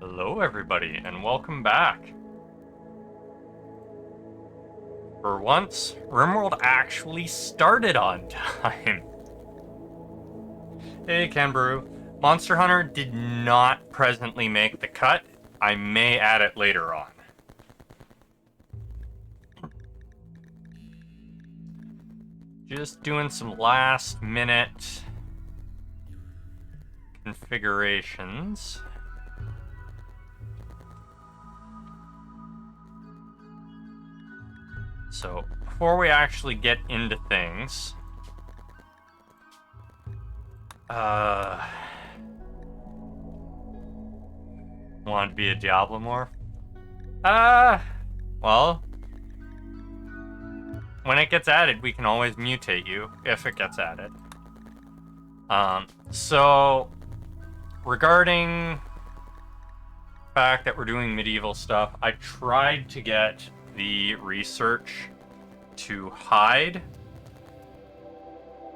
Hello, everybody, and welcome back. For once, RimWorld actually started on time. Hey, Kangaroo. Monster Hunter did not presently make the cut. I may add it later on. Just doing some last-minute configurations. So, before we actually get into things, want to be a Diablo morph? Well, when it gets added, we can always mutate you, if it gets added. So, regarding the fact that we're doing medieval stuff, I tried to get the research to hide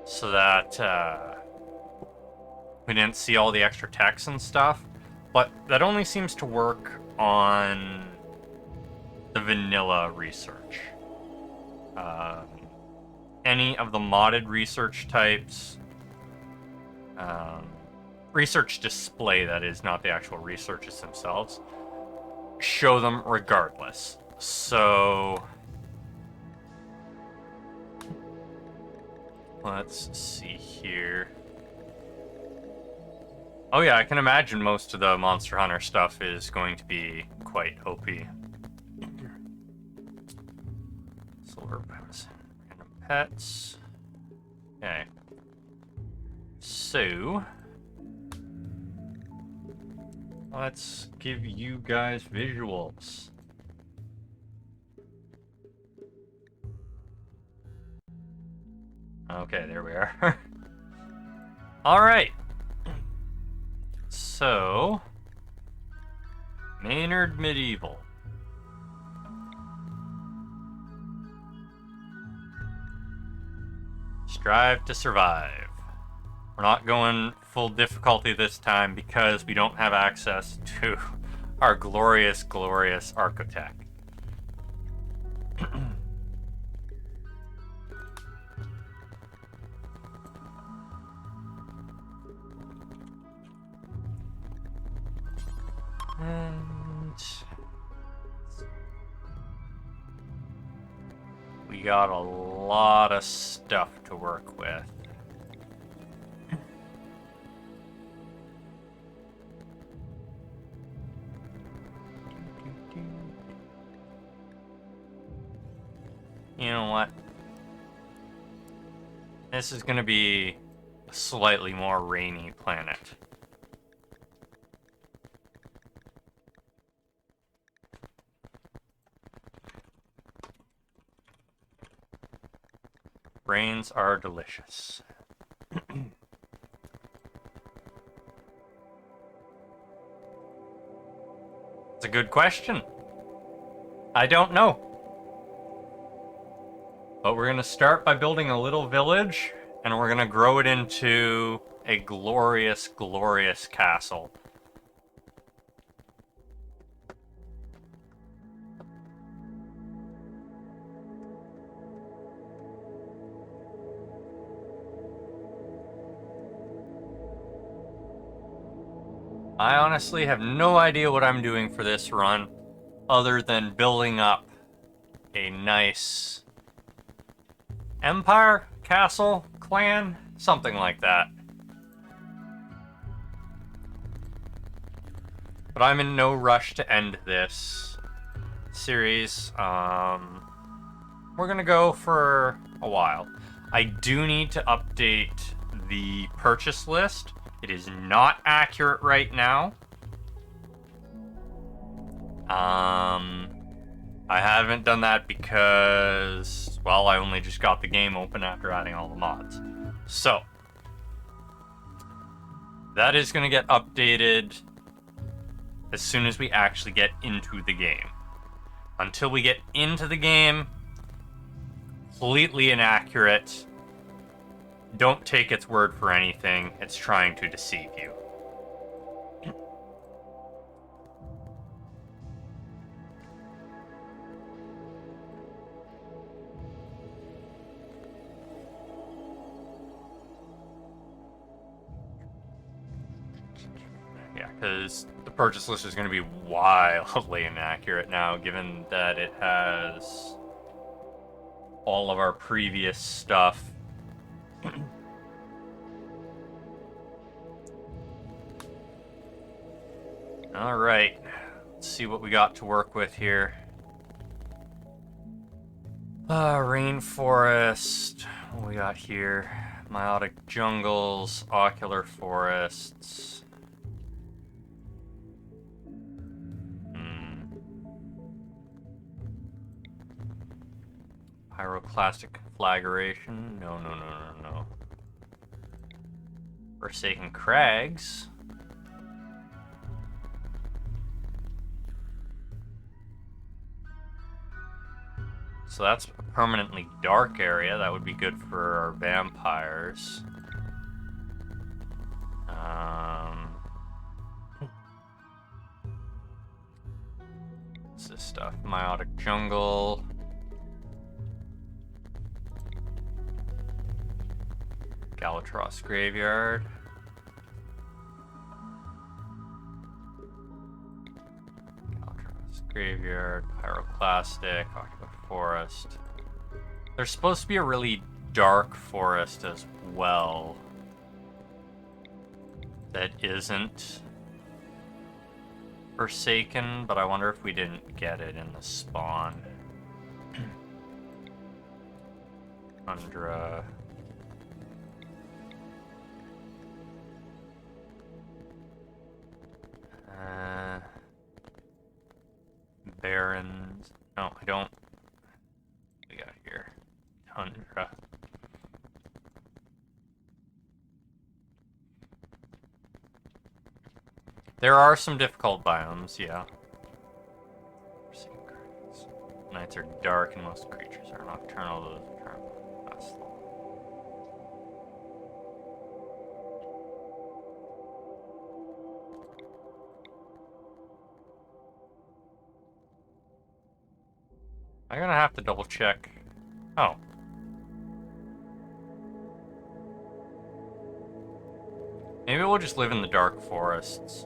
so that we didn't see all the extra text and stuff, but that only seems to work on the vanilla research. Any of the modded research types, research display, that is, not the actual researches themselves, show them regardless. So let's see here. Oh yeah, I can imagine most of the Monster Hunter stuff is going to be quite OP. Slurping. Random pets. Okay. So let's give you guys visuals. Okay, there we are. Alright. So, Maynard Medieval. Strive to survive. We're not going full difficulty this time because we don't have access to our glorious, glorious Architect. And we got a lot of stuff to work with. You know what? This is going to be a slightly more rainy planet. Rains are delicious. It's a good question. I don't know. But we're going to start by building a little village, and we're going to grow it into a glorious, glorious castle. I honestly have no idea what I'm doing for this run, other than building up a nice empire, castle, clan, something like that. But I'm in no rush to end this series. We're gonna go for a while. I do need to update the purchase list. It is not accurate right now. I haven't done that because, well, I only just got the game open after adding all the mods. So, that is going to get updated as soon as we actually get into the game. Until we get into the game, completely inaccurate. Don't take its word for anything. It's trying to deceive you. because the purchase list is going to be wildly inaccurate now, given that it has all of our previous stuff. All right, let's see what we got to work with here. Rainforest. What we got here? Meiotic jungles, ocular forests. Pyroclastic conflagration. No. Forsaken crags. So that's a permanently dark area. That would be good for our vampires. What's this stuff? Meiotic jungle. Galatros graveyard. Galatros graveyard. Pyroclastic. Ocular forest. There's supposed to be a really dark forest as well that isn't Forsaken, but I wonder if we didn't get it in the spawn. Tundra. Barrens. No, I don't. What we got here? Tundra. There are some difficult biomes, yeah. Secrets. Nights are dark and most creatures are nocturnal. Those return last long. I'm gonna have to double check. Oh. Maybe we'll just live in the dark forests.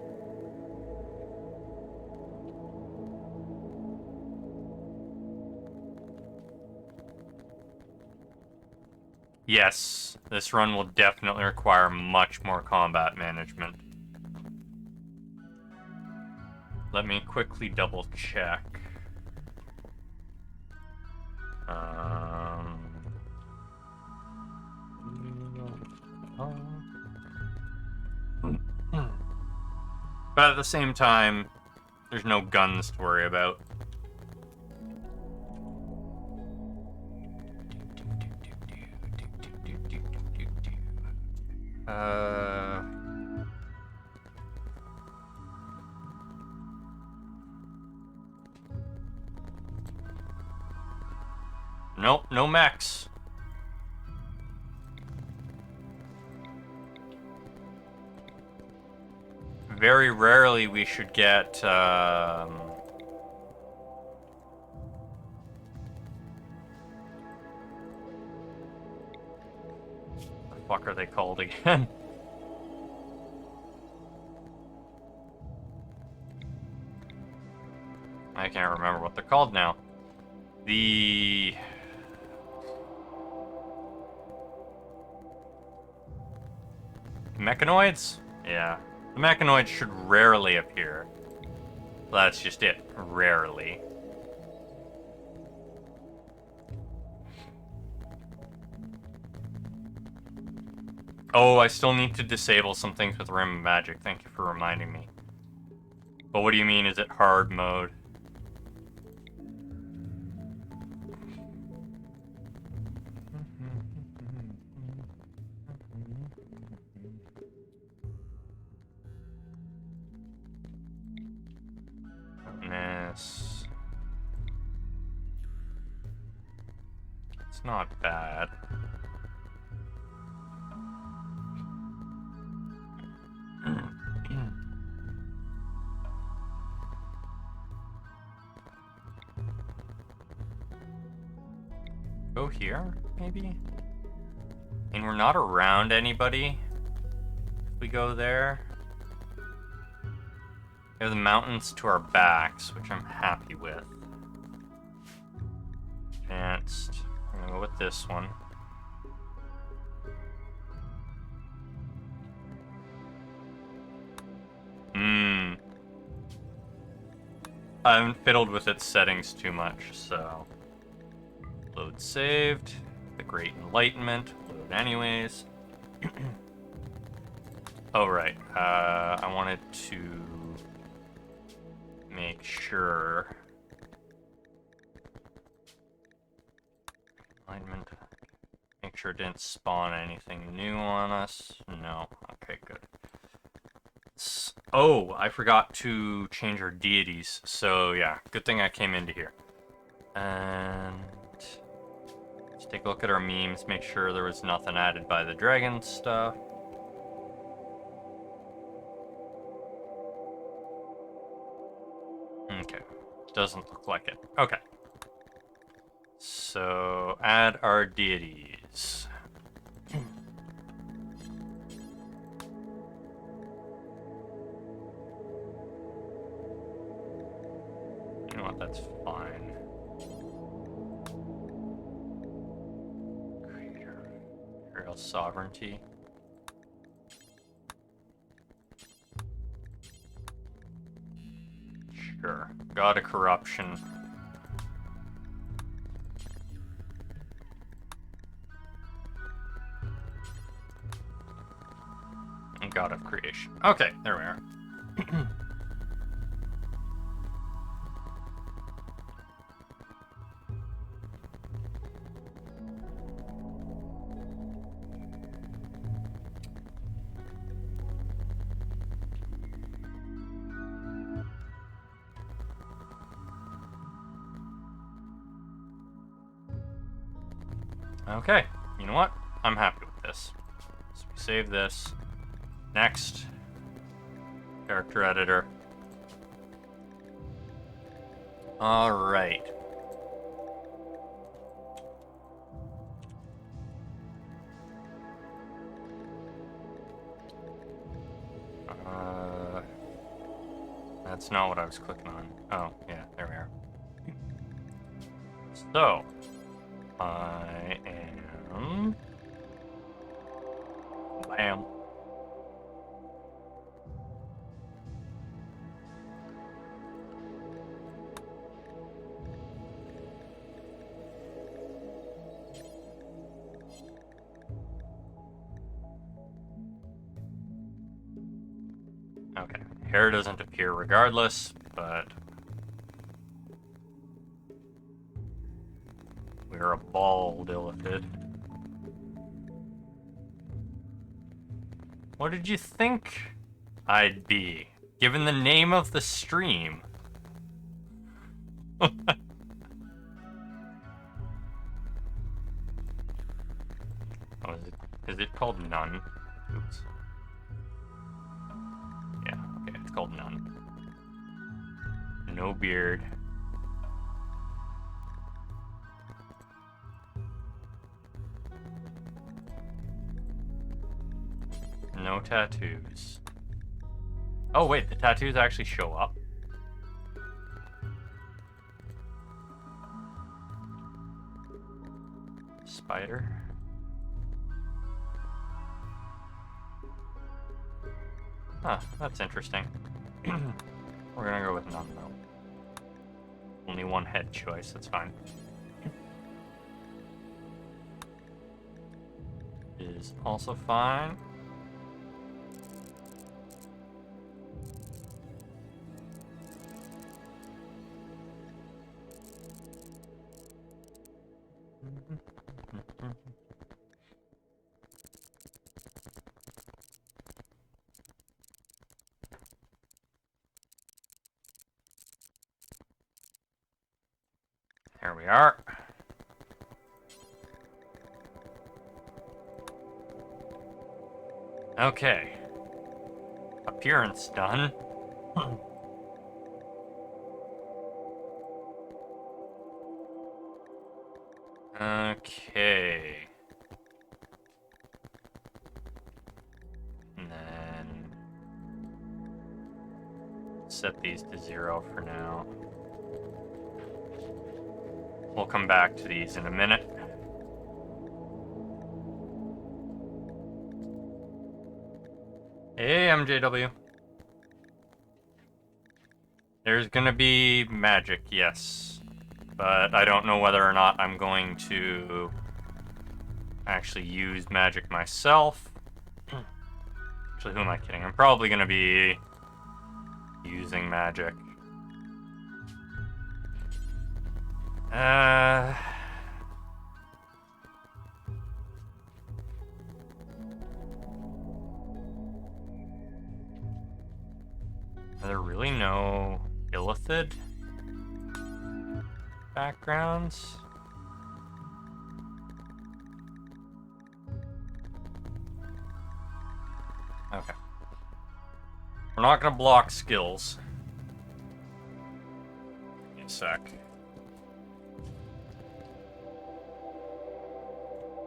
Yes, this run will definitely require much more combat management. Let me quickly double check. But at the same time, there's no guns to worry about. Nope, no mechs. Very rarely we should get, the fuck are they called again? I can't remember what they're called now. The... mechanoids? Yeah. The mechanoids should rarely appear. That's just it. Rarely. Oh, I still need to disable some things with Rim of Magic. Thank you for reminding me. But what do you mean, is it hard mode? Darkness. It's not bad. Go here, maybe? And we're not around anybody if we go there. We have the mountains to our backs, which I'm happy with. Advanced. I'm gonna go with this one. I haven't fiddled with its settings too much, so... Load saved. The Great Enlightenment. Load anyways. Oh, right. I wanted to... make sure... Alignment. Make sure it didn't spawn anything new on us. No. Okay, good. Oh, I forgot to change our deities. So, yeah. Good thing I came into here. And... let's take a look at our memes. Make sure there was nothing added by the dragon stuff. Okay. Doesn't look like it. Okay. So, add our deities. You know what, that's fine. Creator. Imperial sovereignty. Sure. God of corruption. And God of creation. Okay, there we are. Okay, you know what? I'm happy with this. So we save this. Next. Character editor. Alright. That's not what I was clicking on. Oh, yeah, there we are. So, I am... Bam. Okay, hair doesn't appear regardless, but... we're a bald illithid. What did you think I'd be, given the name of the stream? Oh, is it called None? Oops. Yeah, okay, it's called None. No beard. No tattoos. Oh wait, the tattoos actually show up. Spider. Huh, that's interesting. We're gonna go with none though. Only one head choice, that's fine. Is also fine. There we are. Okay. Appearance done. Okay. And then Set these to 0 for now. We'll come back to these in a minute. Hey, MJW. There's gonna be magic, yes. But I don't know whether or not I'm going to actually use magic myself. Actually, who am I kidding? I'm probably gonna be using magic. Are there really no illithid backgrounds? Okay. We're not gonna block skills. Give me a sec.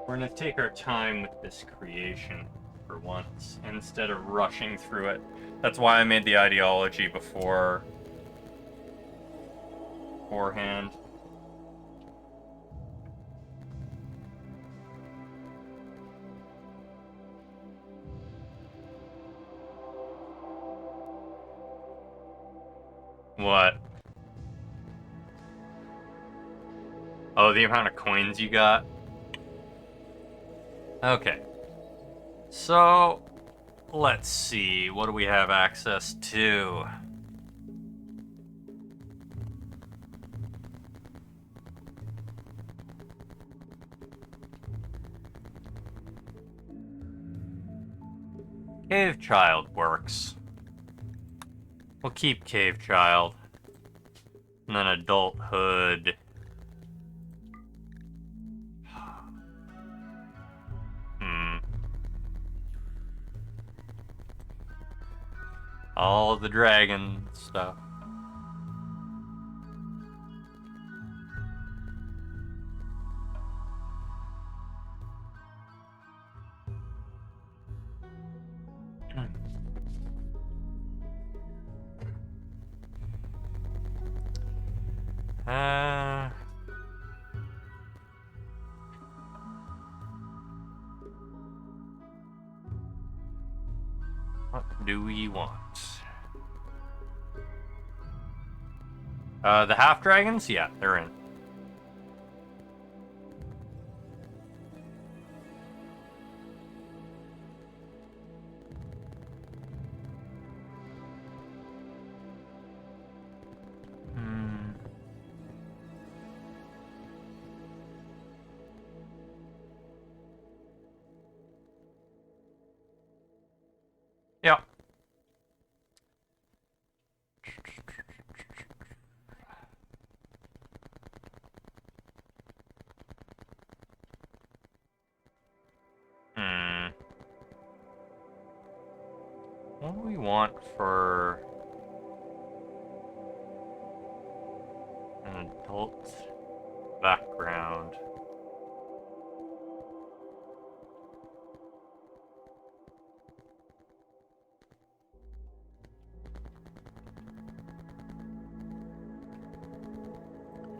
We're gonna take our time with this creation for once, instead of rushing through it. That's why I made the ideology beforehand. What? Oh, the amount of coins you got? Okay. So, let's see. What do we have access to? Cave Child works. We'll keep Cave Child. And then Adulthood. All the dragon stuff. What do we want? The half dragons? Yeah, they're in. Yeah. What do we want for an adult background?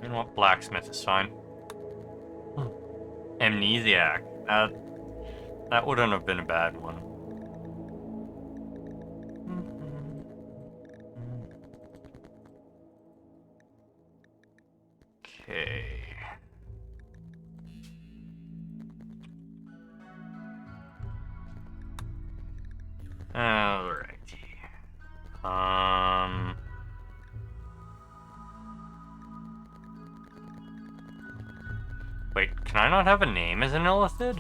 You know what? Blacksmith is fine. Amnesiac. That wouldn't have been a bad one. Okay. Alrighty. Wait, can I not have a name as an illithid?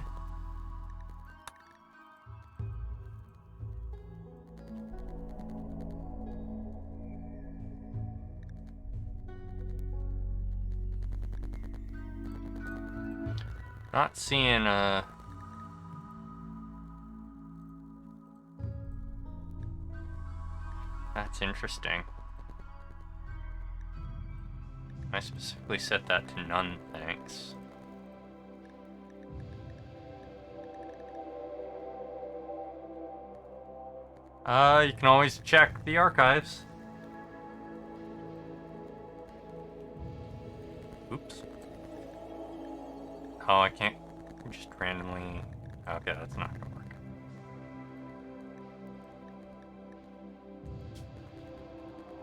Not seeing a... That's interesting. I specifically set that to none, thanks. You can always check the archives. Oops. Oh, I can't just randomly... Okay, that's not gonna work.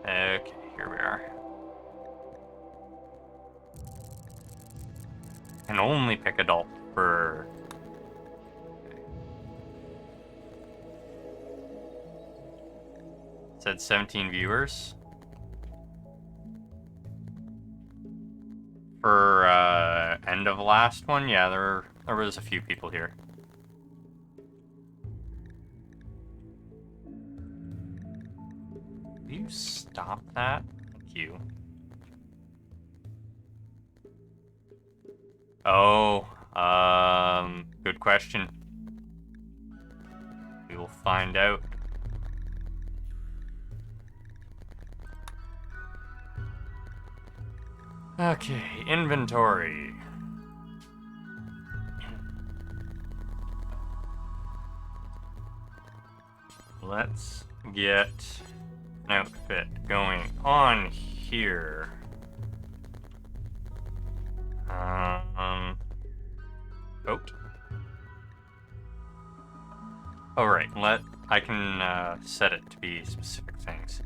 Okay, here we are. Can only pick adult for... It said 17 viewers. For end of last one, yeah, there was a few people here. Will you stop that? Thank you. Oh, good question. We will find out. Okay, inventory. Let's get an outfit going on here. Coat. Oh, right. I can set it to be specific things.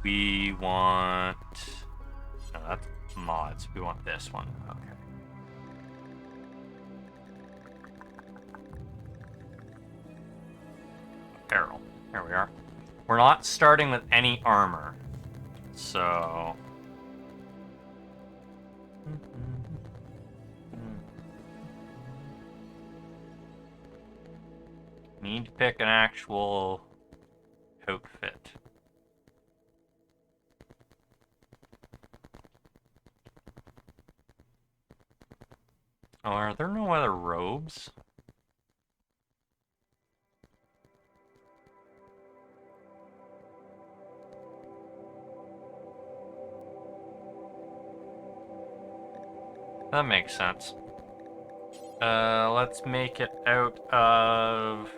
We want... No, that's mods. We want this one. Okay. Apparel. Here we are. We're not starting with any armor. So... Need to pick an actual outfit. Oh, are there no other robes? That makes sense. Let's make it out of...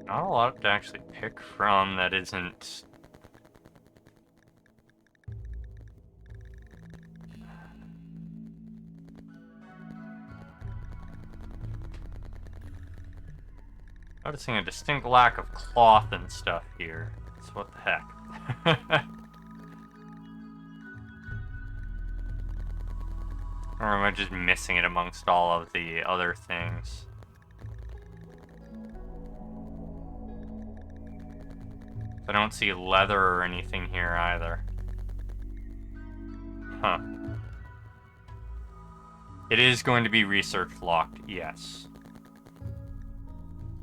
Not a lot to actually pick from that isn't... Noticing a distinct lack of cloth and stuff here. So what the heck? Or am I just missing it amongst all of the other things? I don't see leather or anything here either. Huh. It is going to be research locked, yes.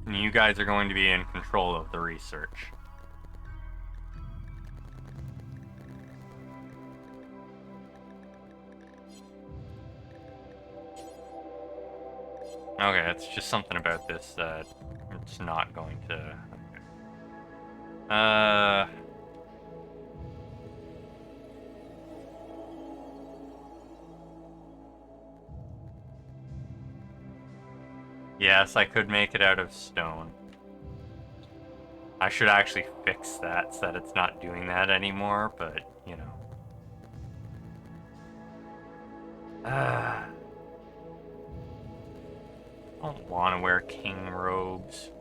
And you guys are going to be in control of the research. Okay, it's just something about this that it's not going to... Okay. Yes, I could make it out of stone. I should actually fix that so that it's not doing that anymore, but, you know. I don't want to wear king robes.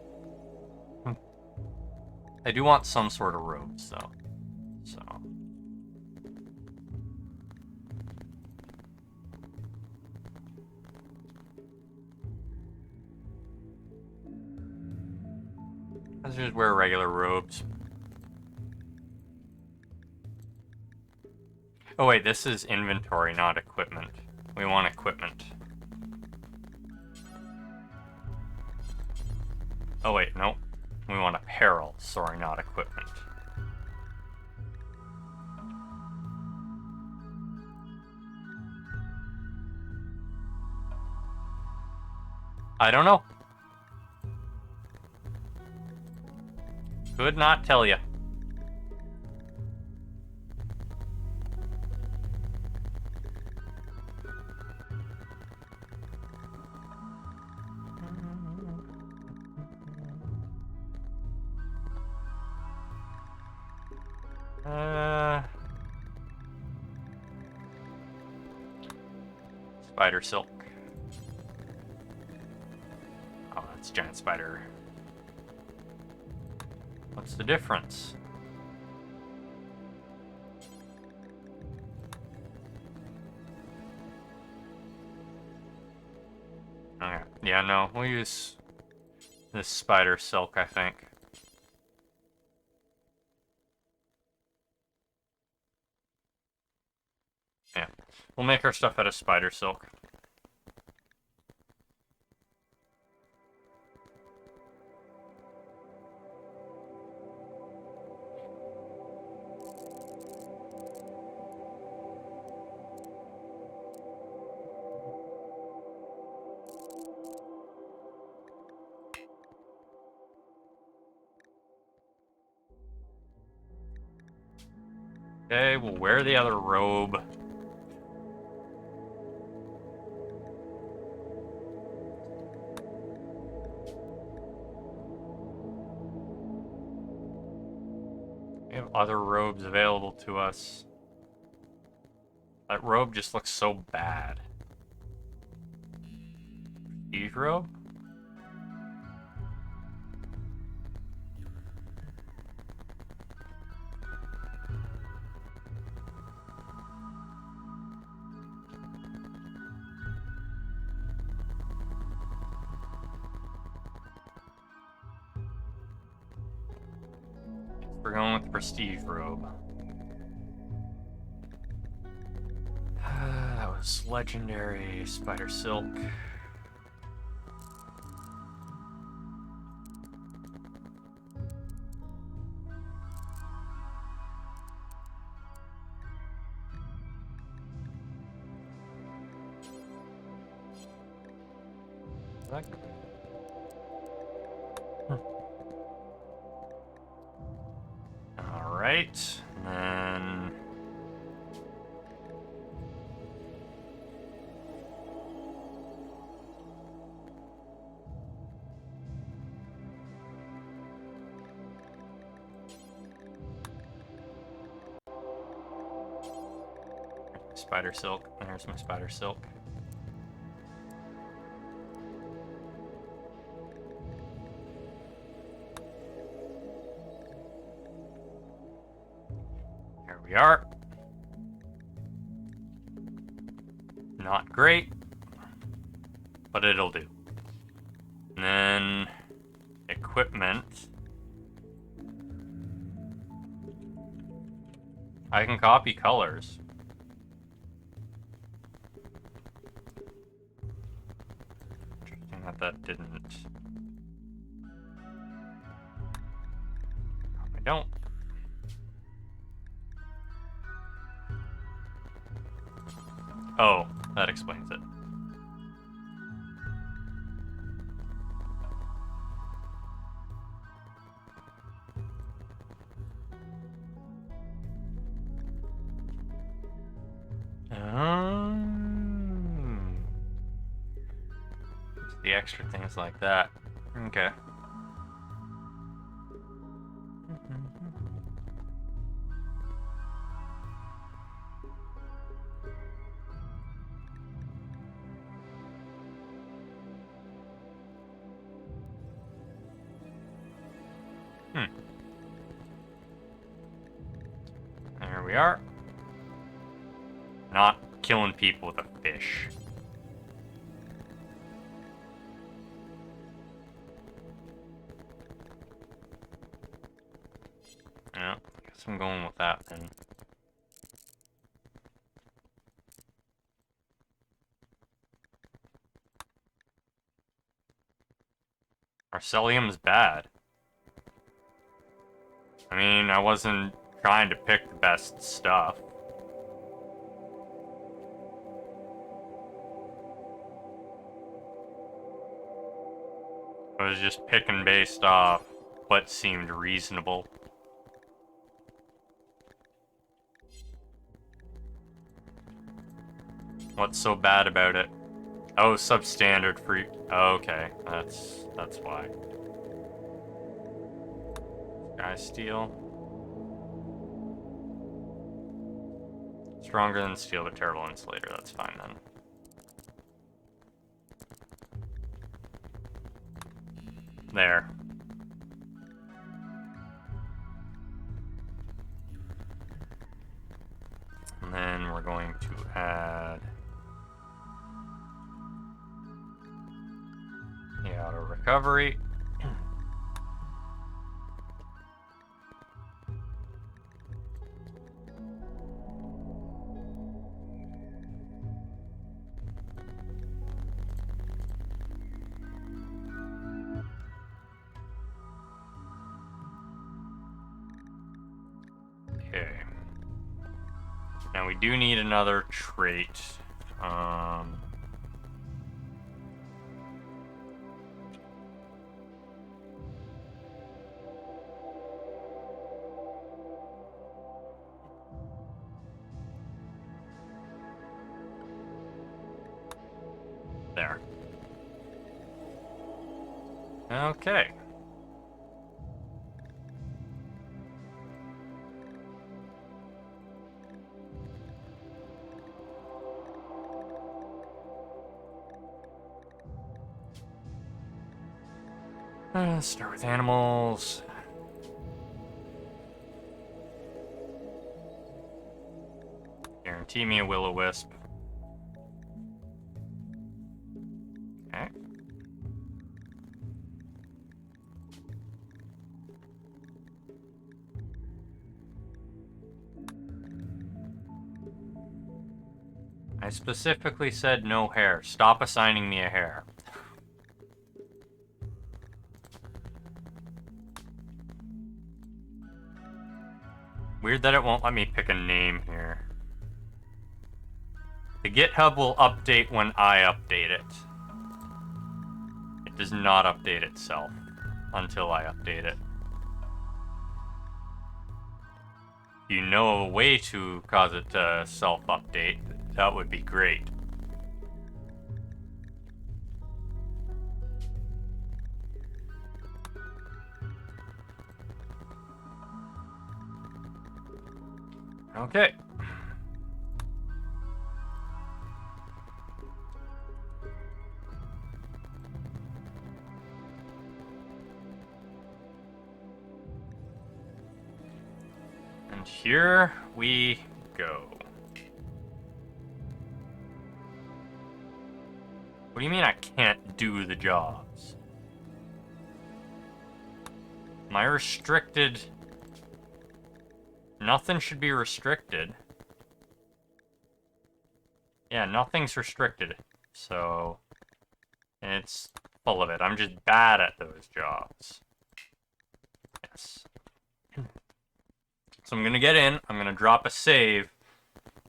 I do want some sort of robes, though. So. Let's just wear regular robes. Oh wait, this is inventory, not equipment. We want equipment. Oh wait, no. We want apparel, sorry, not equipment. I don't know. Could not tell you. spider silk. Oh, that's giant spider. What's the difference? Okay. Yeah, no, we'll use this spider silk, I think. Yeah. We'll make our stuff out of spider silk. Okay, we'll wear the other robe. We have other robes available to us. That robe just looks so bad. Prestige robe? We're going with the prestige robe. That was legendary spider silk. Alright, and then... Spider silk. There's my spider silk. Here we are. Not great, but it'll do. And then equipment. I can copy colors. Interesting that didn't. I don't. Oh, that explains it. The extra things like that. Okay. There we are. Not killing people with a fish. Yeah, I guess I'm going with that then. Arcelium's bad. I mean, I wasn't trying to pick the best stuff. I was just picking based off what seemed reasonable. What's so bad about it? Oh, substandard for... Oh, okay, that's why. Sky steel. Stronger than steel, but terrible insulator. That's fine then. There. And then we're going to add the auto recovery. Okay. Now we do need another trait. There. Okay. Start with animals. Guarantee me a will-o-wisp. Okay. I specifically said no hair. Stop assigning me a hair. Weird that it won't let me pick a name here. The GitHub will update when I update it. It does not update itself until I update it. If you know a way to cause it to self-update, that would be great. Okay. And here we go. What do you mean I can't do the jobs? Am I restricted? Nothing should be restricted. Yeah, nothing's restricted. So, it's full of it. I'm just bad at those jobs. Yes. So I'm going to get in, I'm going to drop a save,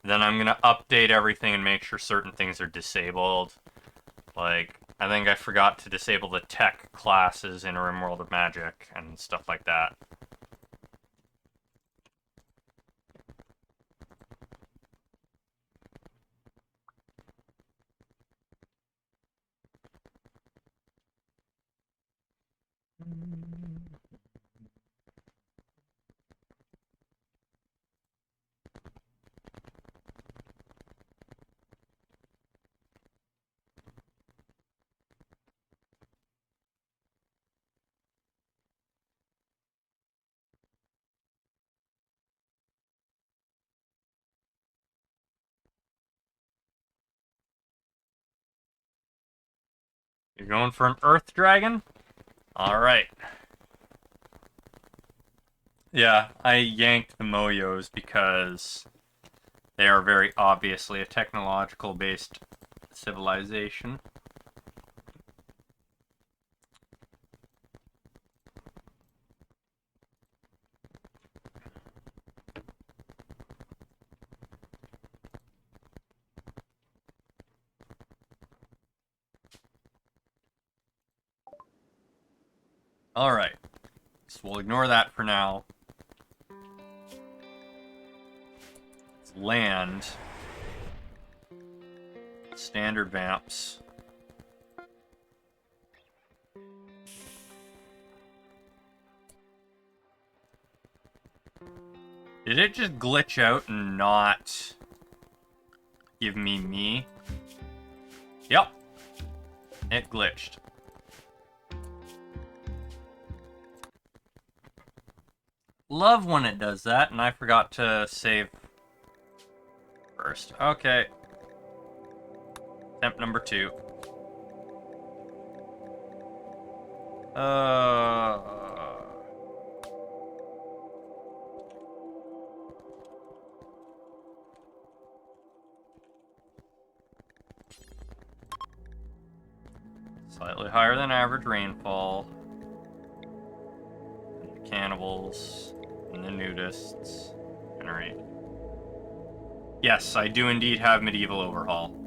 then I'm going to update everything and make sure certain things are disabled. Like, I think I forgot to disable the tech classes in RimWorld of Magic and stuff like that. You're going for an Earth Dragon? Alright. Yeah, I yanked the Moyos because they are very obviously a technological-based civilization. Alright, so we'll ignore that for now. Let's land. Standard vamps. Did it just glitch out and not give me? Yep. It glitched. Love when it does that, and I forgot to save first. Okay. Attempt number 2. Slightly higher than average rainfall. And the cannibals and the nudists generate. Yes, I do indeed have medieval overhaul.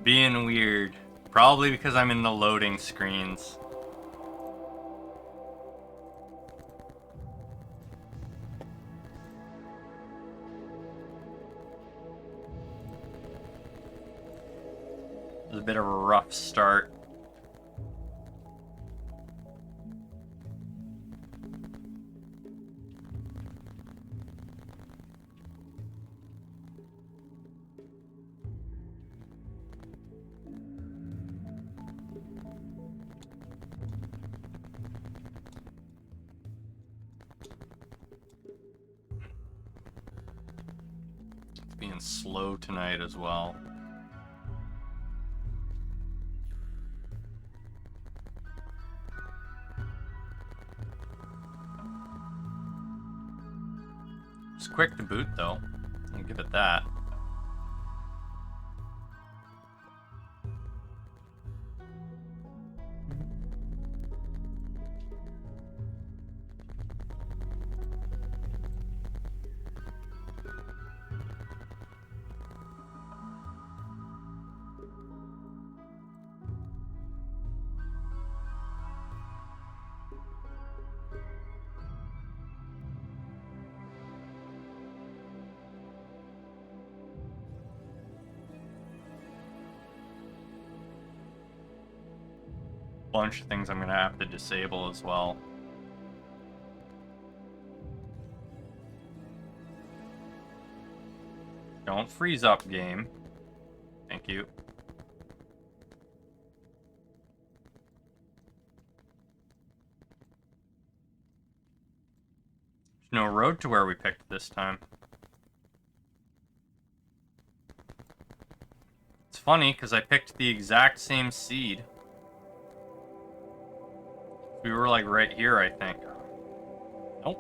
Being weird. Probably because I'm in the loading screens. It was a bit of a rough start. Being slow tonight as well. It's quick to boot though. I'll give it that. Bunch of things I'm gonna have to disable as well. Don't freeze up, game. Thank you. There's no road to where we picked this time. It's funny, because I picked the exact same seed. We were like right here, I think. Nope.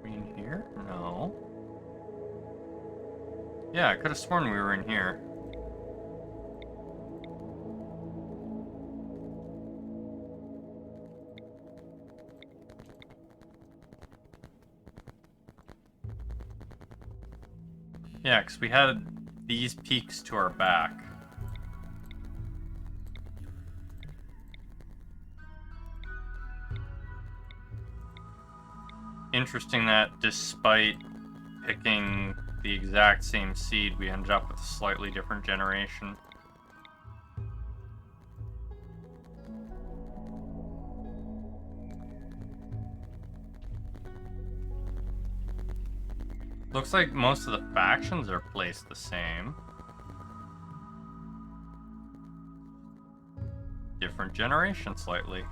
We in here? No. Yeah, I could have sworn we were in here. Yeah, because we had these peaks to our back. Interesting that despite picking the exact same seed, we ended up with a slightly different generation. Looks like most of the factions are placed the same. Different generation slightly.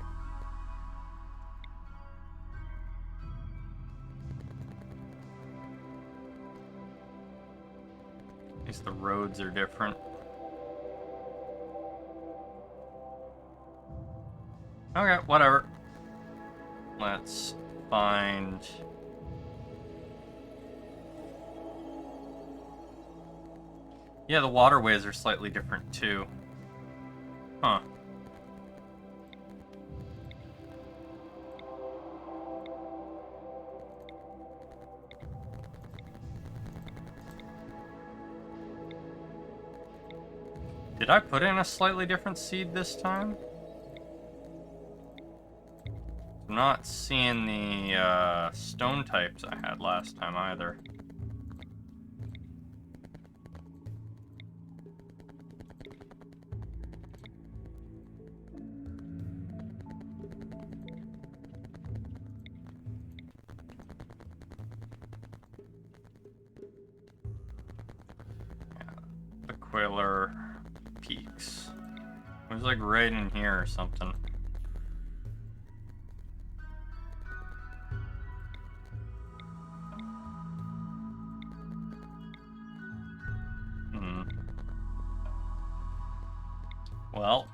At least the roads are different. Okay, whatever. Let's find... Yeah, the waterways are slightly different too. Huh. Did I put in a slightly different seed this time? I'm not seeing the stone types I had last time either. Yeah, the Quailer Peaks. It was like right in here or something. Well,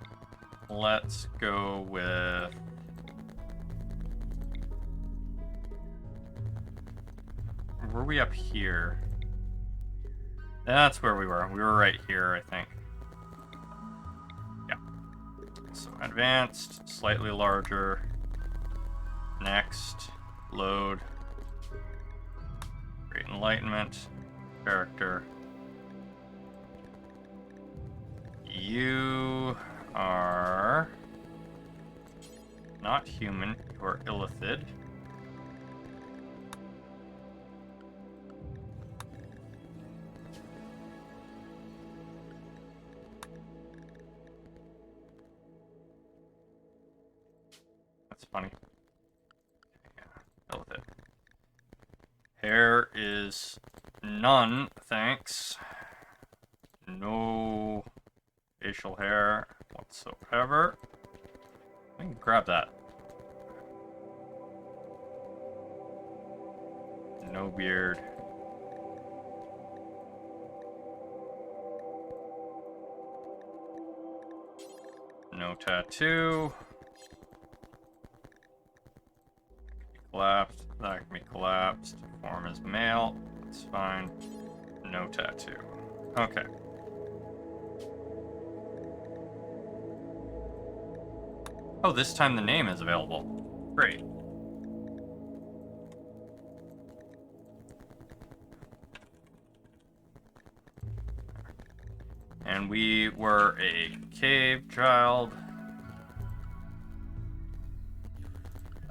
let's go with... Were we up here? That's where we were. We were right here, I think. Yeah. So advanced, slightly larger. Next, load. Great Enlightenment. Character. You are not human, you are illithid. That's funny. Yeah, illithid. Hair is none, thanks. No facial hair whatsoever. I can grab that. No beard. No tattoo. Collapsed. That can be collapsed. Form is male. That's fine. No tattoo. Okay. Oh, this time the name is available. Great. And we were a cave child.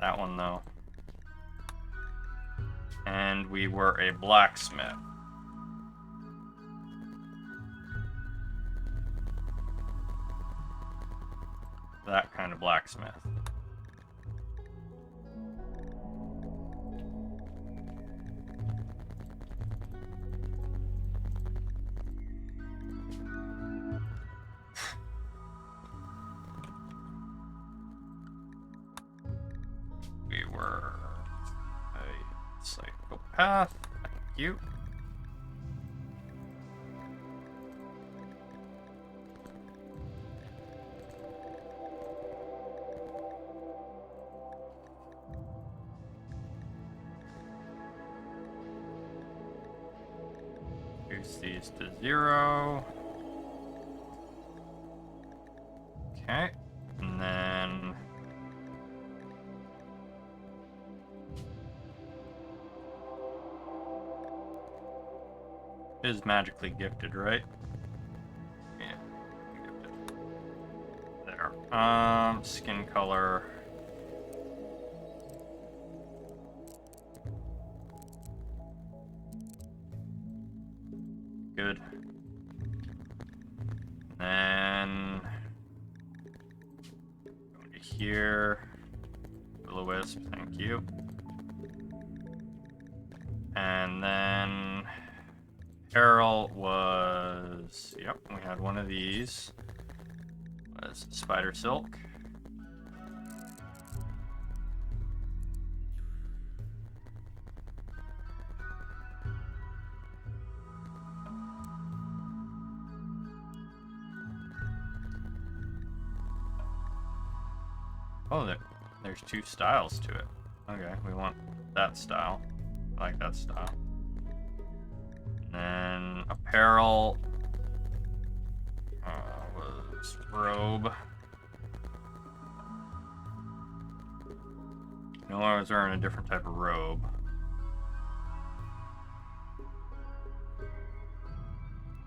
That one, though. And we were a blacksmith. That kind of blacksmith. We were a psychopath. Thank you. Reduce these to 0. Okay. And then... It is magically gifted, right? Yeah. Gifted. There. Skin color. Good. Then go to here. Will-o-wisp, thank you. And then apparel was, yep, we had one of these. Was spider silk. Oh, there's two styles to it. Okay, we want that style. I like that style. And then apparel was robe. No, I was wearing a different type of robe.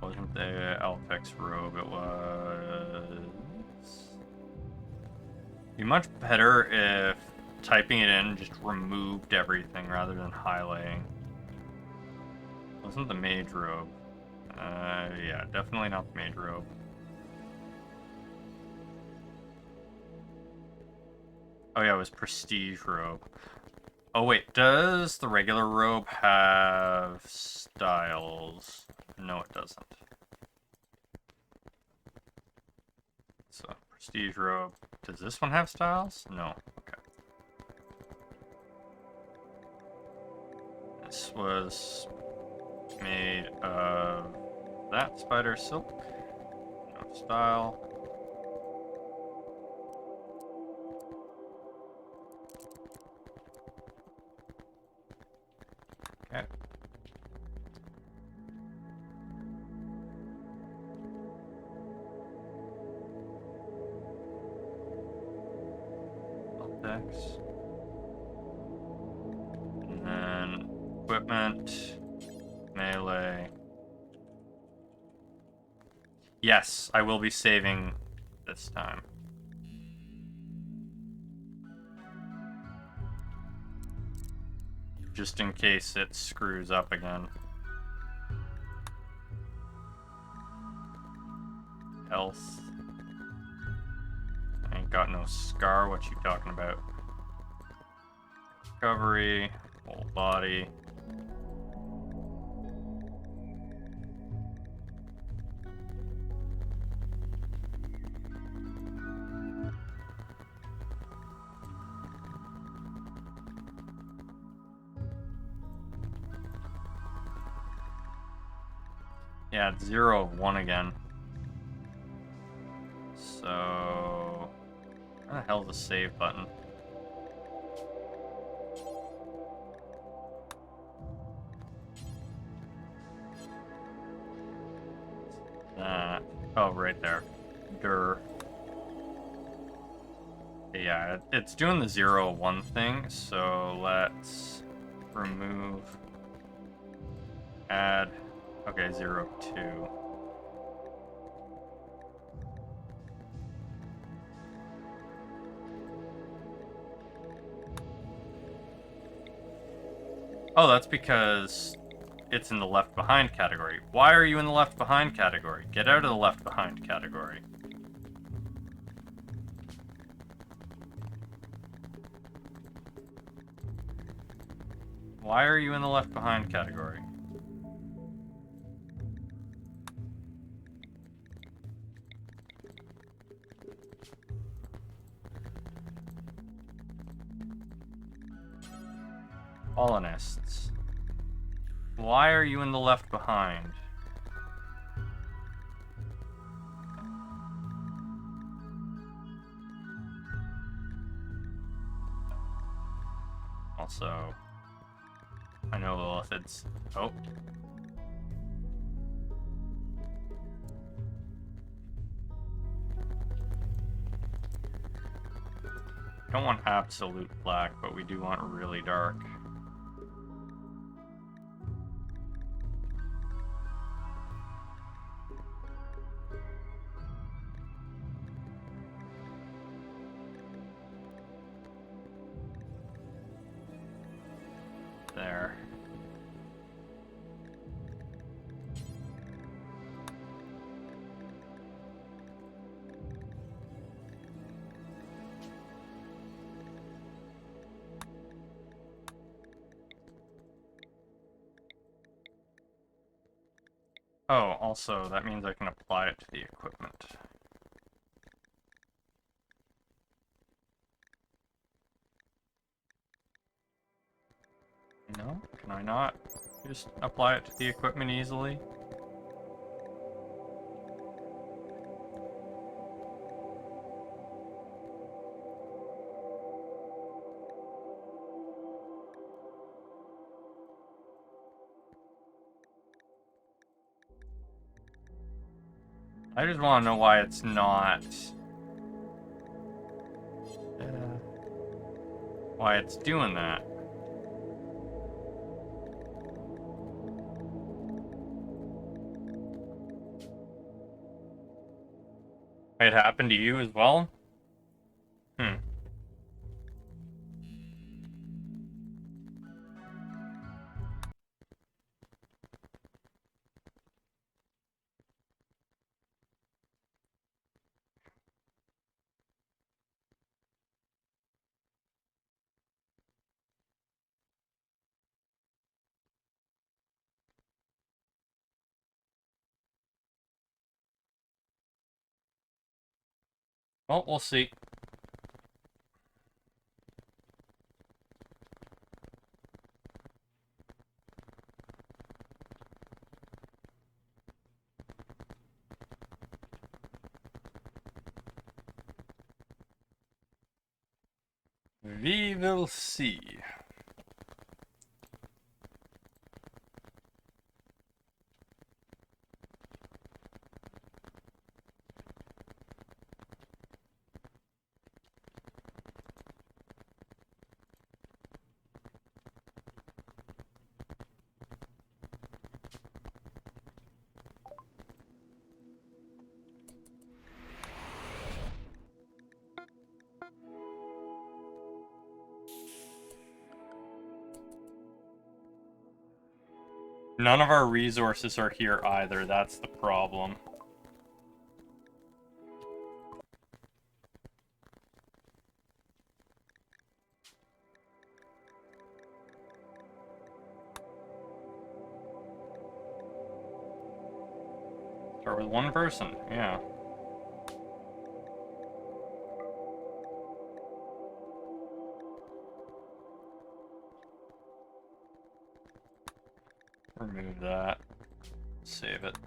Wasn't the Alpex robe, it was... Be much better if typing it in just removed everything rather than highlighting. Wasn't the mage robe. Yeah, definitely not the mage robe. Oh yeah, it was prestige robe. Oh wait, does the regular robe have styles? No, it doesn't. So, prestige robe. Does this one have styles? No. Okay. This was made of that spider silk. No style. Okay. Alpex. And then equipment, melee. Yes, I will be saving this time. Just in case it screws up again. Health. I ain't got no scar, what you talking about? Recovery, whole body. Yeah, it's 0 of 1 again. So... where the hell is the save button? That... oh, right there. Dur. Yeah, it's doing the 0 of 1 thing, so let's remove... add... okay, 0 of 2. Oh, that's because it's in the left behind category. Why are you in the left behind category? Get out of the left behind category. Why are you in the left behind category? Colonists. Why are you in the left behind? Also, I know if it's... oh. Don't want absolute black, but we do want really dark. There. Oh, also, that means I can apply it to the equipment. No? Can I not just apply it to the equipment easily? I just want to know why it's not... why it's doing that. It happened to you as well? Hmm. Well, we'll see. We will see. None of our resources are here either, that's the problem. Start with one person, yeah. Remove that. Save it.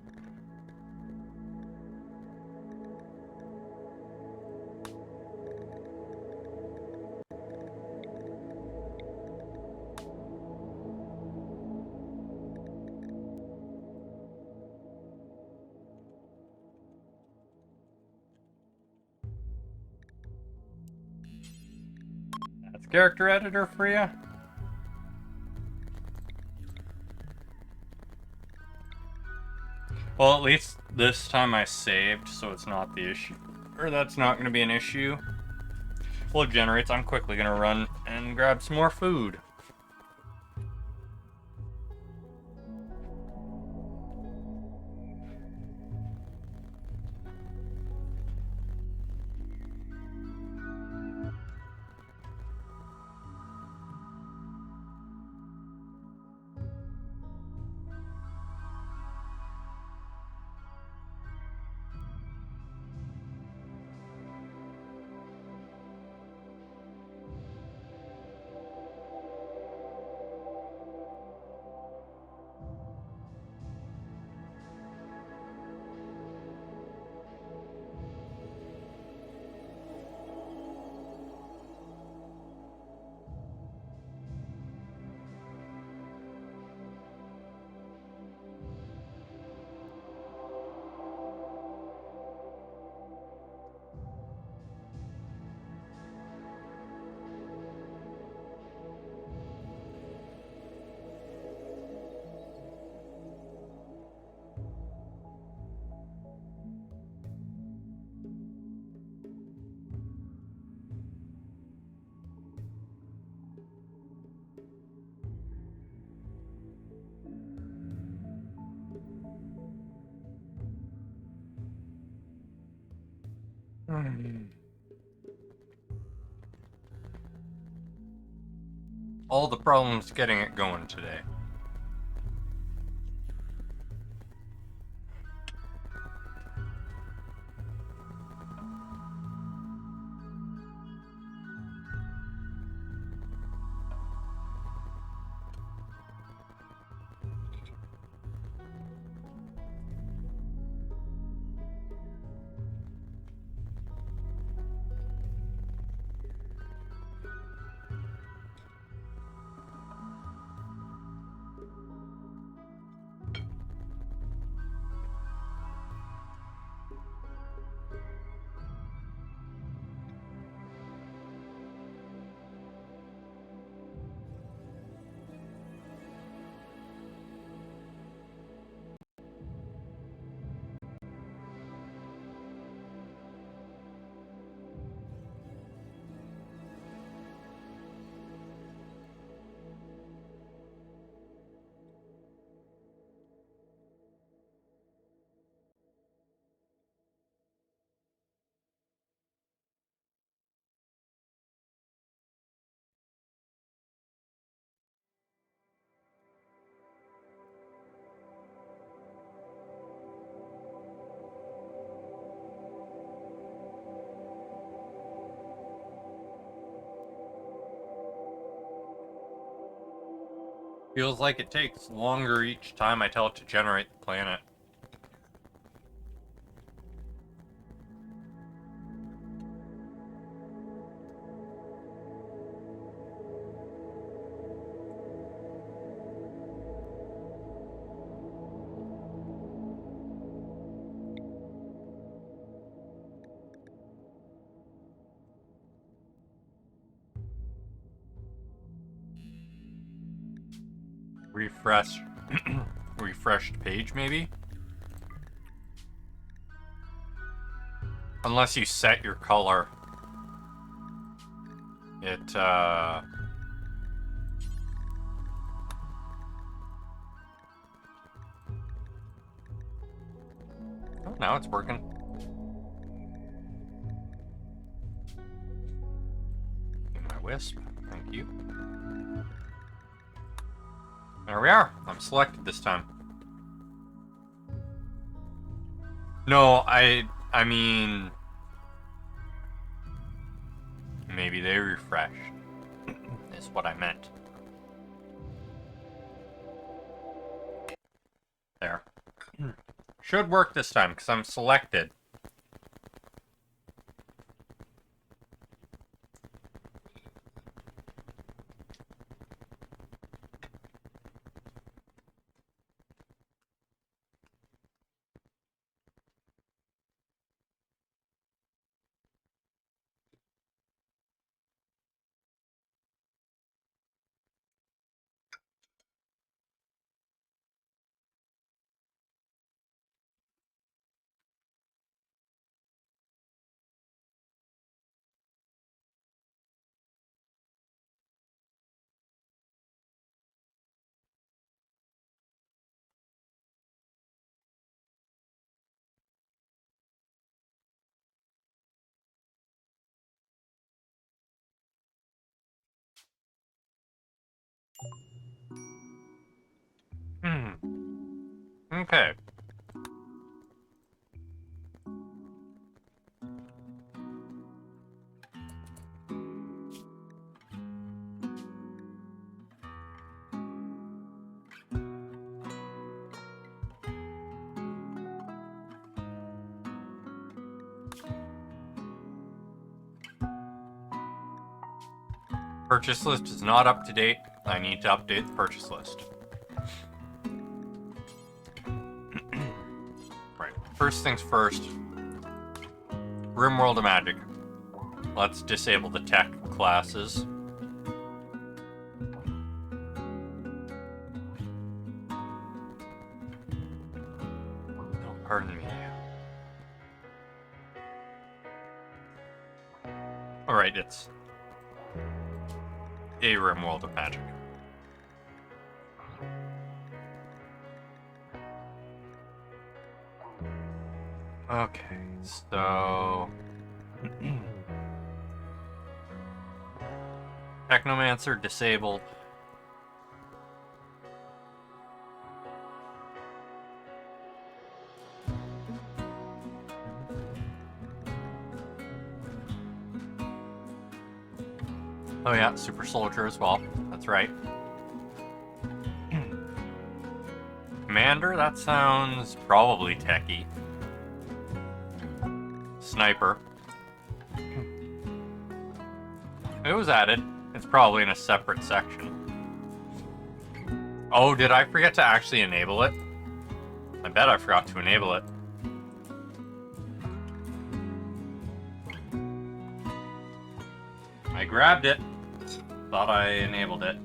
That's character editor for you? Well, at least this time I saved, so it's not the issue. Or that's not going to be an issue. Well, it generates. I'm quickly going to run and grab some more food. All the problems getting it going today. Feels like it takes longer each time I tell it to generate the planet. Refreshed page, maybe? Unless you set your color. Oh, now it's working. My wisp, thank you. There we are. I'm selected this time. No, I mean... Maybe they refreshed. Is what I meant. There. Should work this time, because I'm selected. Okay. Purchase list is not up to date. I need to update the purchase list. Right. First things first. RimWorld of Magic. Let's disable the tech classes. Oh, pardon me. Alright, it's a RimWorld of Magic. Okay, so... Technomancer disabled. Oh yeah, Super Soldier as well. That's right. Commander, that sounds probably techie. Sniper. It was added. It's probably in a separate section. Oh, did I forget to actually enable it? I bet I forgot to enable it. I grabbed it. Thought I enabled it.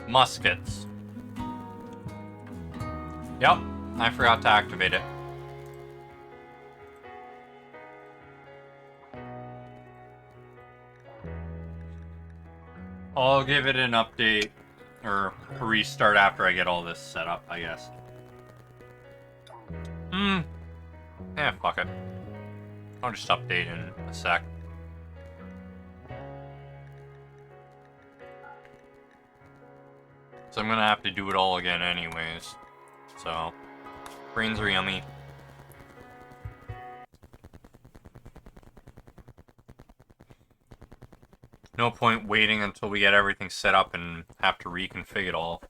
Muskets. Yep, I forgot to activate it. I'll give it an update or a restart after I get all this set up, I guess. Yeah, fuck it. I'll just update in a sec. So I'm gonna have to do it all again anyways. So, brains are yummy. No point waiting until we get everything set up and have to reconfigure it all.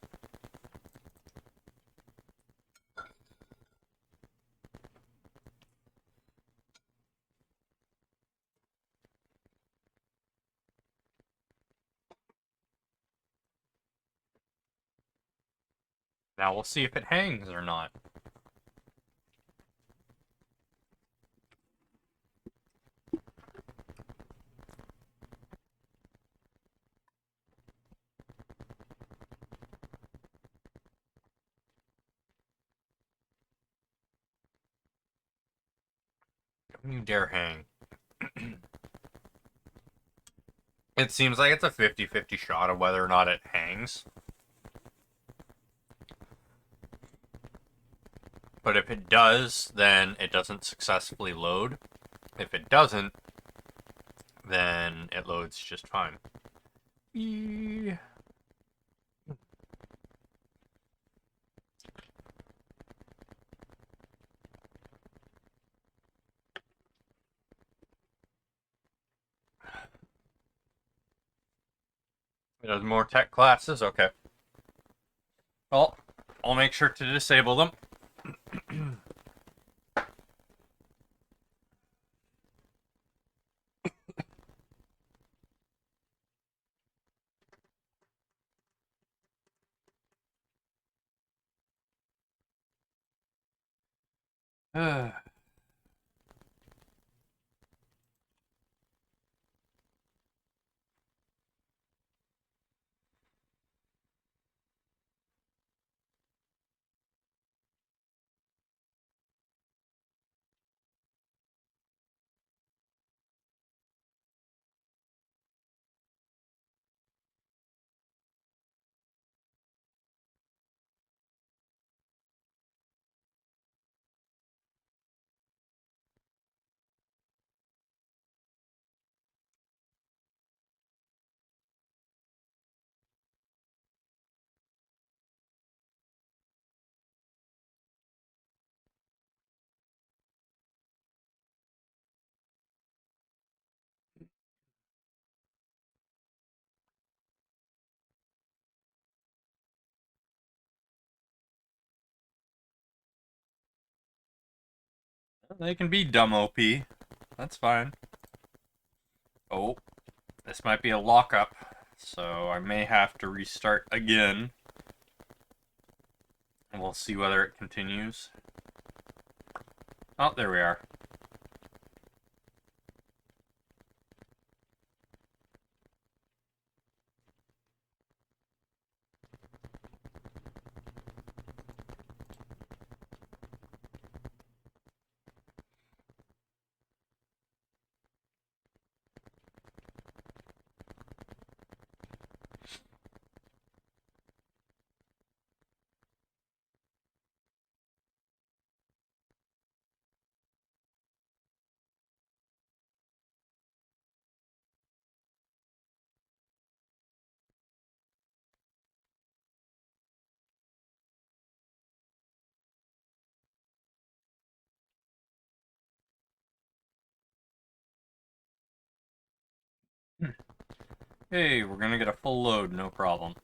Now we'll see if it hangs or not. Don't you dare hang. It seems like it's a 50-50 shot of whether or not it hangs. But if it does, then it doesn't successfully load. If it doesn't, then it loads just fine. It has more tech classes? Okay. Well, I'll make sure to disable them. They can be dumb OP. That's fine. Oh, this might be a lockup, so I may have to restart again. And we'll see whether it continues. Oh, there we are. Hey, we're gonna get a full load, no problem.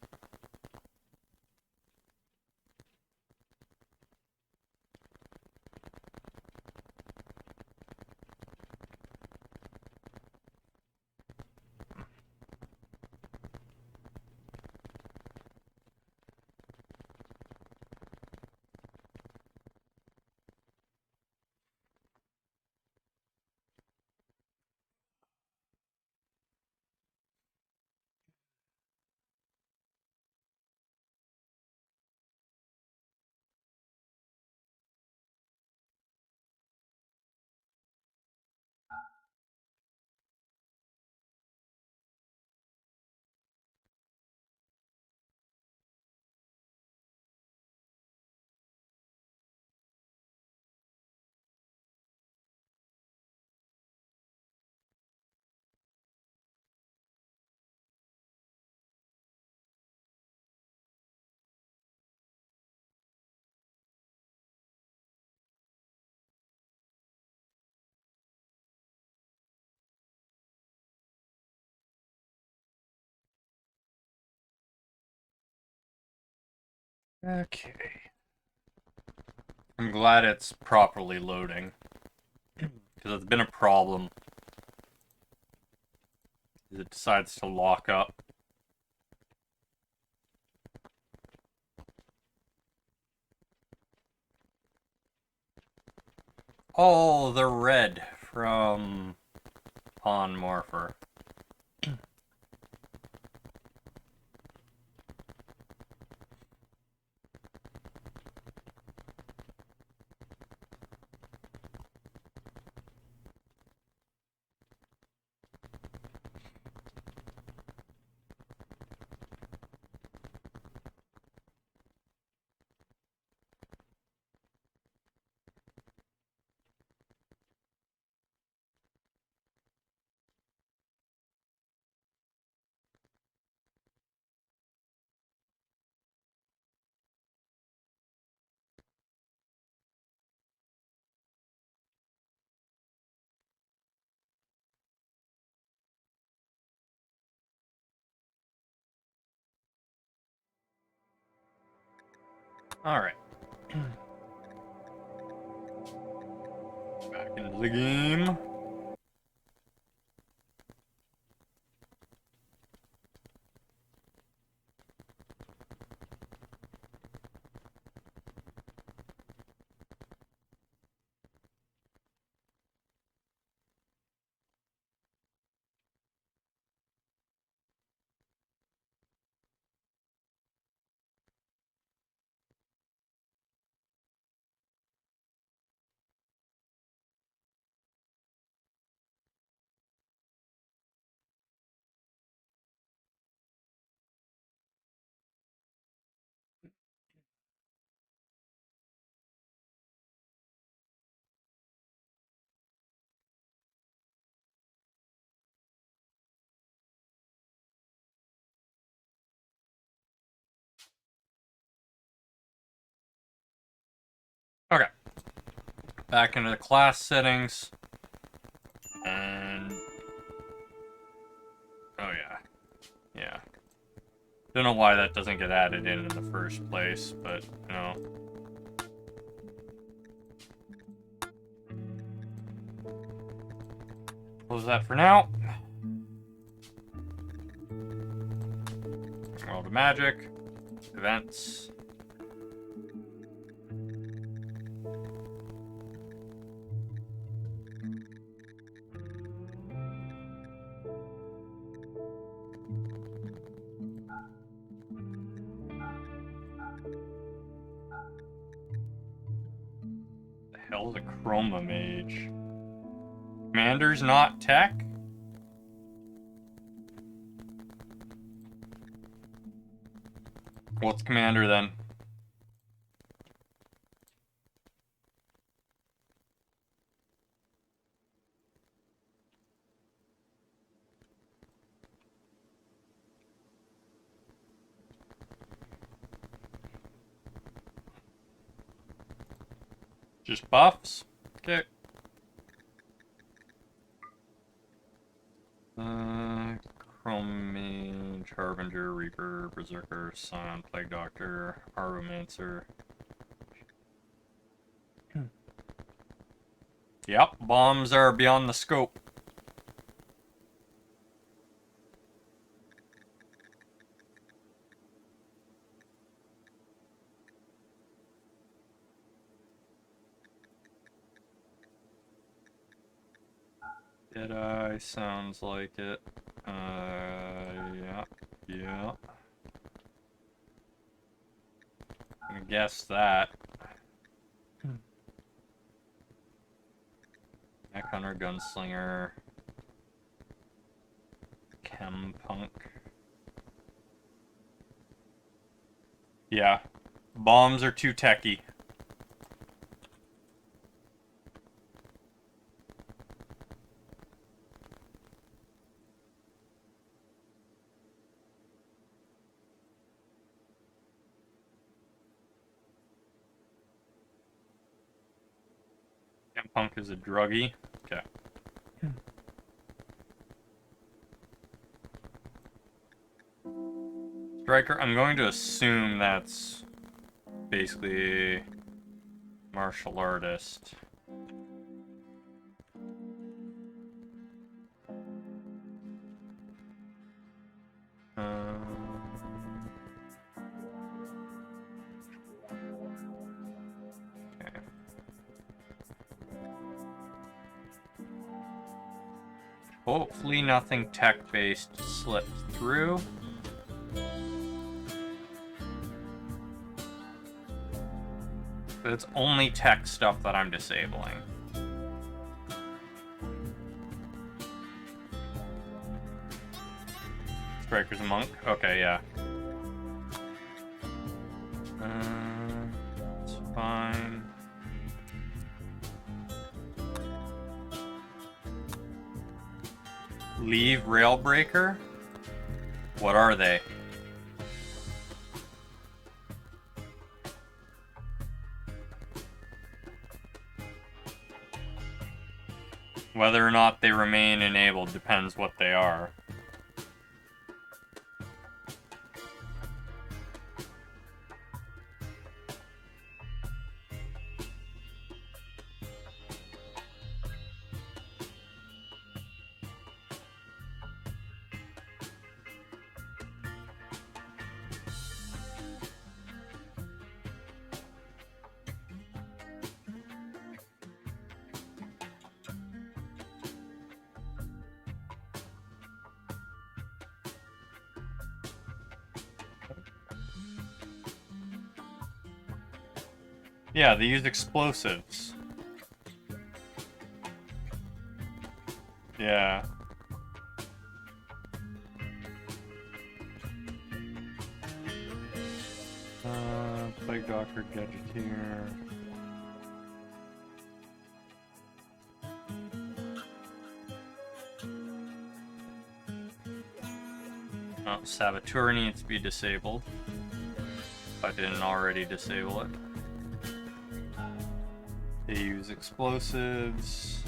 Okay. I'm glad it's properly loading. Because it's been a problem. It decides to lock up. Oh, the red from Pawn Morpher. Alright. Back into the game. Okay. Back into the class settings. And... oh yeah. Yeah. Don't know why that doesn't get added in the first place, but, you know. Close that for now. World of Magic. Events. The hell's a Chroma Mage? Commander's not tech? What's Commander then? Just buffs? Okay. Chrome Mage, Harbinger, Reaper, Berserker, Scion, Plague Doctor, Aromancer. Yep, bombs are beyond the scope. Deadeye sounds like it. Yeah. Yeah. I'm gonna guess that. Neck Hunter, Gunslinger. Chem Punk. Yeah. Bombs are too techy. Chem Punk is a druggie. Okay. Striker, I'm going to assume that's basically martial artist. Okay. Hopefully nothing tech-based slipped through. But it's only tech stuff that I'm disabling. Striker's a monk? Okay, yeah. It's fine. Leave Railbreaker? What are they? Whether or not they remain enabled depends what they are. Yeah, they use explosives. Yeah. Plague Doctor, Gadgeteer. Oh, Saboteur needs to be disabled. If I didn't already disable it. They use explosives.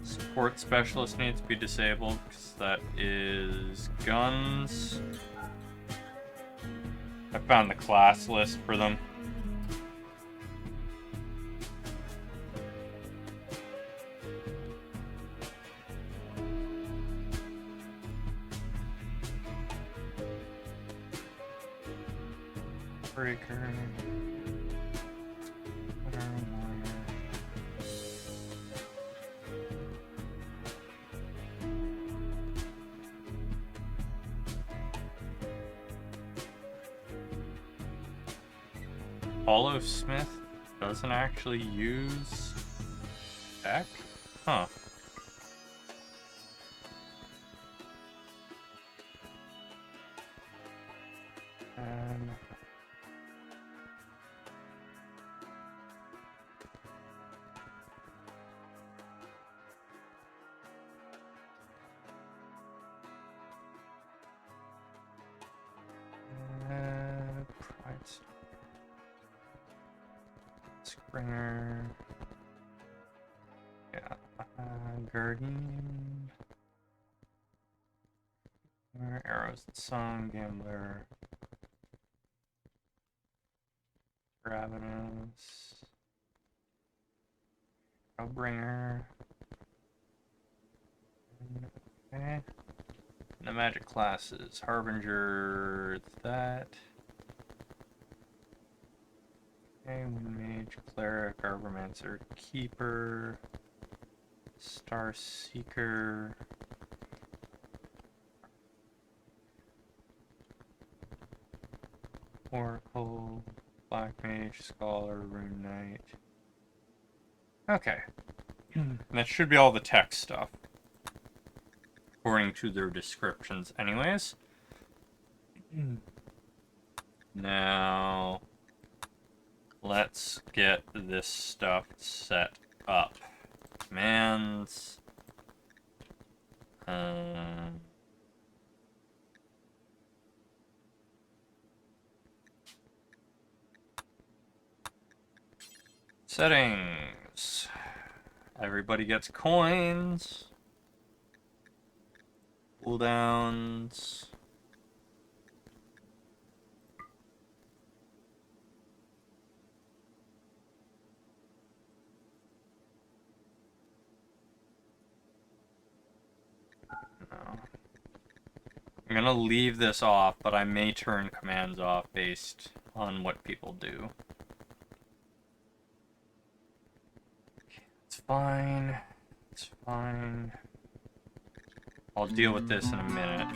Support specialist needs to be disabled because that is guns. I found the class list for them. Breaker. Hollow Smith doesn't actually use tech? Huh. Price. Springer. Yeah. Guardian. Arrows and Song, Gambler. Ravenous. Hellbringer. Okay. And the magic classes. Harbinger, that. Okay, Mage, Cleric, Arbormancer, Keeper, Star Seeker. Oracle, Black Mage, Scholar, Rune Knight. Okay. That should be all the tech stuff. According to their descriptions anyways. Now, let's get this stuff set up. Commands. Settings. Everybody gets coins. Cooldowns. No. I'm gonna leave this off, but I may turn commands off based on what people do. It's fine. It's fine. I'll deal with this in a minute.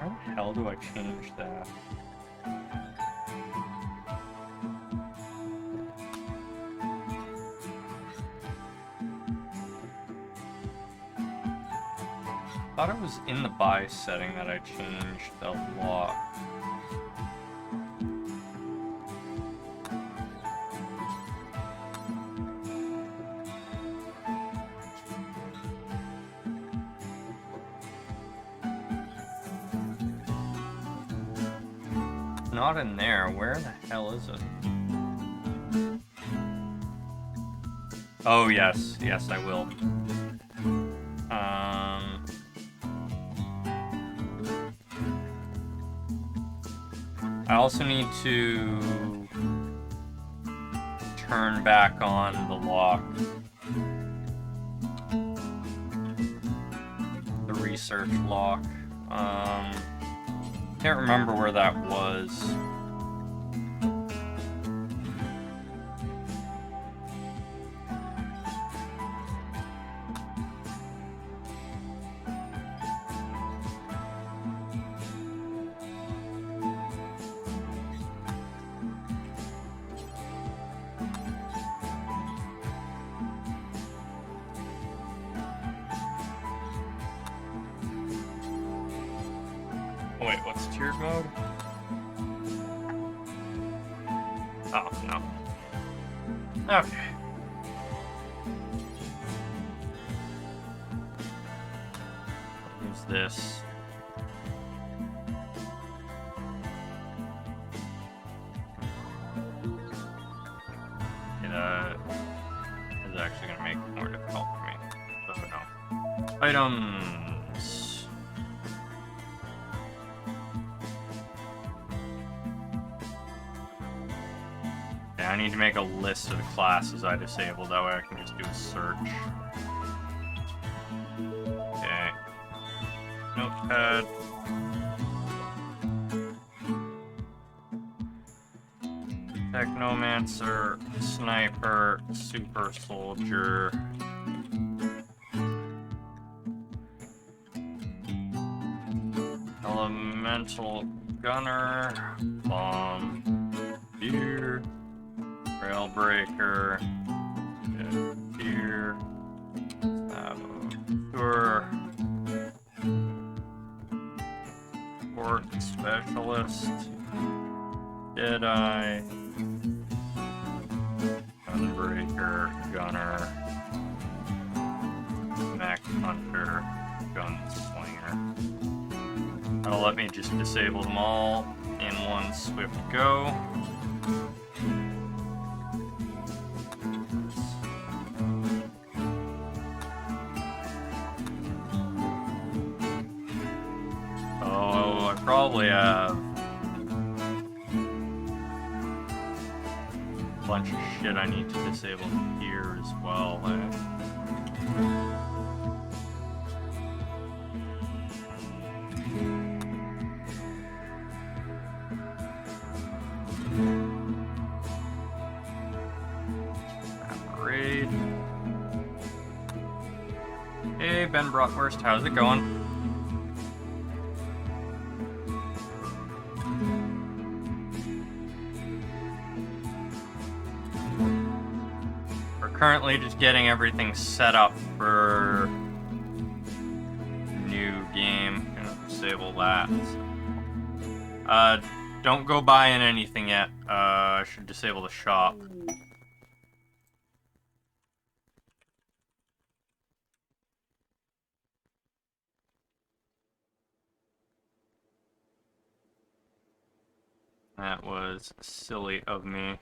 How the hell do I change that? I thought it was in the buy setting that I changed the lock. Not in there. Where the hell is it? Oh, yes. Yes, I will. I also need to turn back on the lock. The research lock. Can't remember where that was. Wait, what's tiered mode? Oh, no. Okay. Use this. It is actually going to make it more difficult for me. So, no. Items. I need to make a list of the classes I disabled, that way I can just do a search. Okay. Notepad. Technomancer, Sniper, Super Soldier. Elemental Gunner, Bombardier. Railbreaker, here, Saboteur, Port Specialist, Deadeye, Gunbreaker, Gunner, Mech Hunter, Gunslinger. That'll let me just disable them all in one swift go. Probably have a bunch of shit I need to disable here as well. Raid. Hey, Ben Bratwurst, how's it going? currently just getting everything set up for new game. Gonna disable that. Don't go buying anything yet. I should disable the shop. That was silly of me.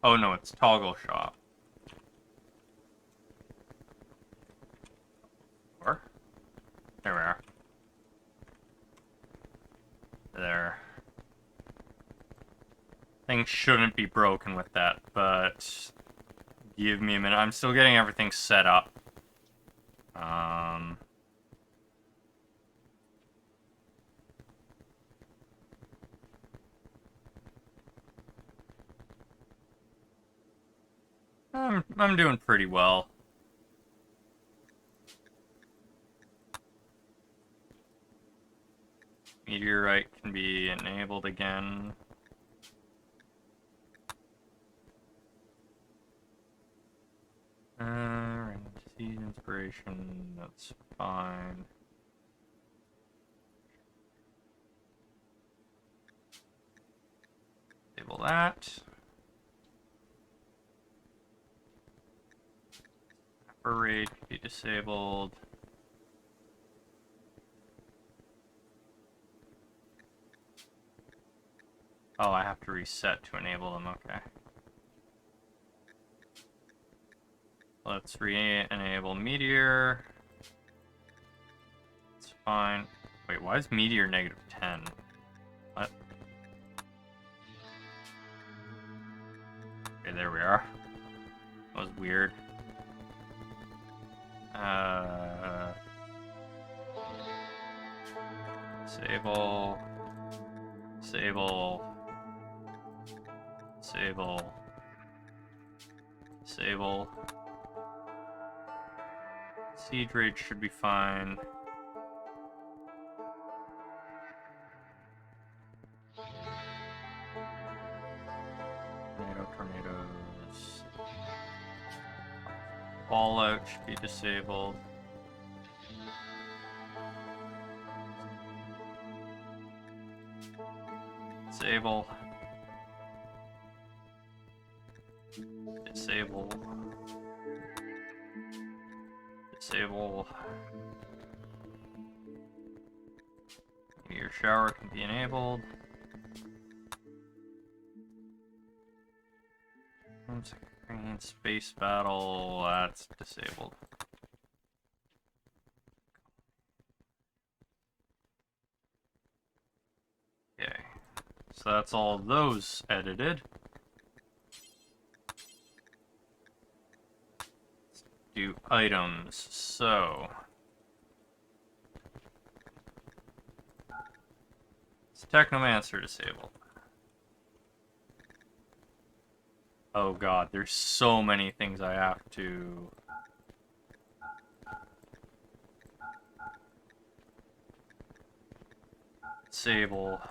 Oh no, it's toggle shop. Or? There we are. There. Things shouldn't be broken with that, but give me a minute. I'm still getting everything set up. I'm doing pretty well. Meteorite can be enabled again. Seed inspiration, that's fine. Disable that. Rate be disabled. Oh, I have to reset to enable them, okay. Let's re-enable Meteor. It's fine. Wait, why is Meteor -10? What? Okay, there we are. That was weird. Disable. Disable. Disable. Disable. Siege rate should be fine. Tornadoes. Fallout should be disabled. Disable. Disable. Disable. Your shower can be enabled. Green space battle, that's disabled. Okay, so that's all those edited. Let's do items. So it's Technomancer disabled. Oh god, there's so many things I have to... disable.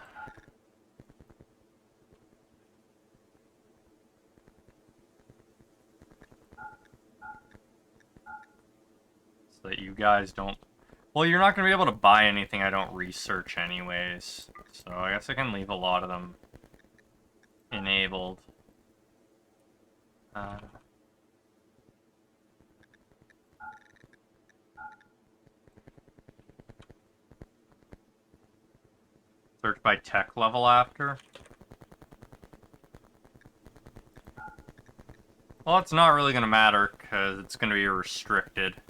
So that you guys don't... Well, you're not going to be able to buy anything I don't research anyways. So I guess I can leave a lot of them enabled. Search by tech level after. Well, it's not really going to matter because it's going to be restricted.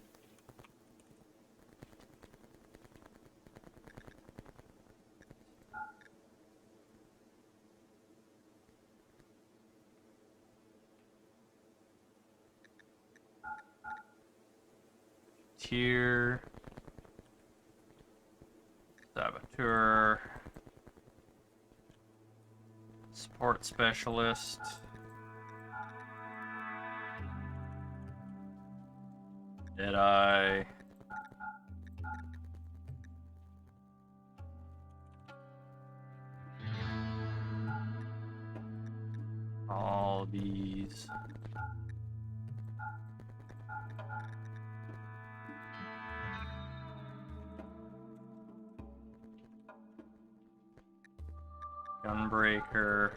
Tier. Saboteur. Support specialist. Deadeye. all these. Gunbreaker.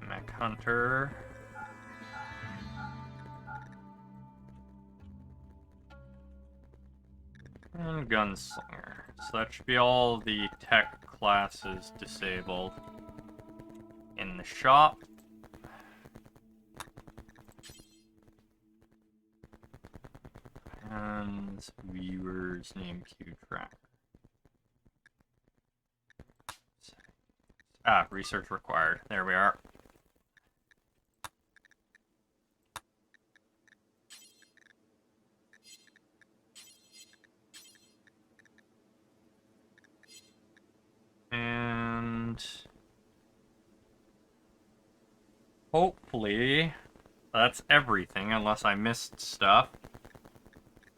Mech Hunter. And Gunslinger. So that should be all the tech classes disabled in the shop. And viewers name queue tracker. Ah, research required. There we are. And hopefully that's everything, unless I missed stuff.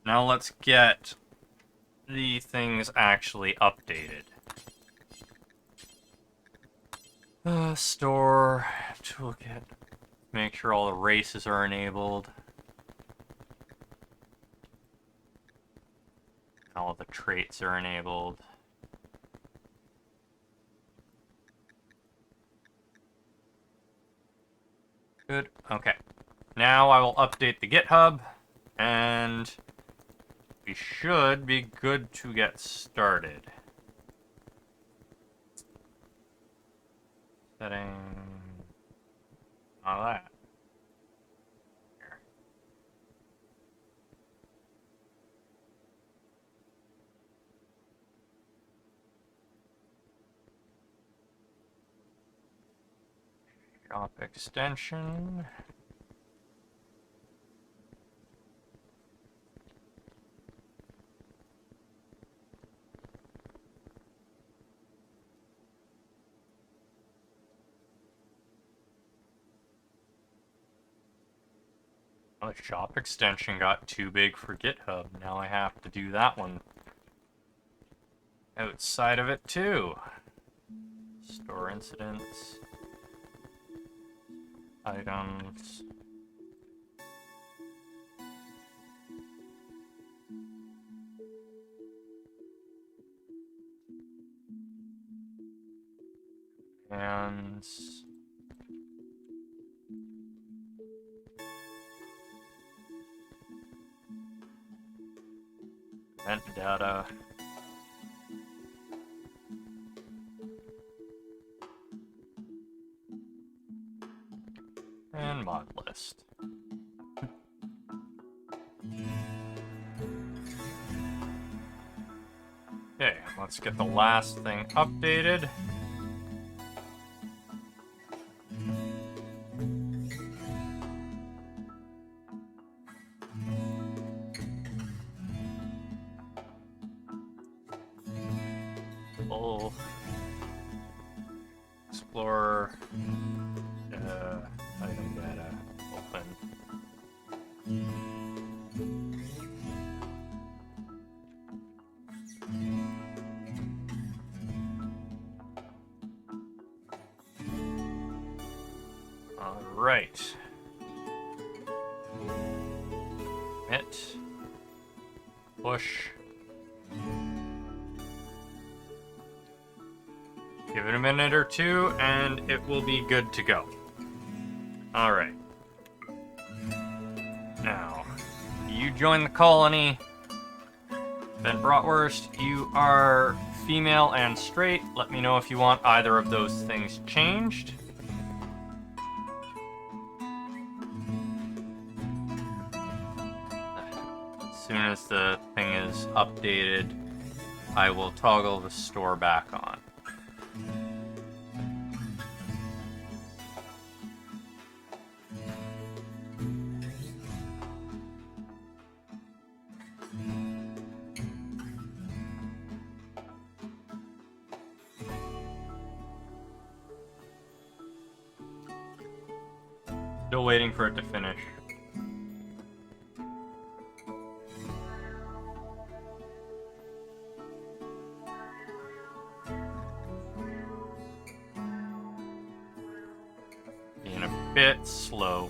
Now let's get the things actually updated. Store, toolkit, make sure all the races are enabled. All the traits are enabled. Good, okay. Now I will update the GitHub, and we should be good to get started. Setting... all that. Here. Shop extension. The shop extension got too big for GitHub. Now I have to do that one outside of it too. Store incidents. Items. And event data. And mod list. Okay, let's get the last thing updated. Full Explorer item data open. All right. Hit. Push. Give it a minute or two, and it will be good to go. All right. Now, you join the colony. Ben Bratwurst, you are female and straight. Let me know if you want either of those things changed. As soon as the thing is updated, I will toggle the store back on. Still waiting for it to finish. bit slow.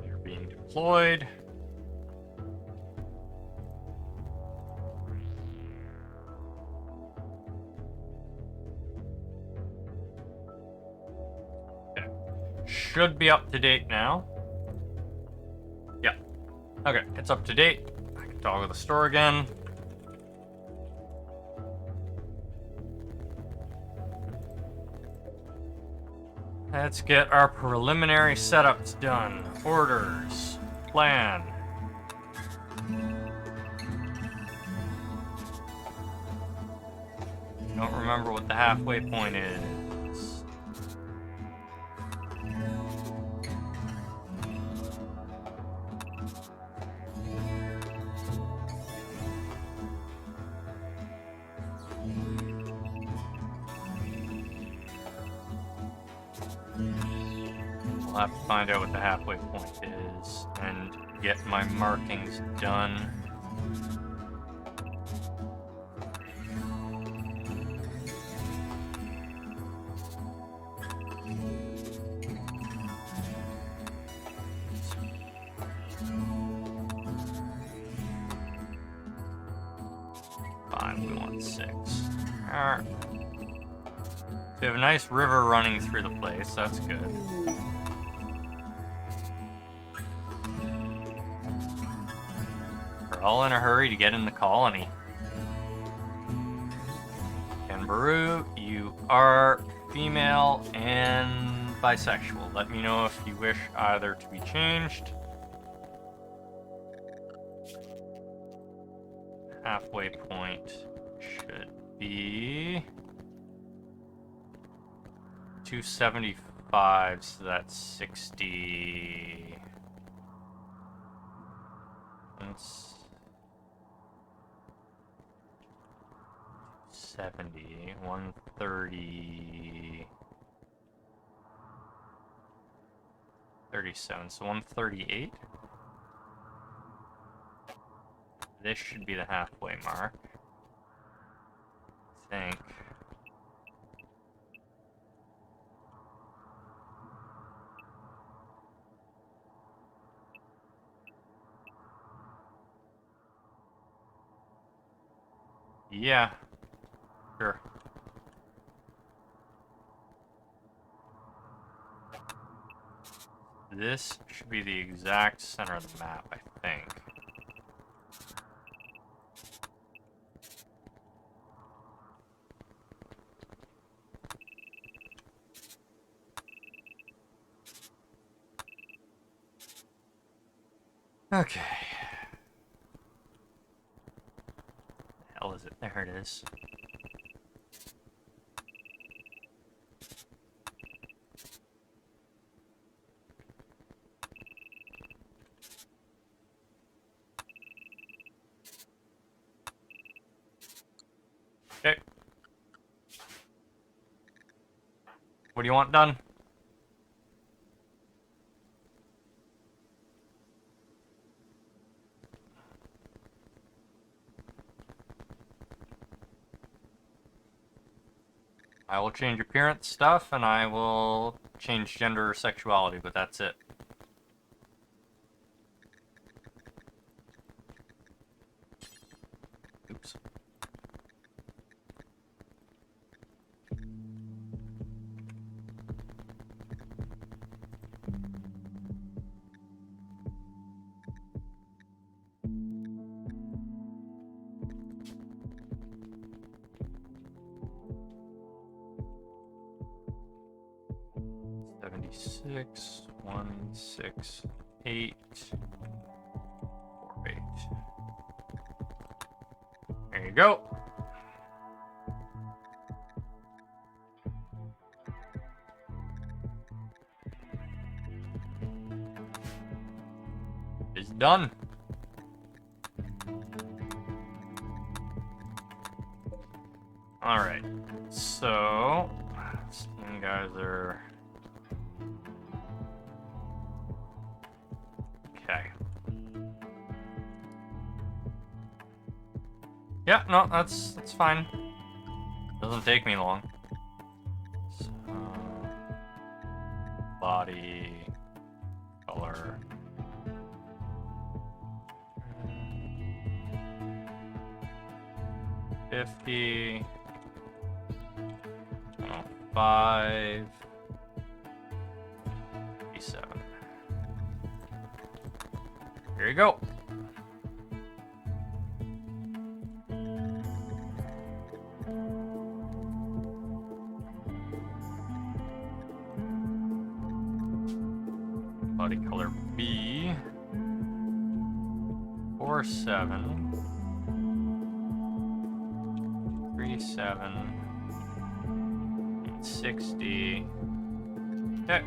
They're being deployed. Okay. Should be up to date now. Yeah. Okay, it's up to date. I can toggle the store again. Let's get our preliminary setups done. Orders. Plan. Don't remember what the halfway point is. We'll have to find out what the halfway point is and get my markings done. We want 6. Alright. We have a nice river running through the place, that's good. We're all in a hurry to get in the colony. Kangaroo, you are female and bisexual. Let me know if you wish either to be changed. Halfway point should be 275, so that's 60. That's 70, 130, 37, so 138. This should be the halfway mark, I think. Yeah, sure. This should be the exact center of the map, I think. Okay. The hell is it? There it is. Okay. What do you want done? I will change appearance stuff, and I will change gender or sexuality, but that's it. Oops. Six, 1, 6, 8, 4, 8. There you go. Done. Alright. So, you guys are... Okay. Yeah, no, that's fine. Doesn't take me long. So, body, color. $50. 5. 57. Here you go. Body color B. 47. 37. 60. Okay.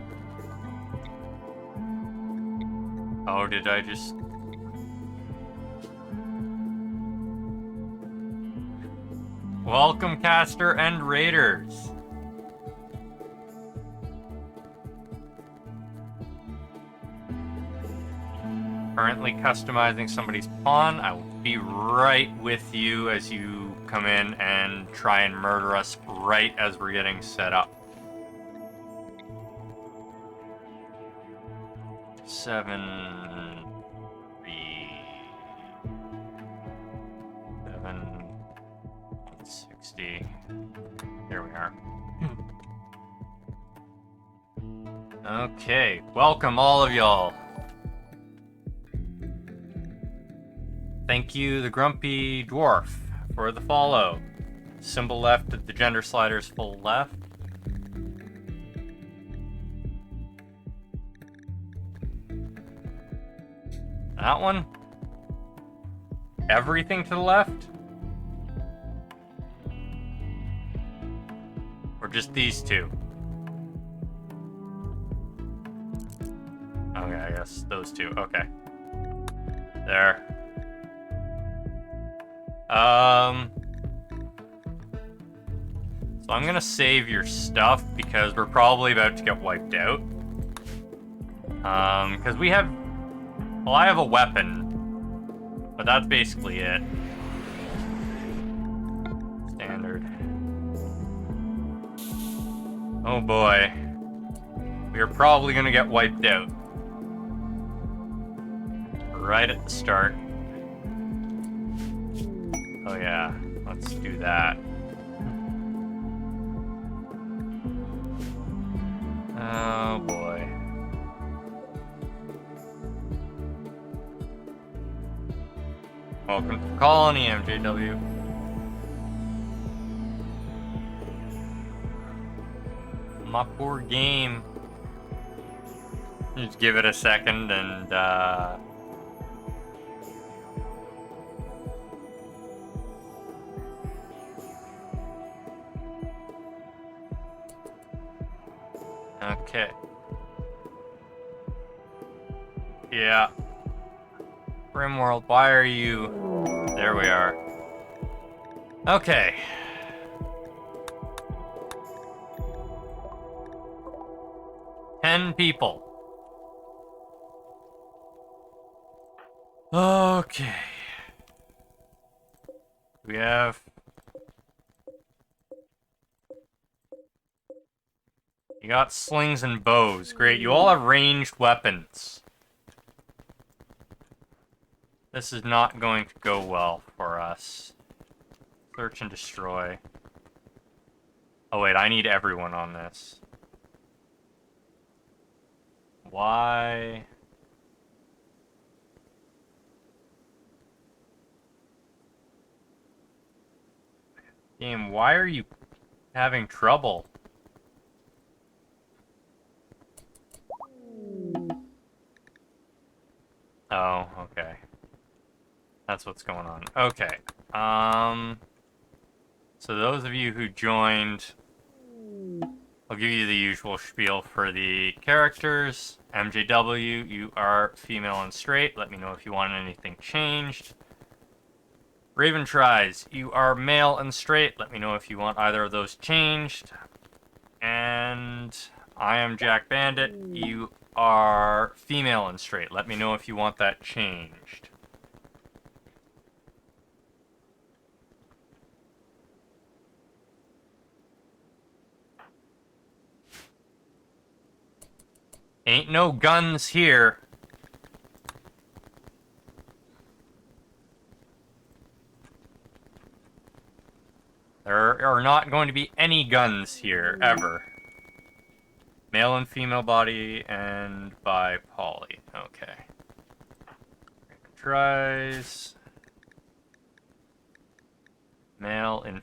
Oh, did I just... Welcome, caster and raiders. Currently customizing somebody's pawn. I will be right with you as you come in and try and murder us right as we're getting set up. 7, 3, 7, 60. There we are. Okay, welcome all of y'all. Thank you, the Grumpy Dwarf, for the follow. Symbol left at the gender sliders full left. That one? Everything to the left? Or just these two? Okay, I guess those two. Okay. There. So I'm gonna save your stuff because we're probably about to get wiped out. Because we have... Well, I have a weapon, but that's basically it. Standard. Oh boy. We are probably gonna get wiped out. Right at the start. Oh yeah, let's do that. Oh boy. Welcome to the colony, MJW. My poor game. Just give it a second and, okay. Yeah. Rimworld, why are you... There we are. Okay. 10 people. Okay. We have... You got slings and bows. Great, you all have ranged weapons. This is not going to go well for us. Search and destroy. Oh wait, I need everyone on this. Why? Game, why are you having trouble? Oh, okay. That's what's going on. Okay. So those of you who joined... I'll give you the usual spiel for the characters. MJW, you are female and straight. Let me know if you want anything changed. Raven Tries, you are male and straight. Let me know if you want either of those changed. And I am Jack Bandit. You are female and straight. Let me know if you want that changed. Ain't no guns here. There are not going to be any guns here, ever. Male and female body and by poly. Okay. Tries. Male in...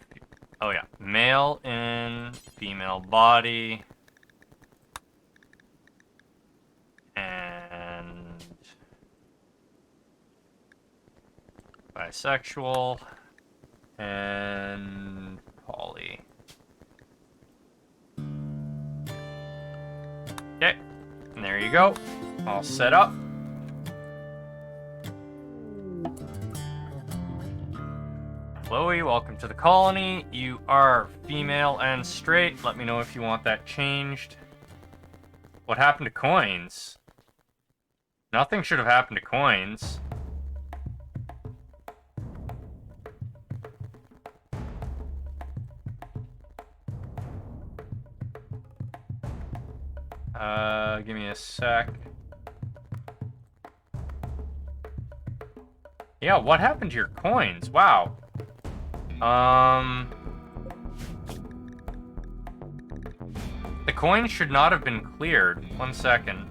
Oh yeah. Male in female body. And... bisexual. And... poly. Okay, and there you go. All set up. Chloe, welcome to the colony. You are female and straight. Let me know if you want that changed. What happened to coins? Nothing should have happened to coins. Give me a sec. Yeah, what happened to your coins? Wow. The coins should not have been cleared. 1 second.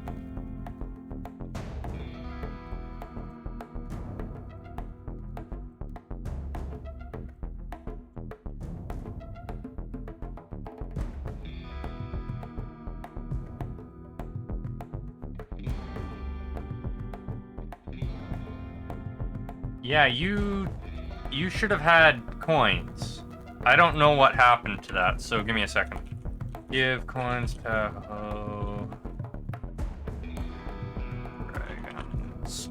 Yeah, you should have had coins. I don't know what happened to that, so give me a second. Give coins to dragons.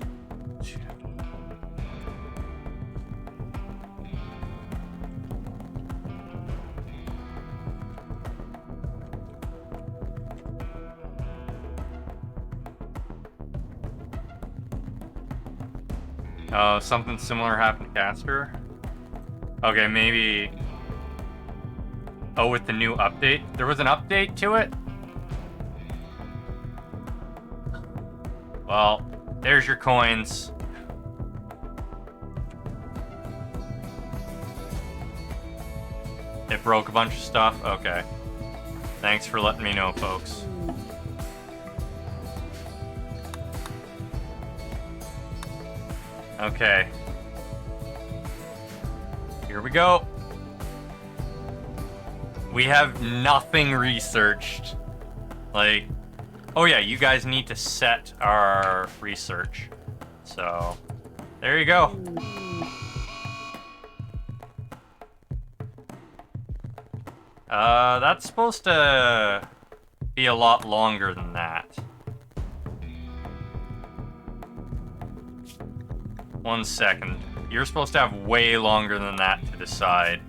Oh, something similar happened to Casper? Okay, maybe... Oh, with the new update? There was an update to it? Well, there's your coins. It broke a bunch of stuff? Okay. Thanks for letting me know, folks. Okay. Here we go. We have nothing researched. Like, oh yeah, you guys need to set our research. So, there you go. That's supposed to be a lot longer than that. 1 second. You're supposed to have way longer than that to decide.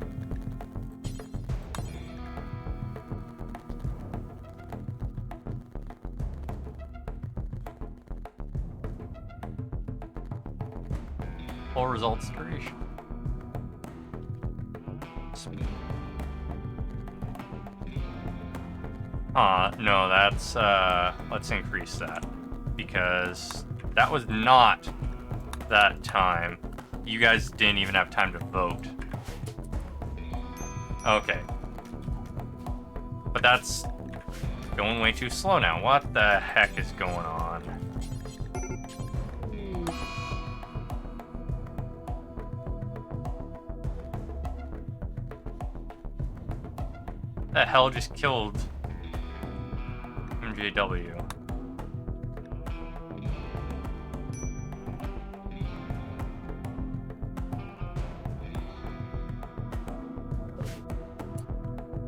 Full results duration. No, that's, let's increase that. Because that was not that time. You guys didn't even have time to vote. Okay. But that's going way too slow now. What the heck is going on? The hell just killed MJW?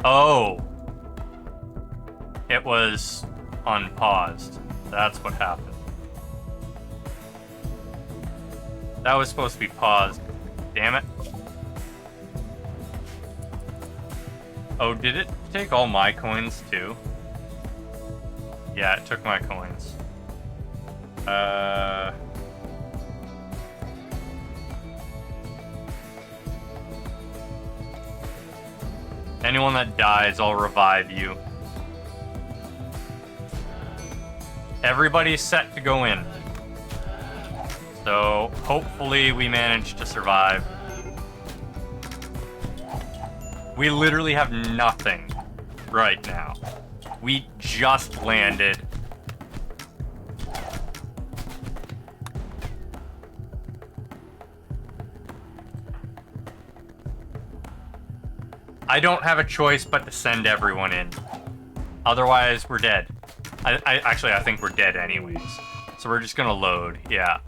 Oh. It was unpaused. That's what happened. That was supposed to be paused. Damn it. Oh, did it take all my coins too? Yeah, it took my coins. Anyone that dies, I'll revive you. Everybody's set to go in. So, hopefully we manage to survive. We literally have nothing right now. We just landed. I don't have a choice but to send everyone in. Otherwise, we're dead. Actually, I think we're dead anyways. So we're just gonna load, yeah.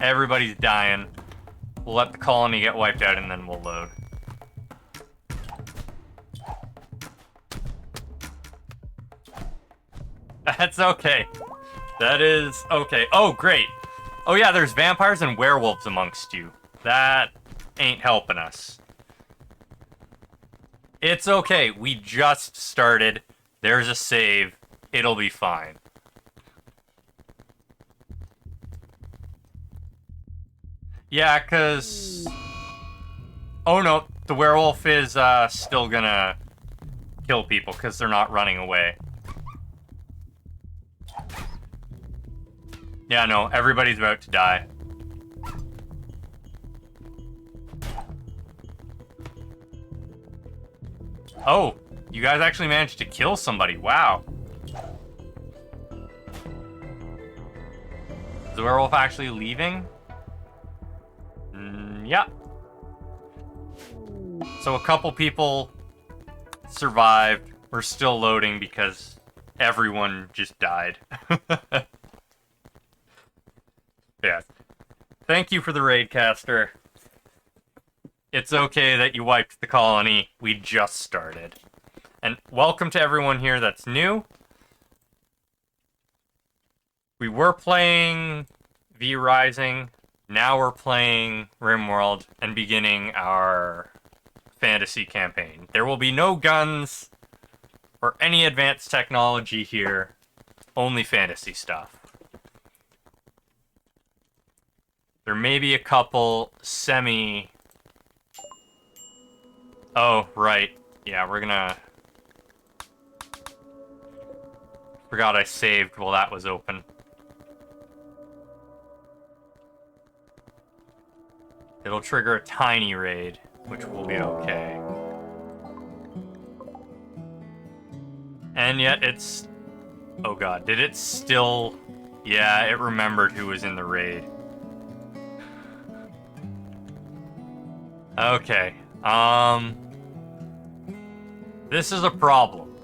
Everybody's dying. We'll let the colony get wiped out and then we'll load. That's okay. That is okay. Oh, great. Oh yeah, there's vampires and werewolves amongst you. That ain't helping us. It's okay. We just started. There's a save. It'll be fine. Yeah, because... Oh no, the werewolf is still gonna kill people because they're not running away. Yeah, no, everybody's about to die. Oh, you guys actually managed to kill somebody. Wow. Is the werewolf actually leaving? Yeah. So a couple people survived. We're still loading because everyone just died. Yeah. Thank you for the raid, Caster. It's okay that you wiped the colony. We just started. And welcome to everyone here that's new. We were playing V Rising. Now we're playing RimWorld and beginning our fantasy campaign. There will be no guns or any advanced technology here. Only fantasy stuff. There may be a couple semi... Oh, right. Yeah, we're gonna... Forgot I saved while that was open. It'll trigger a tiny raid, which will be okay. And yet it's... Oh god, did it still... Yeah, it remembered who was in the raid. Okay, this is a problem.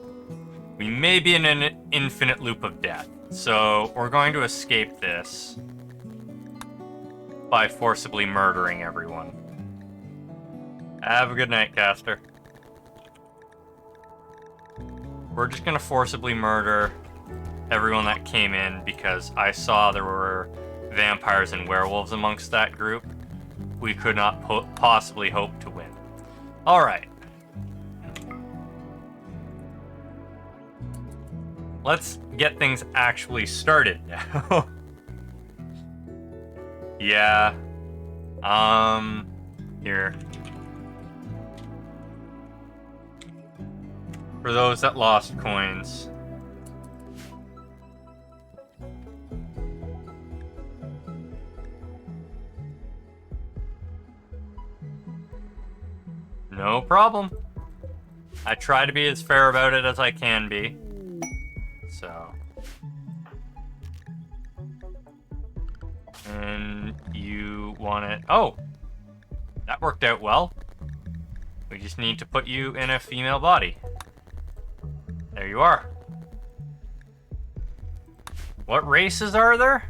We may be in an infinite loop of death, so we're going to escape this by forcibly murdering everyone. Have a good night, Caster. We're just gonna forcibly murder everyone that came in because I saw there were vampires and werewolves amongst that group. We could not possibly hope to win. Alright. Let's get things actually started now. Yeah. Here. For those that lost coins. No problem. I try to be as fair about it as I can be. So. And you want it... Oh! That worked out well. We just need to put you in a female body. There you are. What races are there?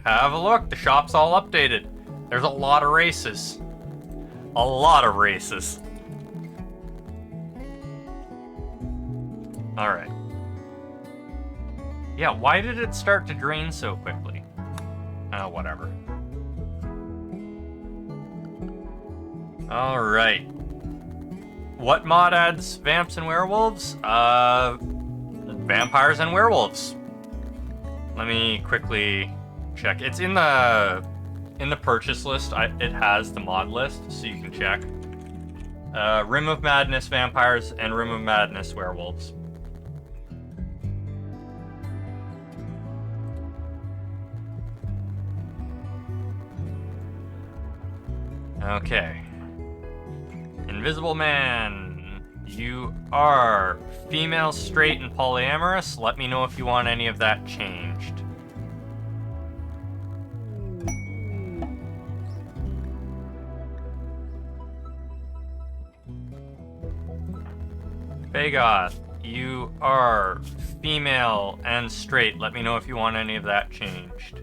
Have a look. The shop's all updated. There's a lot of races. A lot of races. Alright. Yeah, why did it start to drain so quickly? Oh, whatever. Alright. What mod adds vamps and werewolves? Vampires and werewolves. Let me quickly check. It's in the purchase list. It has the mod list, so you can check. Rim of Madness vampires and Rim of Madness werewolves. Okay. Invisible Man. You are female, straight, and polyamorous. Let me know if you want any of that changed. Bagoth, you are female and straight. Let me know if you want any of that changed.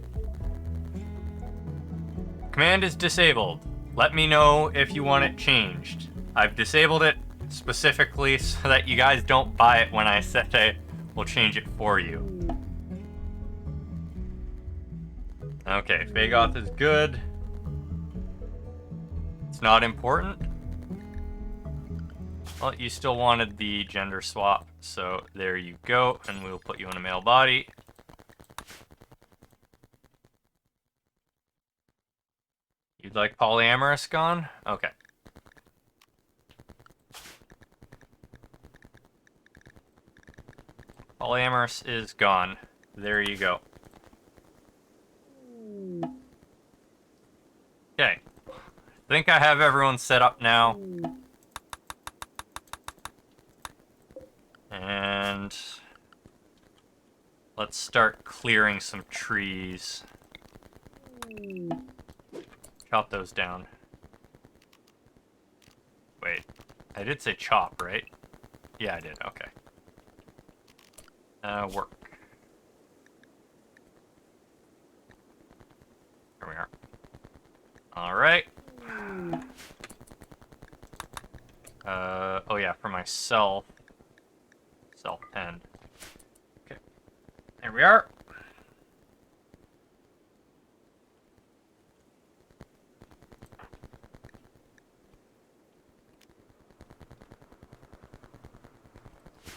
Command is disabled. Let me know if you want it changed. I've disabled it specifically so that you guys don't buy it when I said I will change it for you. Okay, Bagoth is good. It's not important. Well, you still wanted the gender swap, so there you go, and we'll put you in a male body. You'd like polyamorous gone? Okay. Polyamorous is gone. There you go. Okay. I think I have everyone set up now. And let's start clearing some trees. Chop those down. Wait, I did say chop, right? Yeah, I did, okay. Work. Here we are. Alright. Oh yeah, for myself. Self-end. Okay. There we are.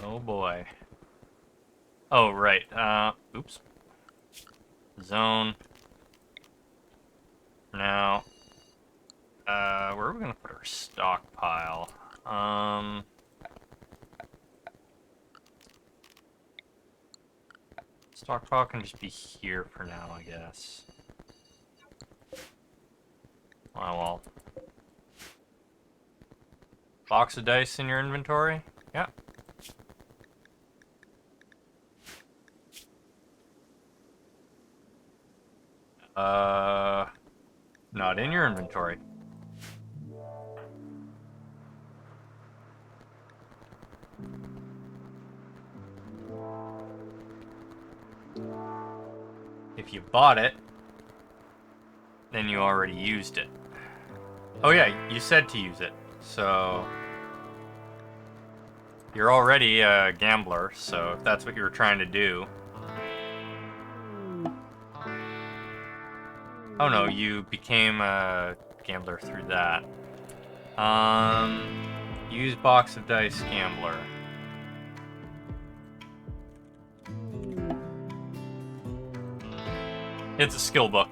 Oh boy. Oh, right. Oops. Zone. Now, where are we gonna put our stockpile? Stockpile can just be here for now, I guess. Oh, well. Box of dice in your inventory? Yeah. Not in your inventory. If you bought it, then you already used it. Oh yeah, you said to use it, so... You're already a gambler, so if that's what you were trying to do... Oh no, you became a gambler through that. Use box of dice gambler. It's a skill book.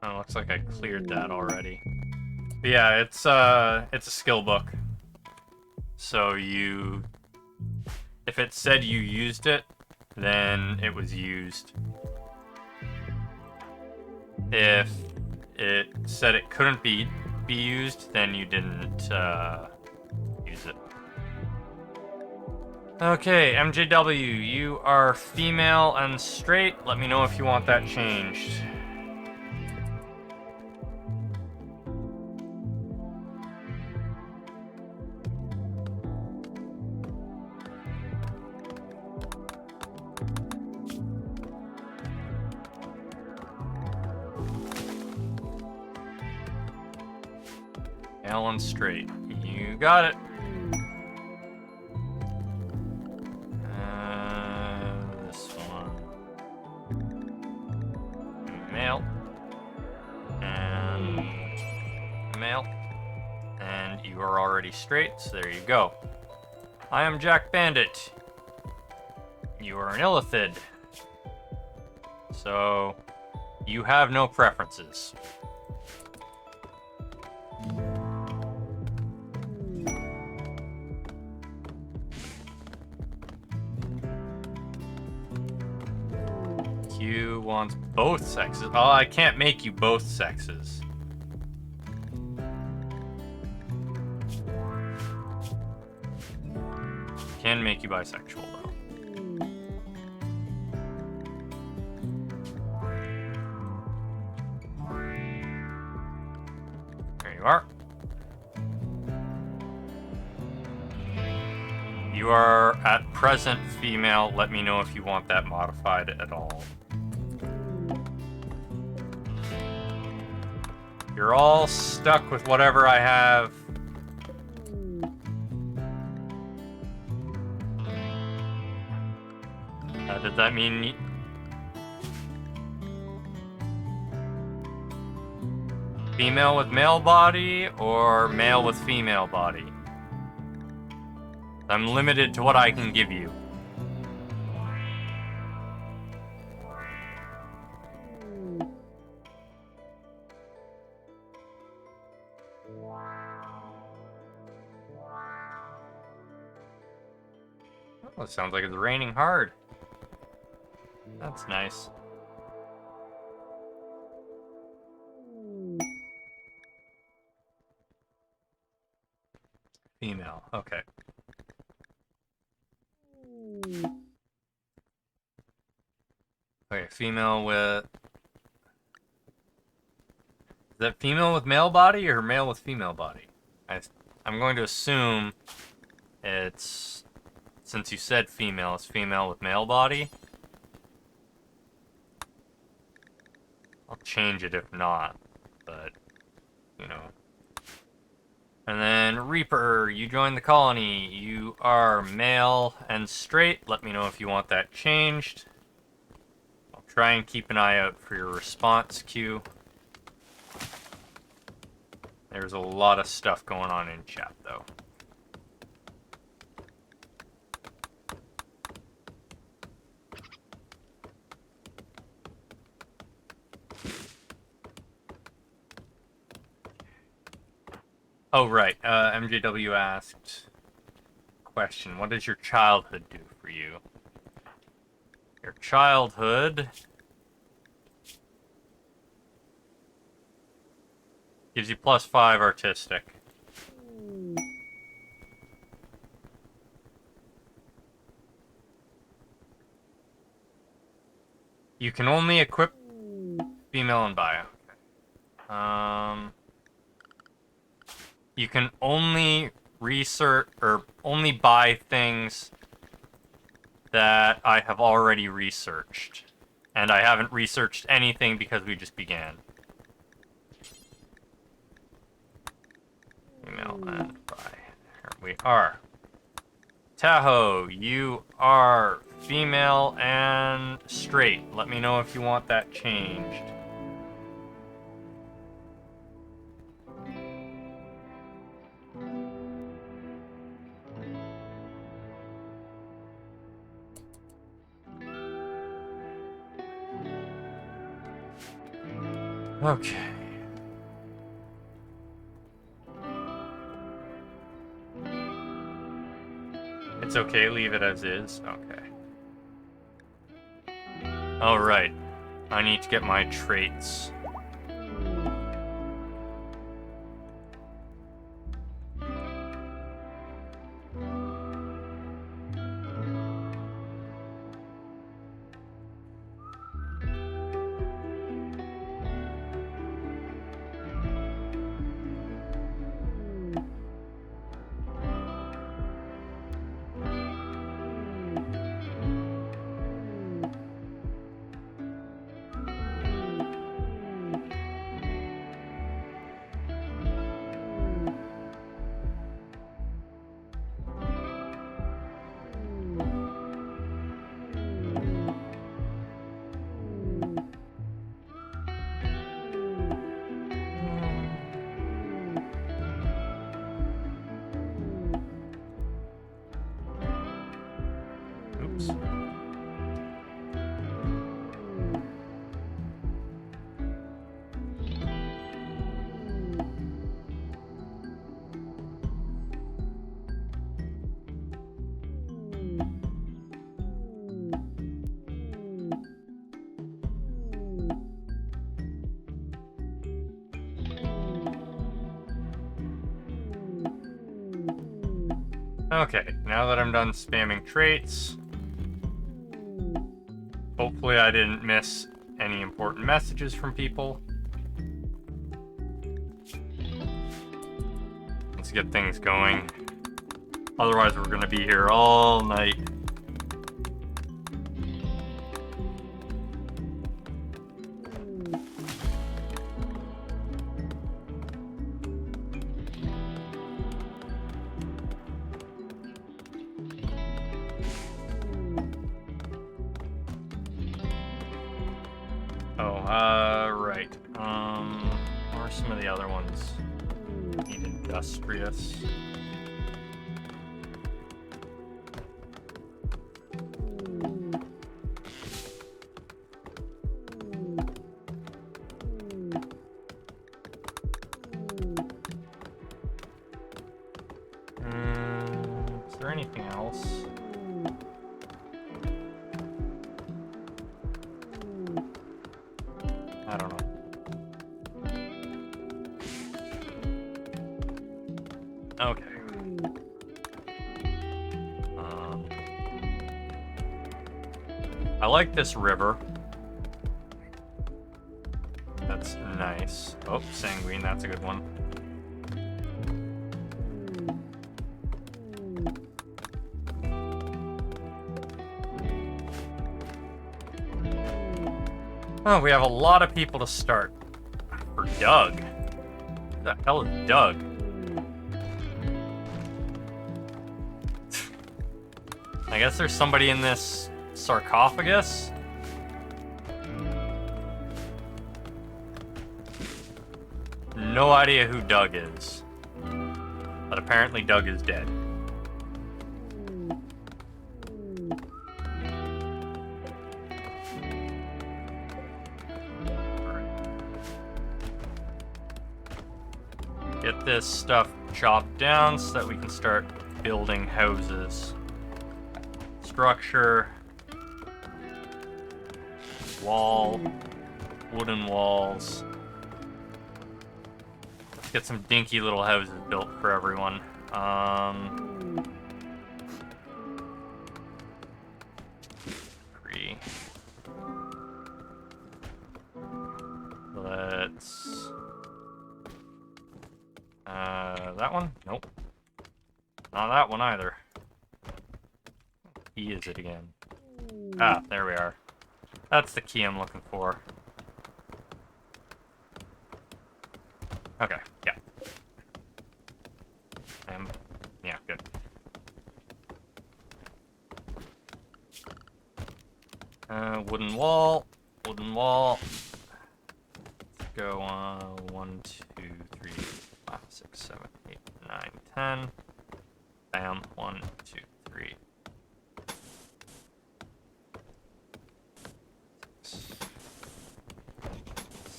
Oh, looks like I cleared that already. But yeah, it's a skill book. So you... If it said you used it, then it was used. If it said it couldn't be used, then you didn't use it. Okay, MJW, you are female and straight. Let me know if you want that changed. Male and straight. You got it. This one. Male. And male. And you are already straight, so there you go. I am Jack Bandit. You are an illithid. So, you have no preferences. Q wants both sexes. Oh, I can't make you both sexes. Can make you bisexual, though. There you are. You are at present female. Let me know if you want that modified at all. You're all stuck with whatever I have. Does that mean... female with male body or male with female body? I'm limited to what I can give you. Oh, it sounds like it's raining hard. That's nice. Female, okay. Okay, female with... Is that female with male body or male with female body? I'm going to assume it's... Since you said female, it's female with male body. I'll change it if not, but, you know. And then Reaper, you joined the colony. You are male and straight. Let me know if you want that changed. I'll try and keep an eye out for your response queue. There's a lot of stuff going on in chat, though. Oh, right. MJW asked, question, what does your childhood do for you? Your childhood gives you +5 artistic. You can only equip female and bio. You can only research or only buy things that I have already researched. And I haven't researched anything because we just began. Female and bi. Here we are. Tahoe, you are female and straight. Let me know if you want that changed. Okay. It's okay, leave it as is. Okay. Alright. I need to get my traits. Oops. Okay, now that I'm done spamming traits, hopefully I didn't miss any important messages from people. Let's get things going. Otherwise, we're gonna be here all night. Right. What are some of the other ones? Need industrious. Is there anything else? I don't know. Okay. I like this river. That's nice. Oh, sanguine, that's a good one. Oh, we have a lot of people to start. For Doug. Who the hell is Doug? I guess there's somebody in this sarcophagus? No idea who Doug is. But apparently Doug is dead. Get this stuff chopped down so that we can start building houses. Structure. Wall. Wooden walls. Let's get some dinky little houses built for everyone. Three. Let's... that one? Nope. Not that one either. Key is it again? Ah, there we are. That's the key I'm looking for. Okay, yeah. Yeah, good. Wooden wall. Wooden wall. Let's go on 1, 2, 3, 5, 6, 7, 8, 9, 10. Bam. 1, 2, 3.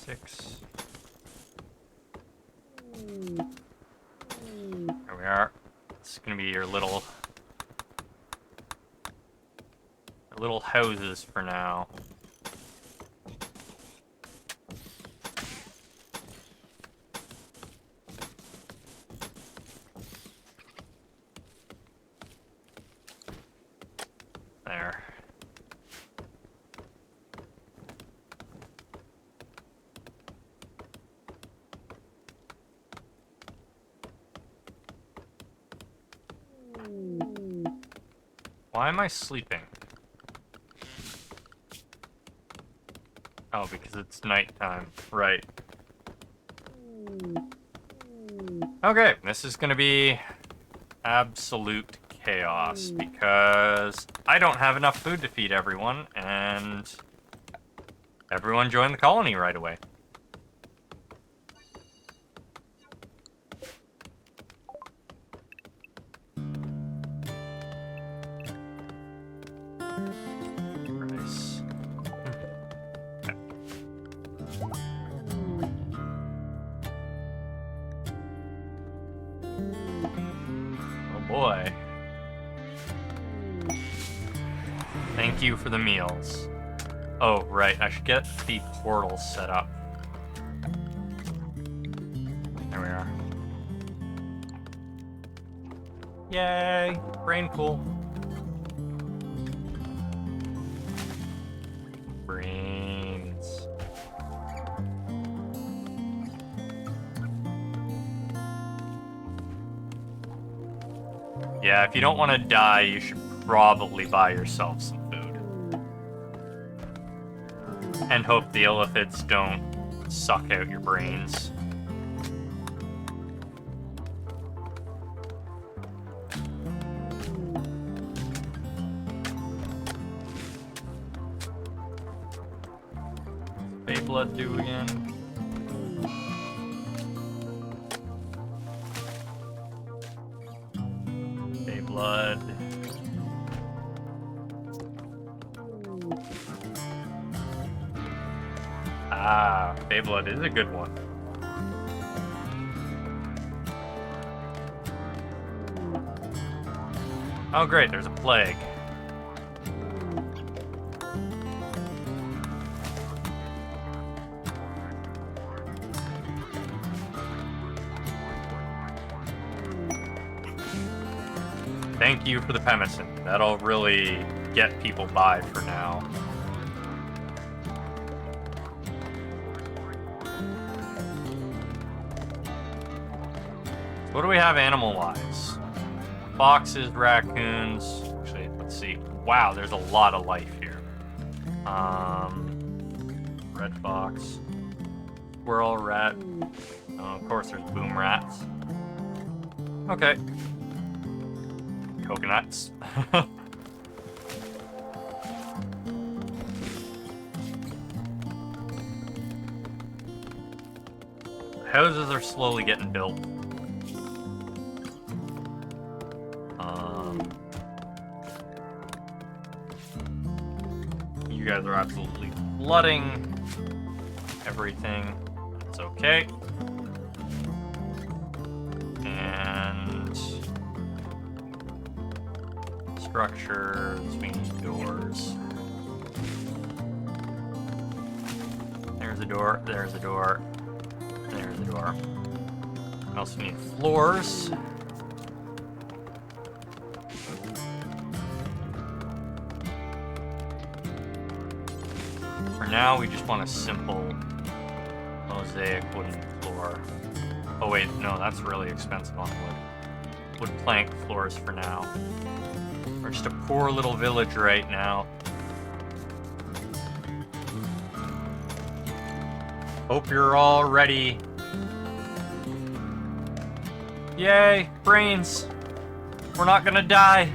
6. There we are. It's gonna be your little houses for now. There. Why am I sleeping? Oh, because it's nighttime. Right. Okay, this is gonna be absolute chaos because I don't have enough food to feed everyone, and everyone joined the colony right away. Thank you for the meals. Oh, right. I should get the portal set up. There we are. Yay! Brain pool. Brains. Yeah, if you don't want to die, you should probably buy yourself some food. And hope the illithids don't suck out your brains. Blood do again? Okay, blood. Ah, Beyblood is a good one. Oh great, there's a plague. Thank you for the pemicin. That'll really get people by for now. What do we have animal-wise? Foxes, raccoons. Actually, let's see. Wow, there's a lot of life here. Red fox. Squirrel, rat. Oh, of course, there's boom rats. Okay. Coconuts. Houses are slowly getting built. You guys are absolutely flooding everything. That's okay. And structures, we need doors. There's a door, there's a door, there's a door. We also need floors. For now, we just want a simple mosaic wooden floor. Oh wait, no, that's really expensive on wood. Wood plank floors for now. We're just a poor little village right now. Hope you're all ready. Yay, brains. We're not gonna die.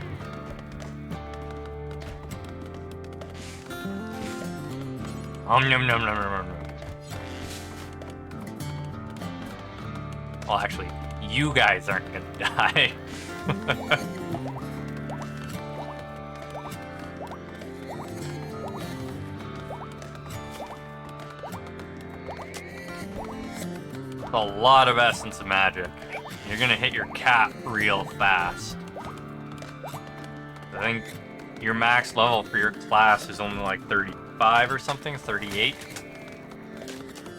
Nom nom nom nom nom nom. Well, actually, you guys aren't gonna die. A lot of essence of magic. You're gonna hit your cap real fast. I think your max level for your class is only like 35 or something, 38.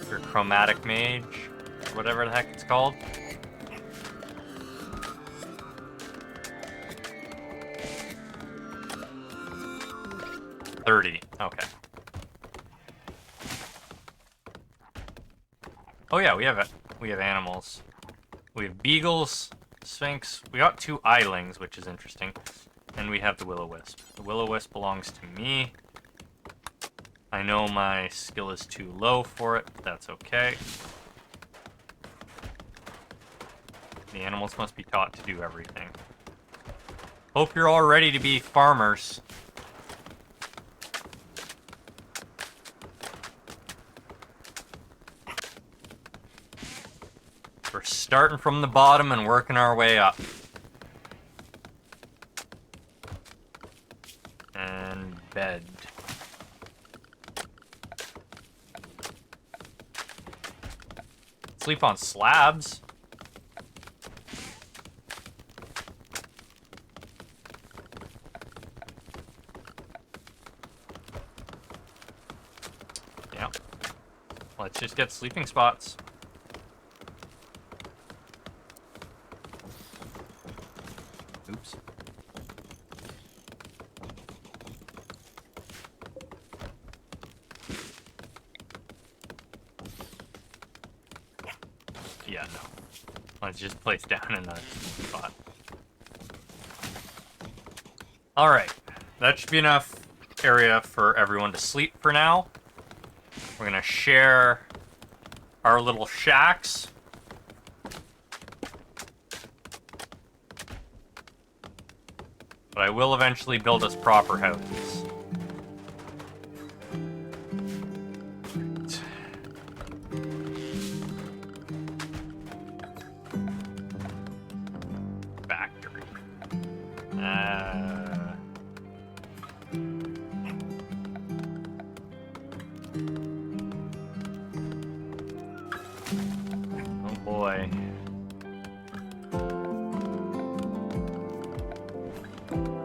Your chromatic mage, whatever the heck it's called. $30. Okay. Oh yeah, we have animals. We have beagles, sphinx. We got 2 eyelings, which is interesting. And we have the will-o-wisp. The will-o-wisp belongs to me. I know my skill is too low for it, but that's okay. The animals must be taught to do everything. Hope you're all ready to be farmers. We're starting from the bottom and working our way up. And bed. Sleep on slabs. let's just get sleeping spots. Oops. Yeah, no. Let's just place down another spot. Alright. That should be enough area for everyone to sleep for now. We're gonna share our little shacks. But I will eventually build us proper houses. Factory. Oh boy.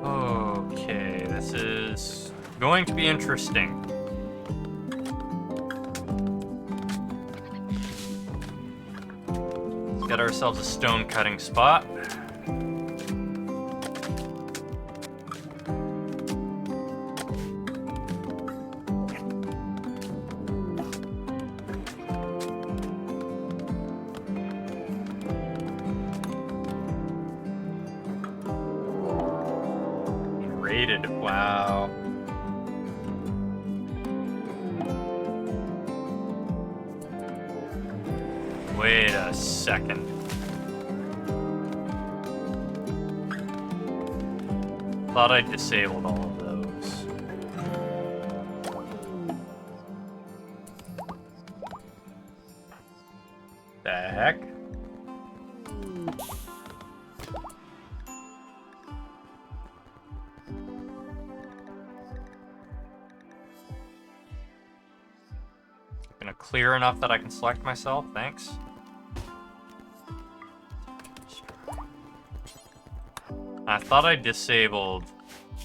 Okay, this is going to be interesting. Let's get ourselves a stone cutting spot. Rated, wow. Wait a second. Thought I disabled all of those. The heck? Gonna clear enough that I can select myself, thanks. I thought I disabled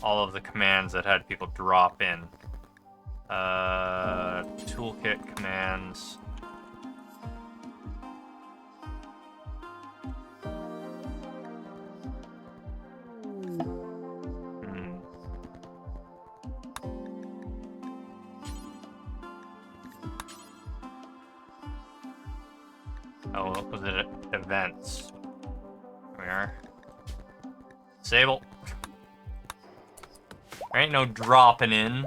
all of the commands that had people drop in. Toolkit commands. Oh, what was it? Events. There we are. Disable. There ain't no dropping in.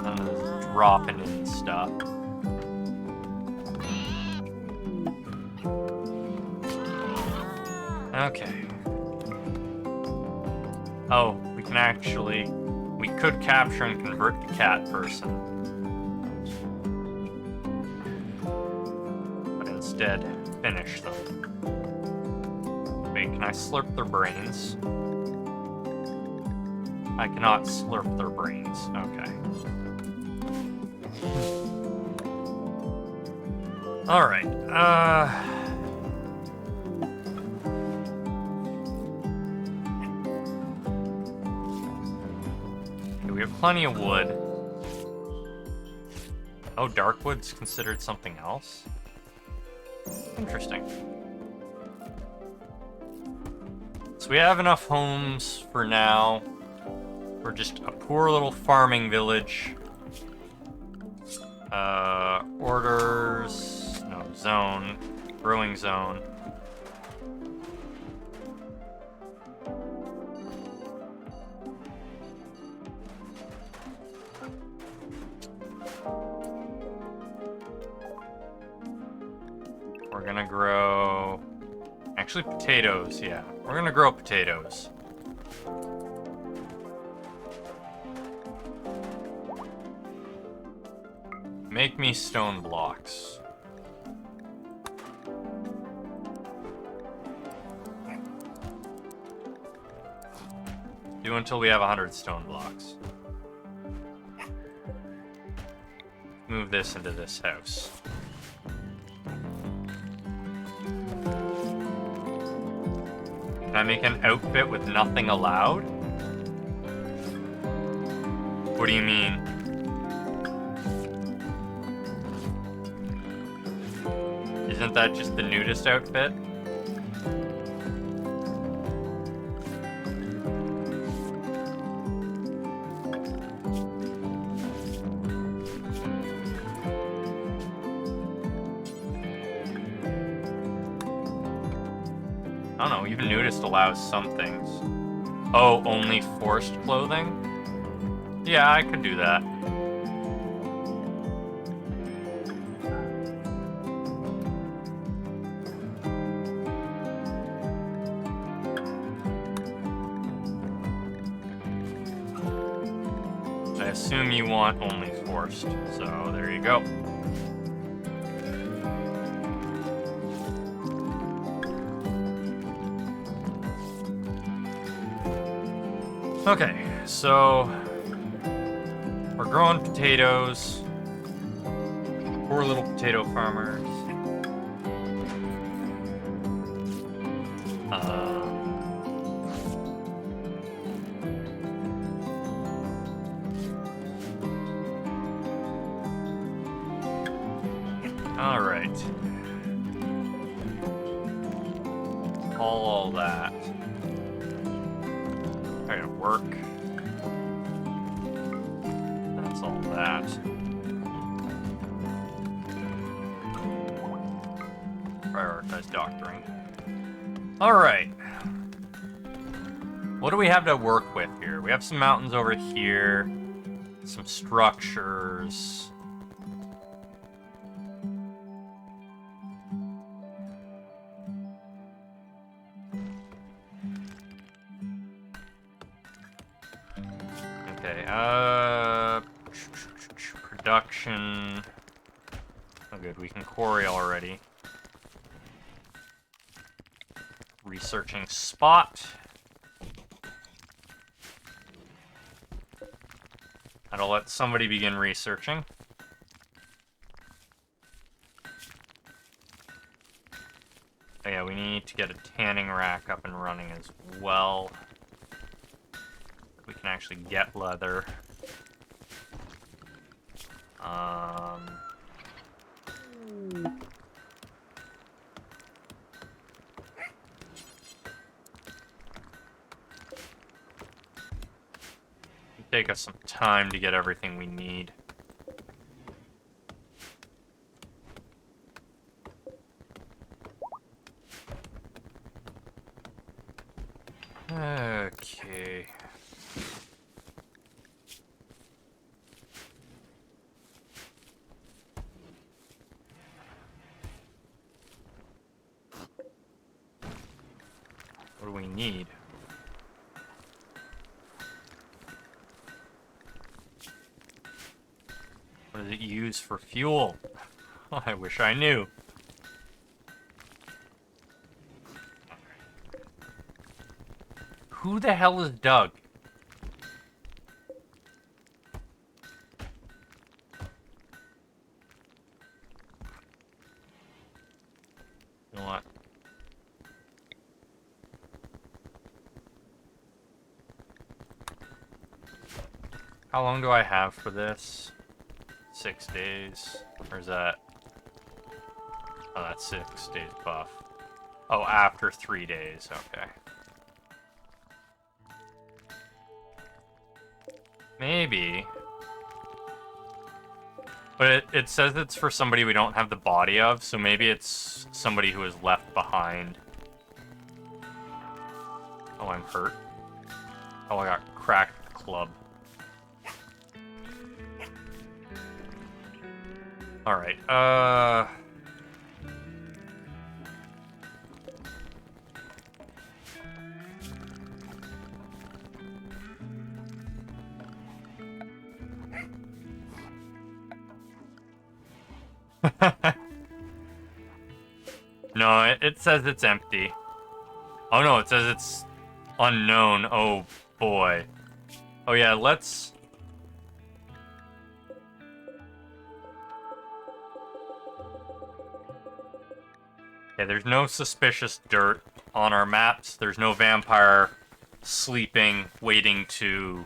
None of this dropping in stuff. Okay. Oh, we can actually... We could capture and convert the cat person. But instead, finish them. Wait, can I slurp their brains? I cannot slurp their brains. Okay. Alright, we have plenty of wood. Oh, dark wood's considered something else? Interesting. So we have enough homes for now. We're just a poor little farming village. Orders... No, zone. Brewing zone. We're gonna grow... Actually, potatoes, yeah. We're gonna grow potatoes. Make me stone blocks. Do until we have 100 stone blocks. Move this into this house. Can I make an outfit with nothing allowed? What do you mean? Isn't that just the nudist outfit? I don't know, even nudist allows some things. Oh, only forced clothing? Yeah, I could do that. I assume you want only forced, so there you go. Okay, so we're growing potatoes. Poor little potato farmers. All right. All that. Try to work. That's all that. Prioritize doctoring. All right. What do we have to work with here? We have some mountains over here, some structures. Okay, production. Oh good, we can quarry already. Researching spot. I'll let somebody begin researching. Oh yeah, we need to get a tanning rack up and running as well. We can actually get leather. Take us some time to get everything we need. Okay. What do we need? What does it use for fuel? Oh, I wish I knew. Who the hell is Doug? You know what? How long do I have for this? 6 days. Or is that... Oh, that's 6 days buff. Oh, after 3 days. Okay. Maybe. But it says it's for somebody we don't have the body of, so maybe it's somebody who is left behind. Oh, I'm hurt. Oh, I got cracked with a club. Alright, No, it says it's empty. Oh no, it says it's unknown. Oh boy. Oh yeah, let's... Yeah, there's no suspicious dirt. on our maps. There's no vampire sleeping, waiting to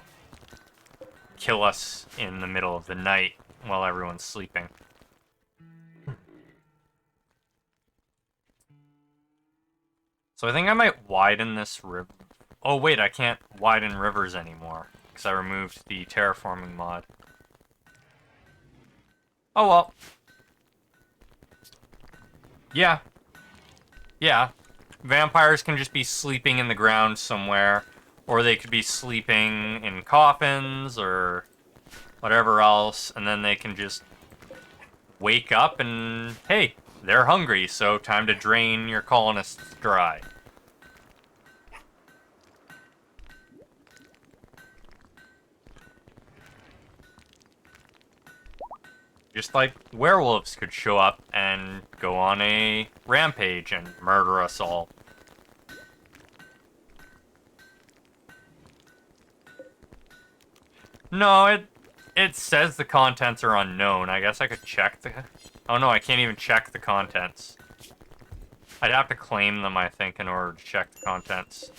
kill us in the middle of the night while everyone's sleeping. So I think I might widen this river. Oh wait, I can't widen rivers anymore because I removed the terraforming mod. Oh well. Yeah. Yeah. Vampires can just be sleeping in the ground somewhere, or they could be sleeping in coffins or whatever else, and then they can just wake up and, hey, they're hungry, so time to drain your colonists dry. Just like werewolves could show up and go on a rampage and murder us all. No, it says the contents are unknown. I guess I could check the... Oh no, I can't even check the contents. I'd have to claim them, I think, in order to check the contents.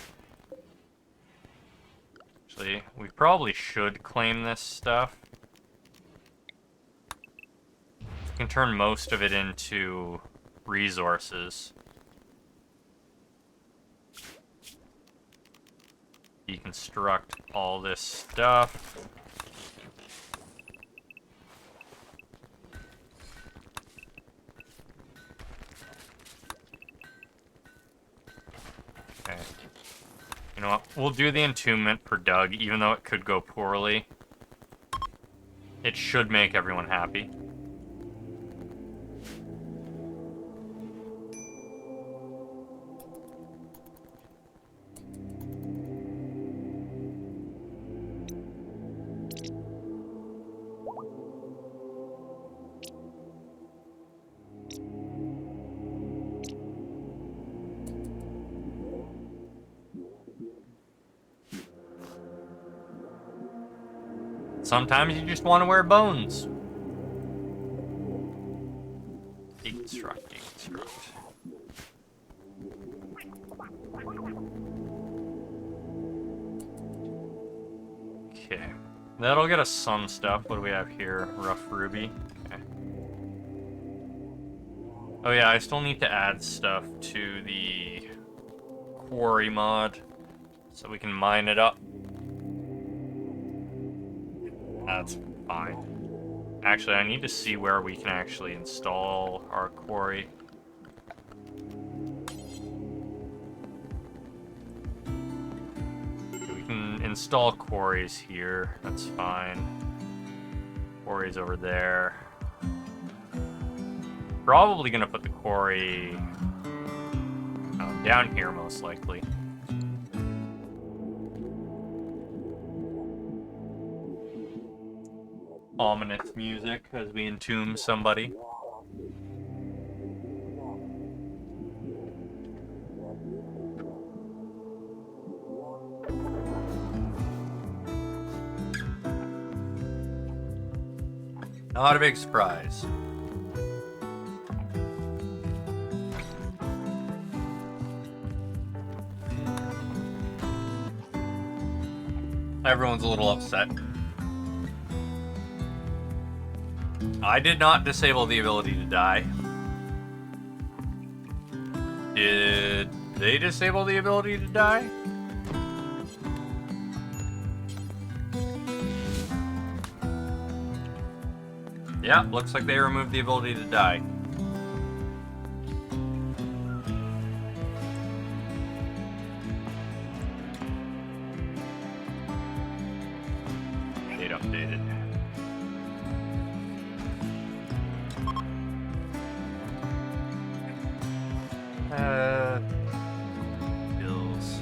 Actually, we probably should claim this stuff. We can turn most of it into resources. Deconstruct all this stuff. Okay. You know what? We'll do the entombment for Doug, even though it could go poorly. It should make everyone happy. Sometimes you just want to wear bones. Deconstruct, deconstruct. Okay. That'll get us some stuff. What do we have here? Rough ruby. Okay. Oh yeah, I still need to add stuff to the quarry mod so we can mine it up. That's fine. Actually, I need to see where we can actually install our quarry. We can install quarries here. That's fine. Quarries over there. Probably gonna put the quarry down here, most likely. Ominous music as we entomb somebody. Not a big surprise. Everyone's a little upset. I did not disable the ability to die. Did they disable the ability to die? Yeah, looks like they removed the ability to die. Date updated. Bills.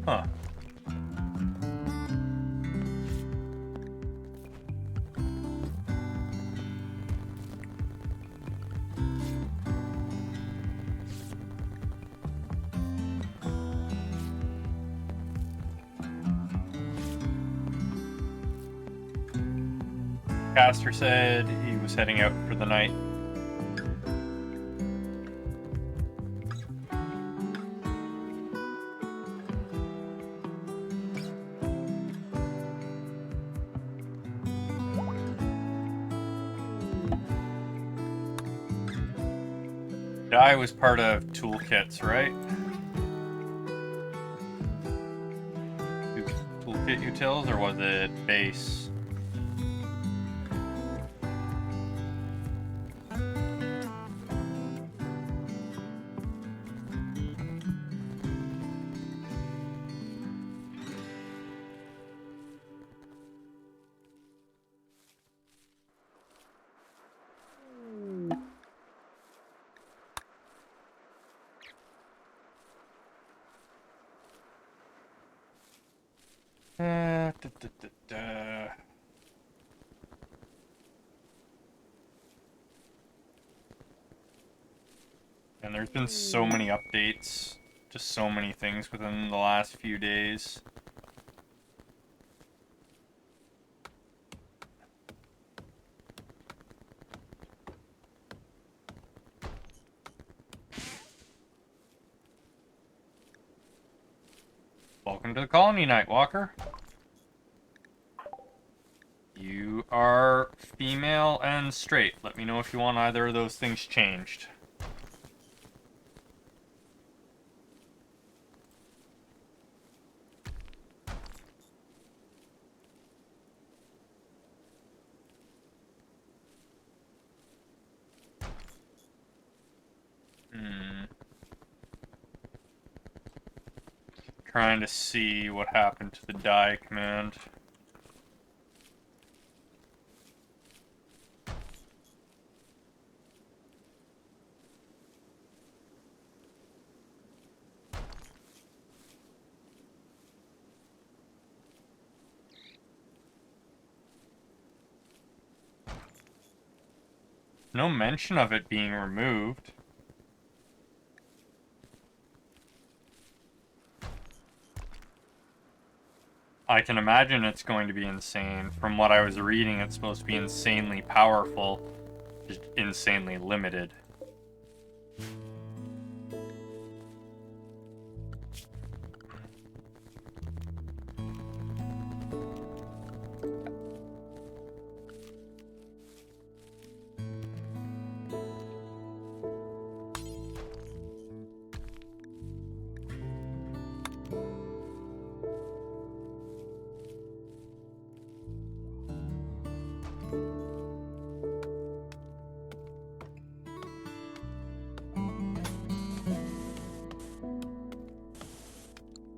Huh. Caster said he was heading out for the night. Dye was part of toolkits, right? Toolkit utils, or was it base? Da, da, da, da. And there's been so many updates to so many things within the last few days. Welcome to the colony, Nightwalker. You are female and straight. Let me know if you want either of those things changed. Trying to see what happened to the die command. No mention of it being removed. I can imagine it's going to be insane. From what I was reading, it's supposed to be insanely powerful, just insanely limited.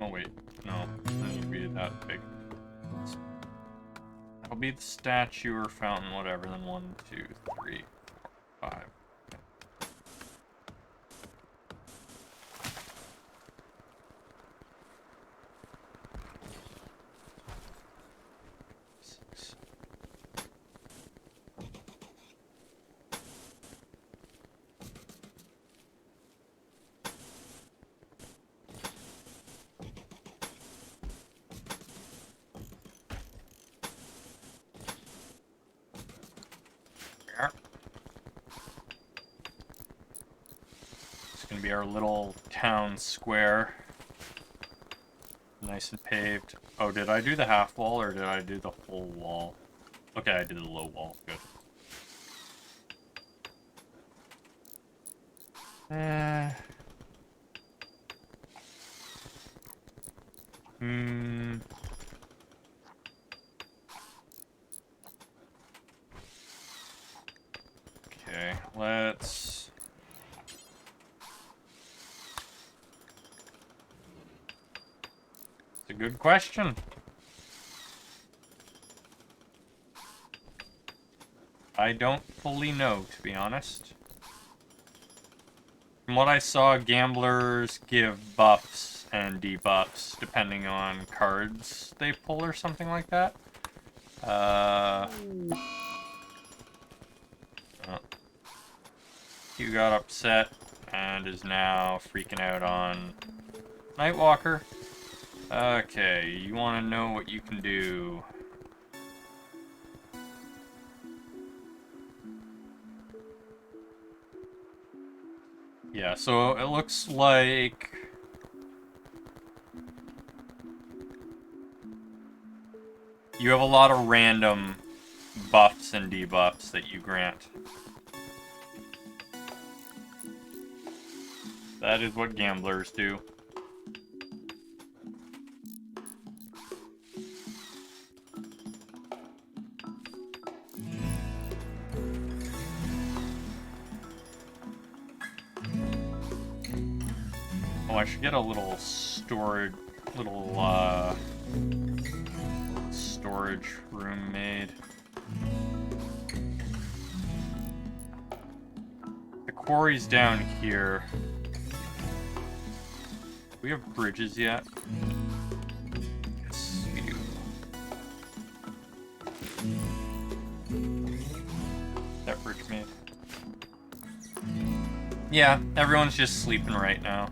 Oh wait, no, it doesn't need to be that big. That'll be the statue or fountain, whatever, then 1, 2, 3, 4, 5. It's gonna be our little town square. Nice and paved. Oh, did I do the half wall or did I do the whole wall? Okay, I did the low wall. Good. Okay, let's... It's a good question. I don't fully know, to be honest. From what I saw, gamblers give buffs and debuffs depending on cards they pull or something like that. Hugh got upset and is now freaking out on Nightwalker. Okay, you want to know what you can do. Yeah, so it looks like... you have a lot of random buffs and debuffs that you grant. That is what gamblers do. Oh, I should get a little storage, storage room made. The quarry's down here. Do we have bridges yet? Yes, we do. That bridge made. Yeah, everyone's just sleeping right now.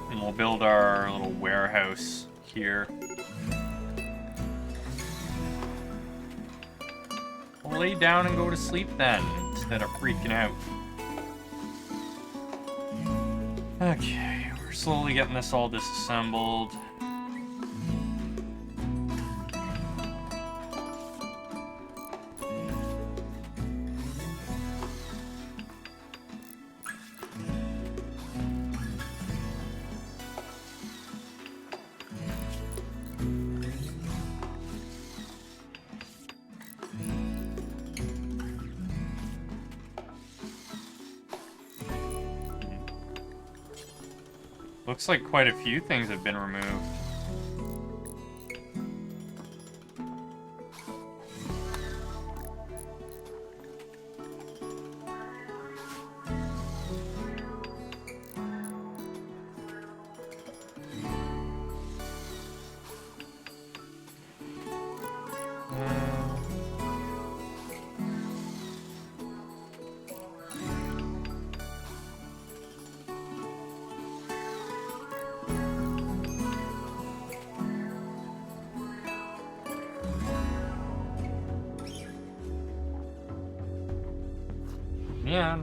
And we'll build our little warehouse here. We'll lay down and go to sleep then, instead of freaking out. Okay, we're slowly getting this all disassembled. Looks like quite a few things have been removed. Yeah,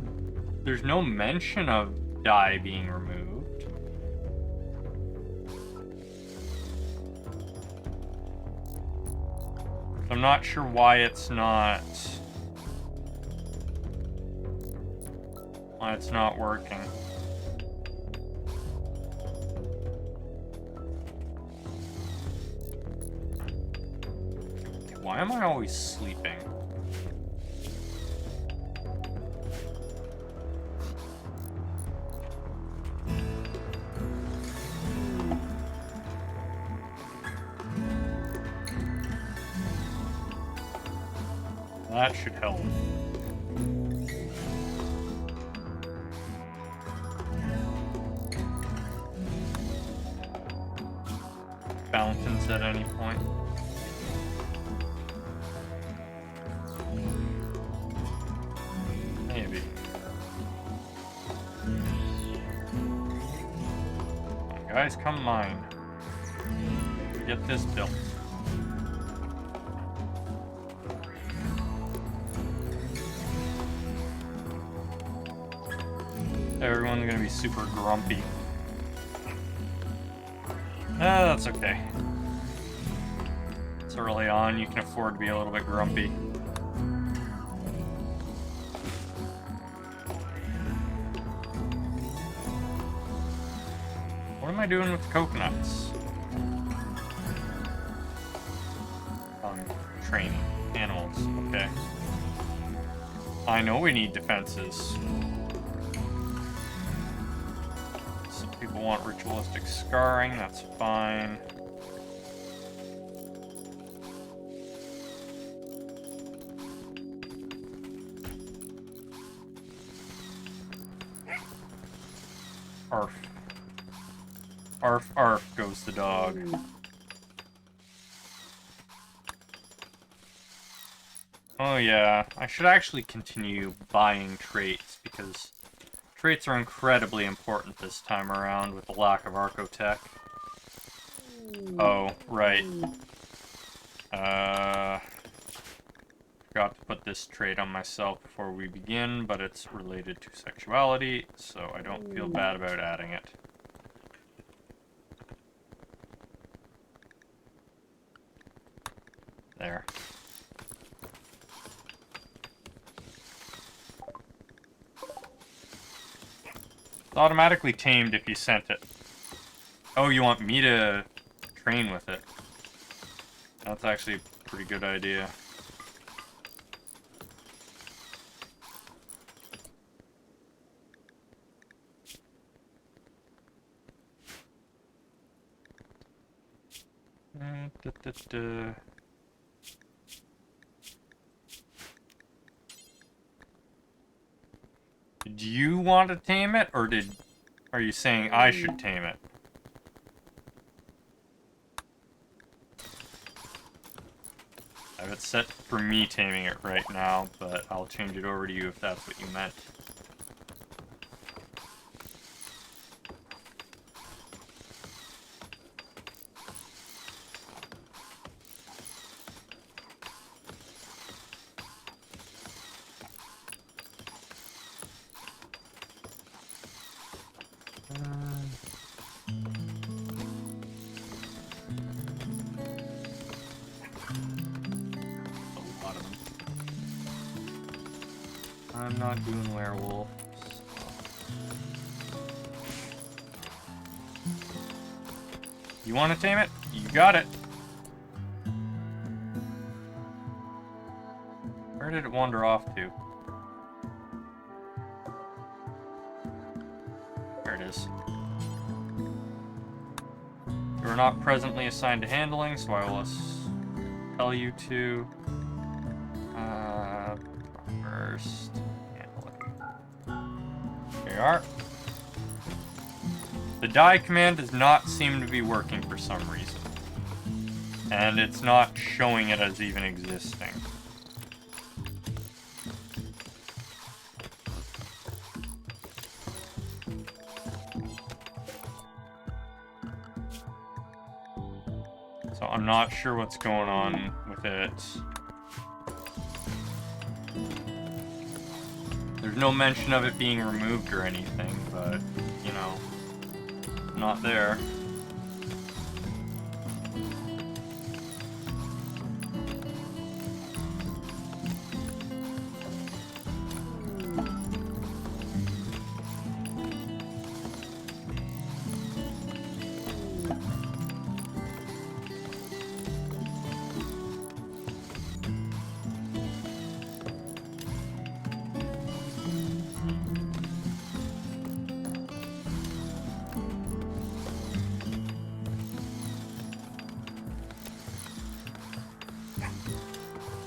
there's no mention of dye being removed. I'm not sure why it's not working. Why am I always sleeping? That should help. Fountains at any point. Maybe. Guys, come mine. Get this built. Everyone's gonna be super grumpy. That's okay. It's early on, you can afford to be a little bit grumpy. What am I doing with the coconuts? Training animals, okay. I know we need defenses. Some people want ritualistic scarring, that's fine. Arf. Arf, arf goes the dog. Oh yeah, I should actually continue buying traits, because traits are incredibly important this time around with the lack of Archotech. Oh, right. Forgot to put this trait on myself before we begin, but it's related to sexuality, so I don't feel bad about adding it. There. It's automatically tamed if you sent it. Oh, you want me to train with it? That's actually a pretty good idea. Did you want to tame it, or are you saying I should tame it? I have it set for me taming it right now, but I'll change it over to you if that's what you meant. I'm not doing werewolves. You want to tame it? You got it. Where did it wander off to? There it is. You are not presently assigned to handling, so I will tell you to first handling. There you are. The die command does not seem to be working for some reason. And it's not showing it as even existing. So I'm not sure what's going on with it. There's no mention of it being removed or anything, but, you know, not there.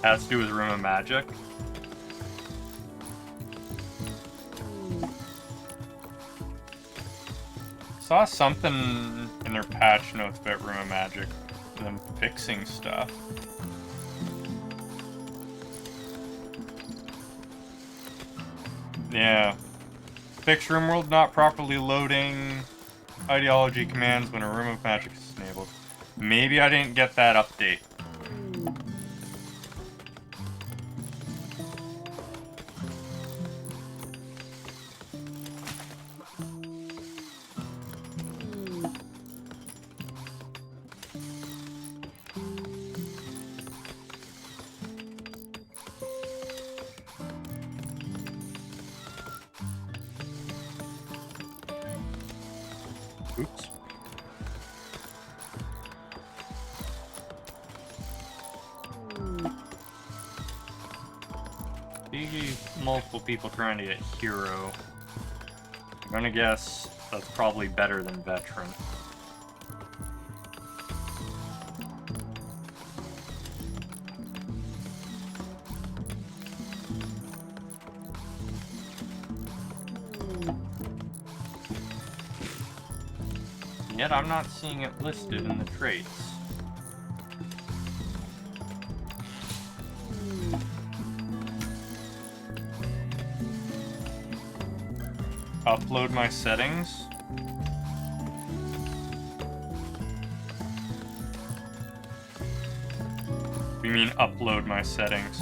Has to do with Room of Magic. Saw something in their patch notes about Room of Magic, them fixing stuff. Yeah. Fix Room World not properly loading ideology commands when a Room of Magic is enabled. Maybe I didn't get that update. Oops. Multiple people trying to get hero. I'm gonna guess that's probably better than veteran. Yet I'm not seeing it listed in the traits. upload my settings? You mean upload my settings?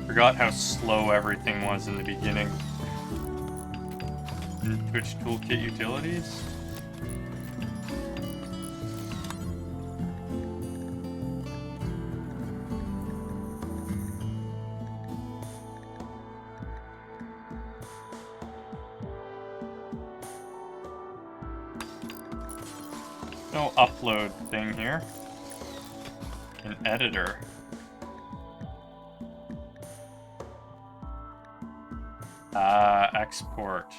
Forgot how slow everything was in the beginning. Twitch Toolkit Utilities? No upload thing here. An editor. Export.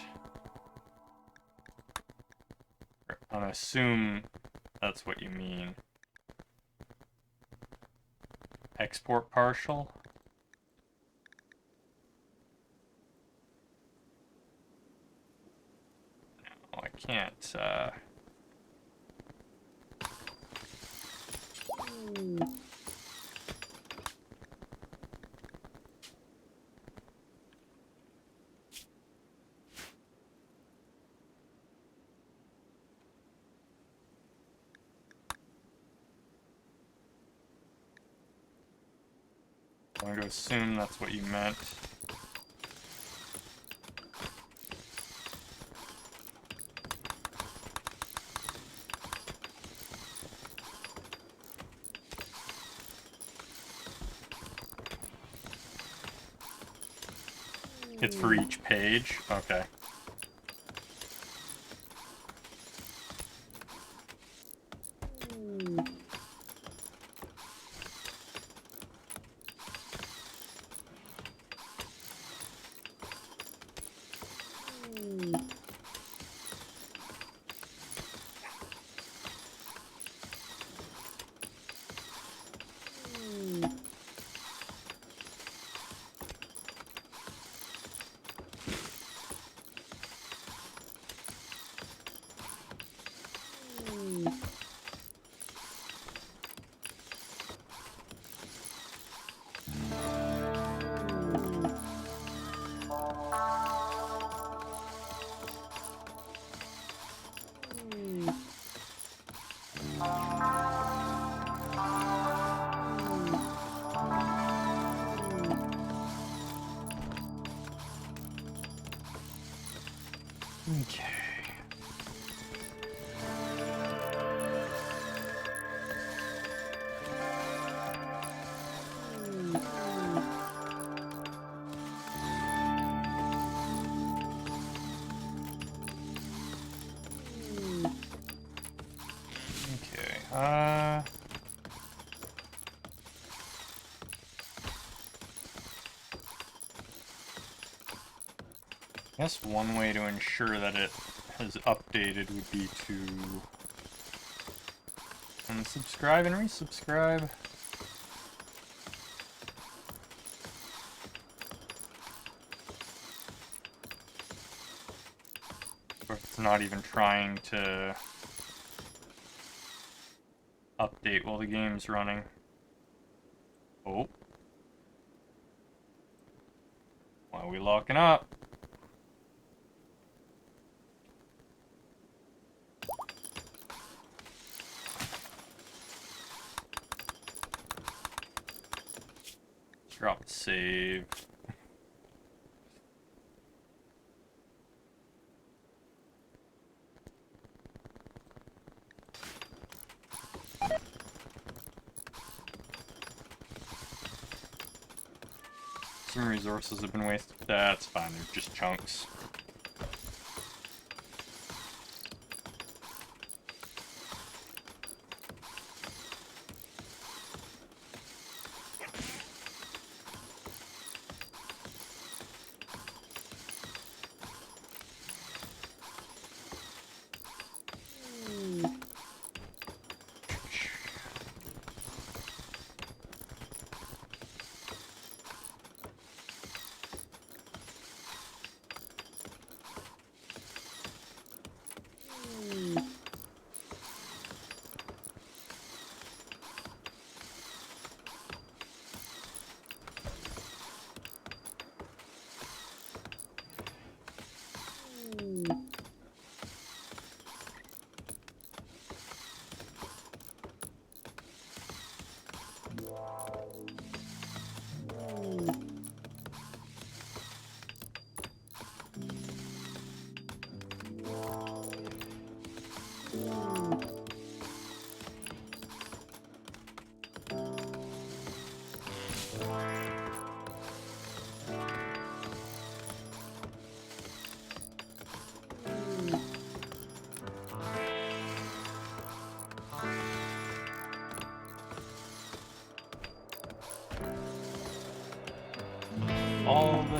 I assume that's what you mean. Export partial? No, I can't, I'm going to assume that's what you meant. It's for each page? Okay. Okay. I guess one way to ensure that it has updated would be to unsubscribe and resubscribe. Or if it's not even trying to update while the game's running. Oh. Why are we locking up? Drop save. Some resources have been wasted. That's fine, they're just chunks.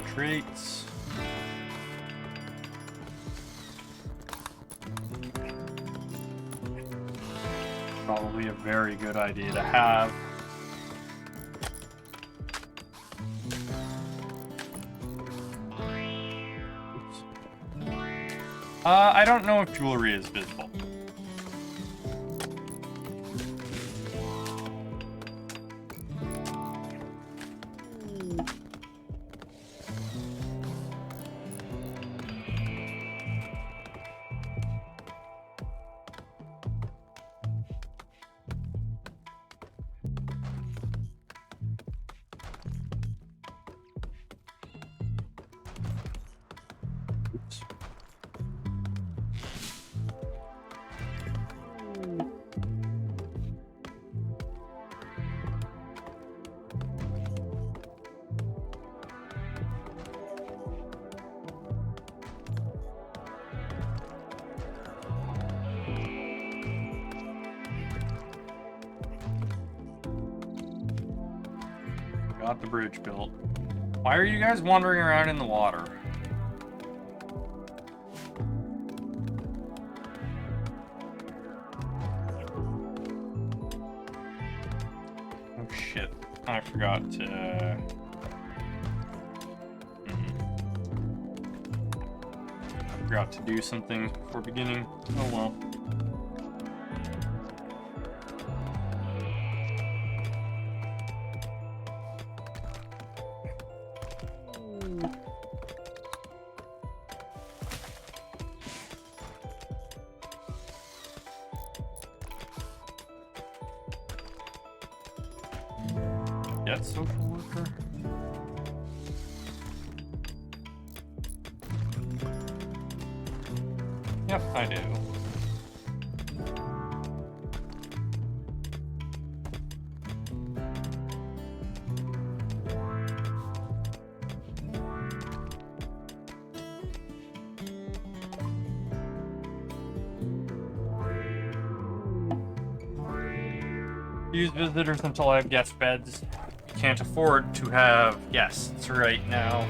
Penetrates. Probably a very good idea to have. Oops. I don't know if jewelry is visible. Got the bridge built. Why are you guys wandering around in the water? Oh shit. I forgot to... I forgot to do something before beginning. Oh well. Get social worker. Yep, I do. Use visitors until I have guest beds. Can't afford to have guests right now.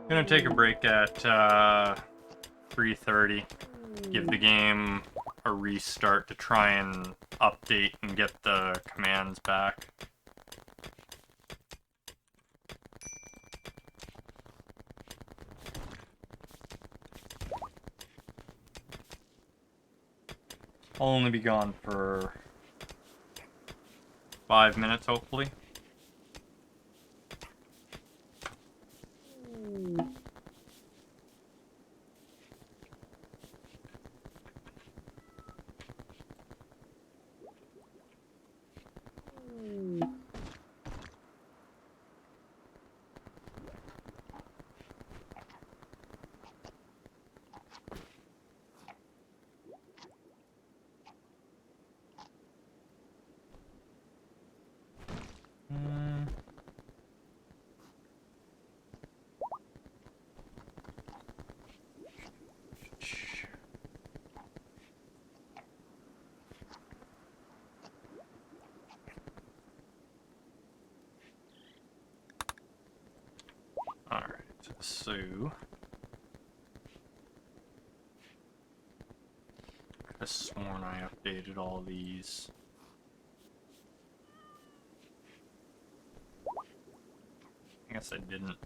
Gonna take a break at 3:30. Give the game a restart to try and update and get the commands back. I'll only be gone for 5 minutes, hopefully. So, could have sworn I updated all these. I guess I didn't.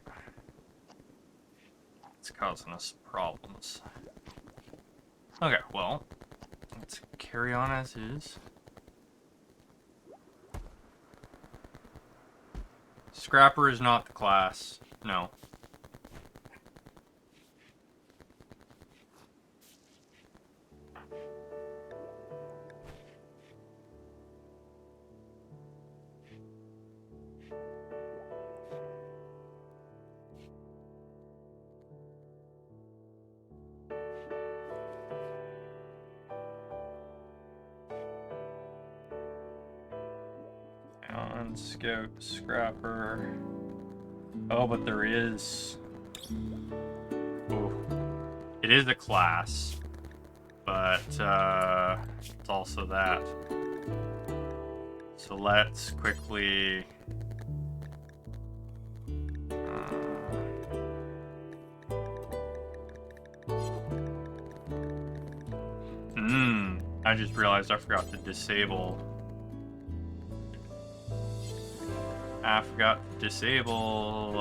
It's causing us problems. Okay, well, let's carry on as is. Scrapper is not the class. No. Scout, Scrapper. Oh, but there is... Ooh. It is a class, but it's also that. So let's quickly... I just realized I forgot to disable... I forgot to disable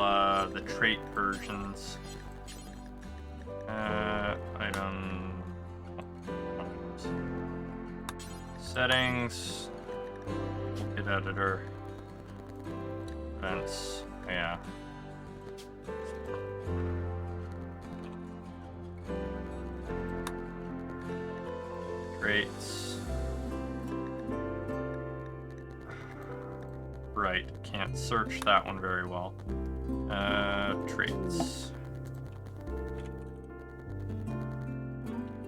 the trait versions. Item... Settings. Toolkit editor. Events. Yeah. Traits. Right, can't search that one very well. Traits.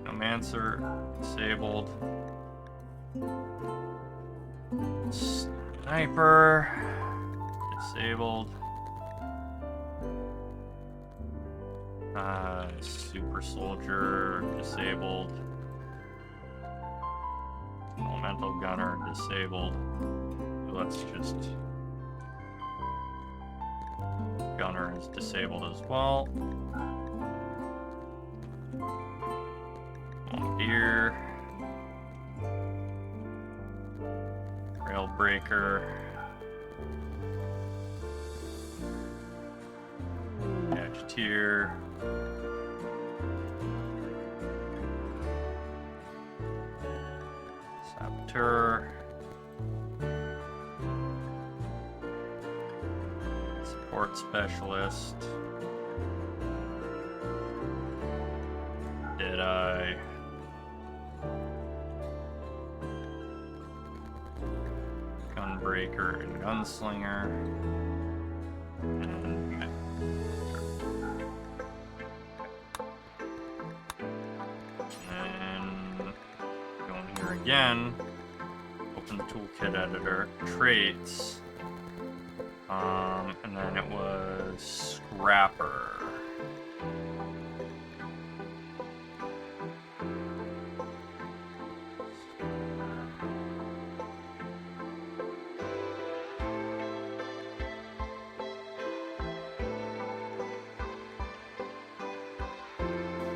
Nomancer, disabled. Sniper, disabled. Super soldier, disabled. Elemental gunner, disabled. Let's just... Gunner is disabled as well. Bombardier. Railbreaker. Gadgeteer. Saboteur. Support specialist. Did I? Gunbreaker and Gunslinger. And go in here again. Open the toolkit editor. Traits. And then it was Scrapper.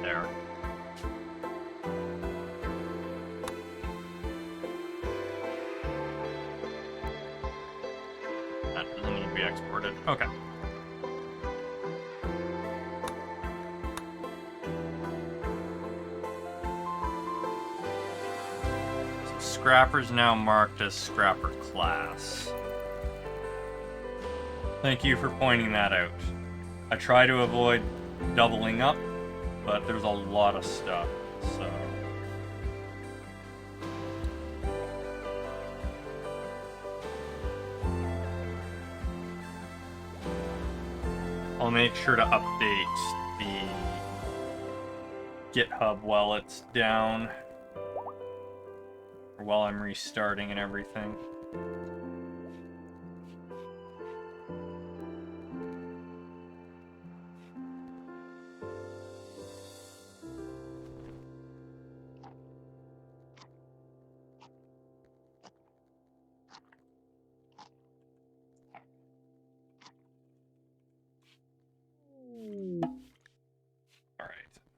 There. That doesn't need to be exported. Okay. So Scrapper's now marked as Scrapper class. Thank you for pointing that out. I try to avoid doubling up, but there's a lot of stuff, so... I'll make sure to update the GitHub while it's down, or while I'm restarting and everything.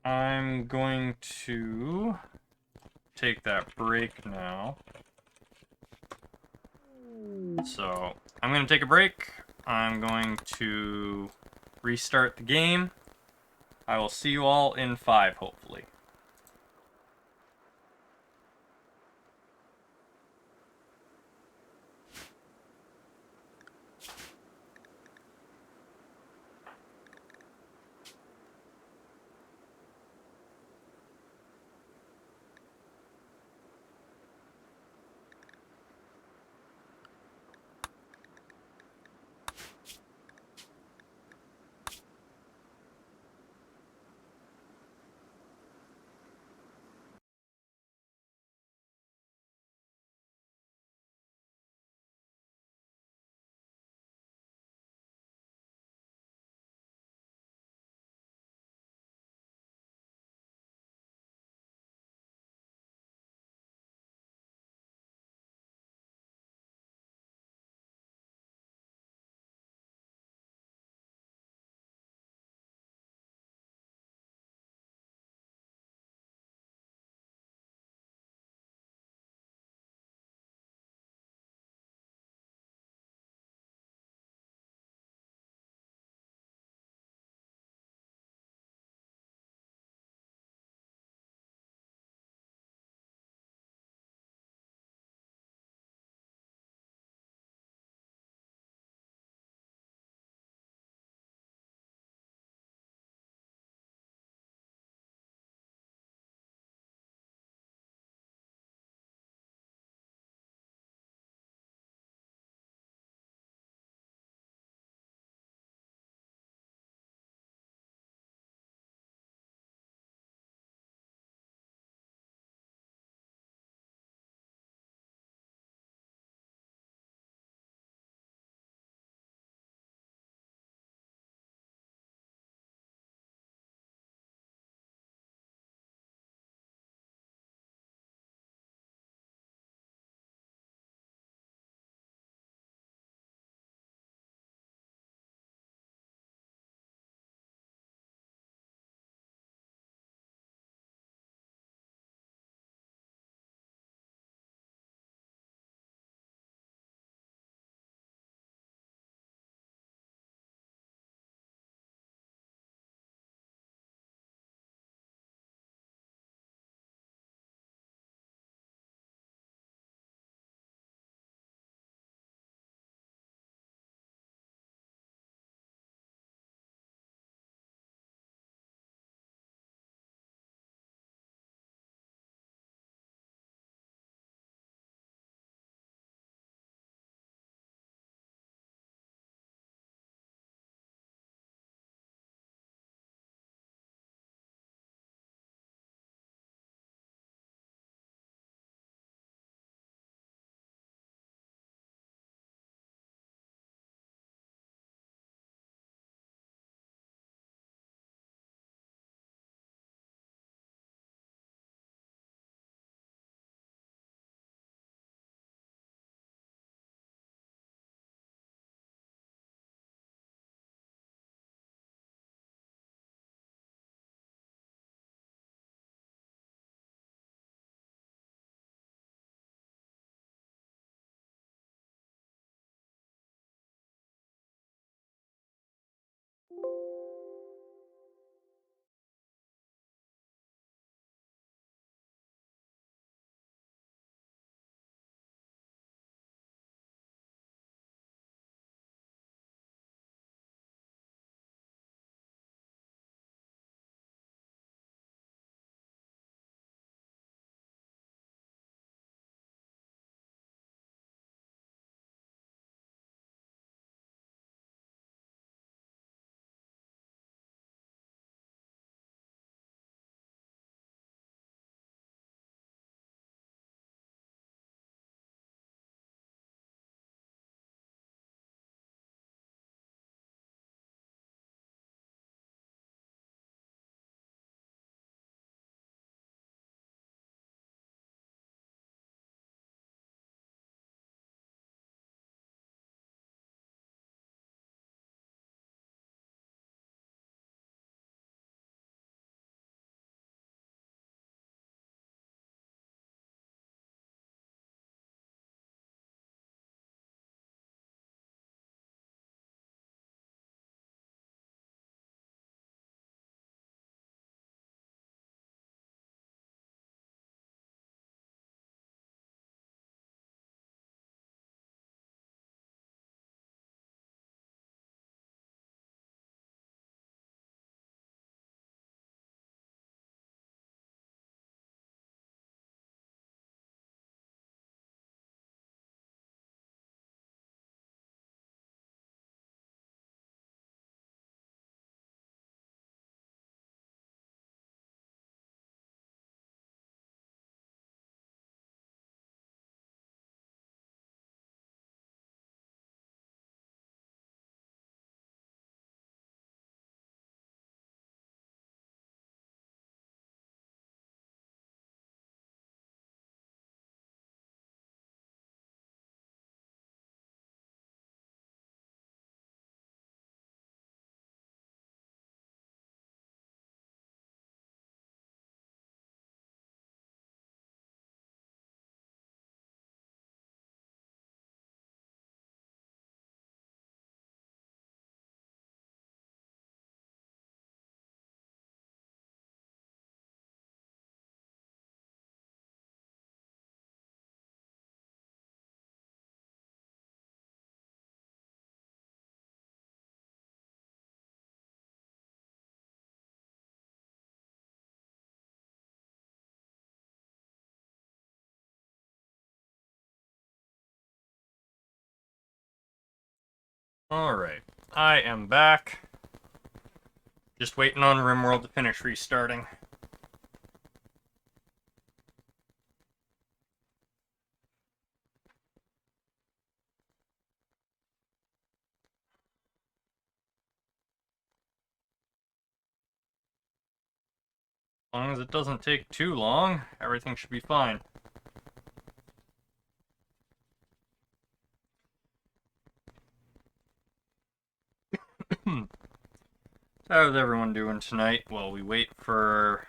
I'm going to take that break now. So, I'm going to take a break. I'm going to restart the game. I will see you all in 5, hopefully. Alright, I am back. Just waiting on RimWorld to finish restarting. As long as it doesn't take too long, everything should be fine. How's everyone doing tonight while we wait for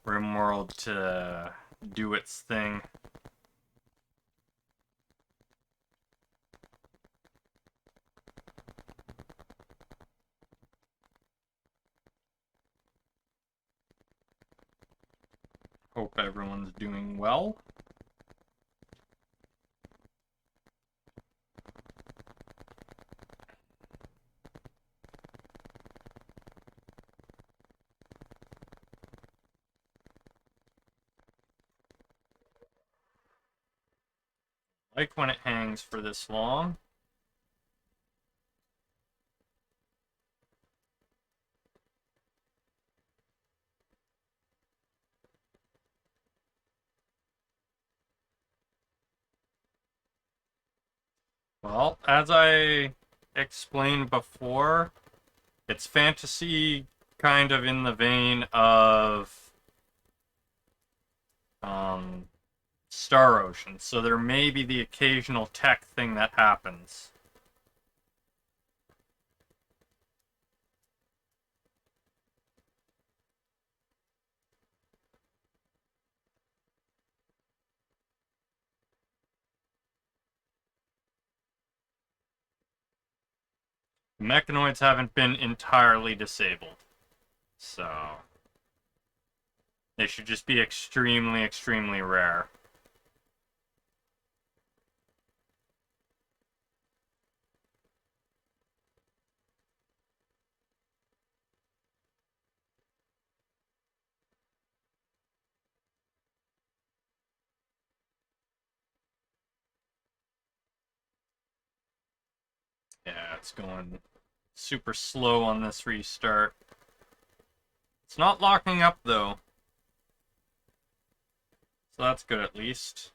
RimWorld to do its thing? Hope everyone's doing well. Like when it hangs for this long. Well, as I explained before, it's fantasy kind of in the vein of Star Ocean, so there may be the occasional tech thing that happens. Mechanoids haven't been entirely disabled, so they should just be extremely, extremely rare. Yeah, it's going super slow on this restart. It's not locking up, though. So that's good, at least.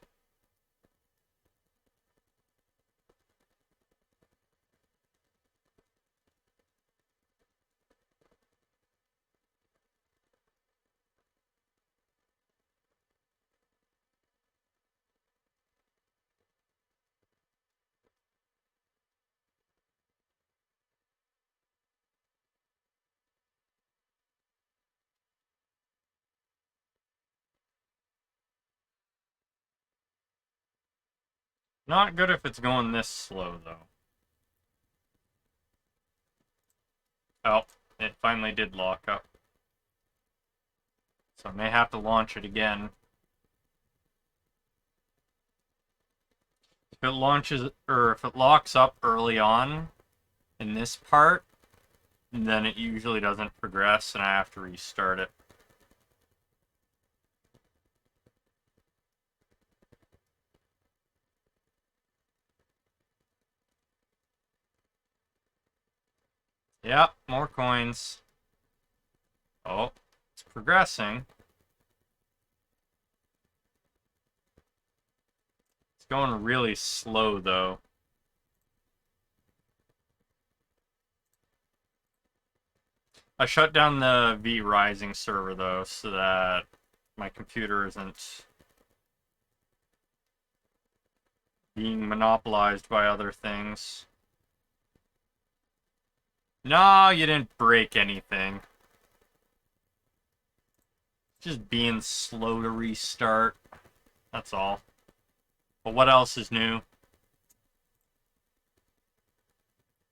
Not good if it's going this slow, though. Oh, it finally did lock up. So I may have to launch it again. If it launches, or if it locks up early on in this part, then it usually doesn't progress and I have to restart it. Yep, more coins. Oh, it's progressing. It's going really slow, though. I shut down the V Rising server, though, so that my computer isn't being monopolized by other things. No, you didn't break anything. Just being slow to restart. That's all. But what else is new?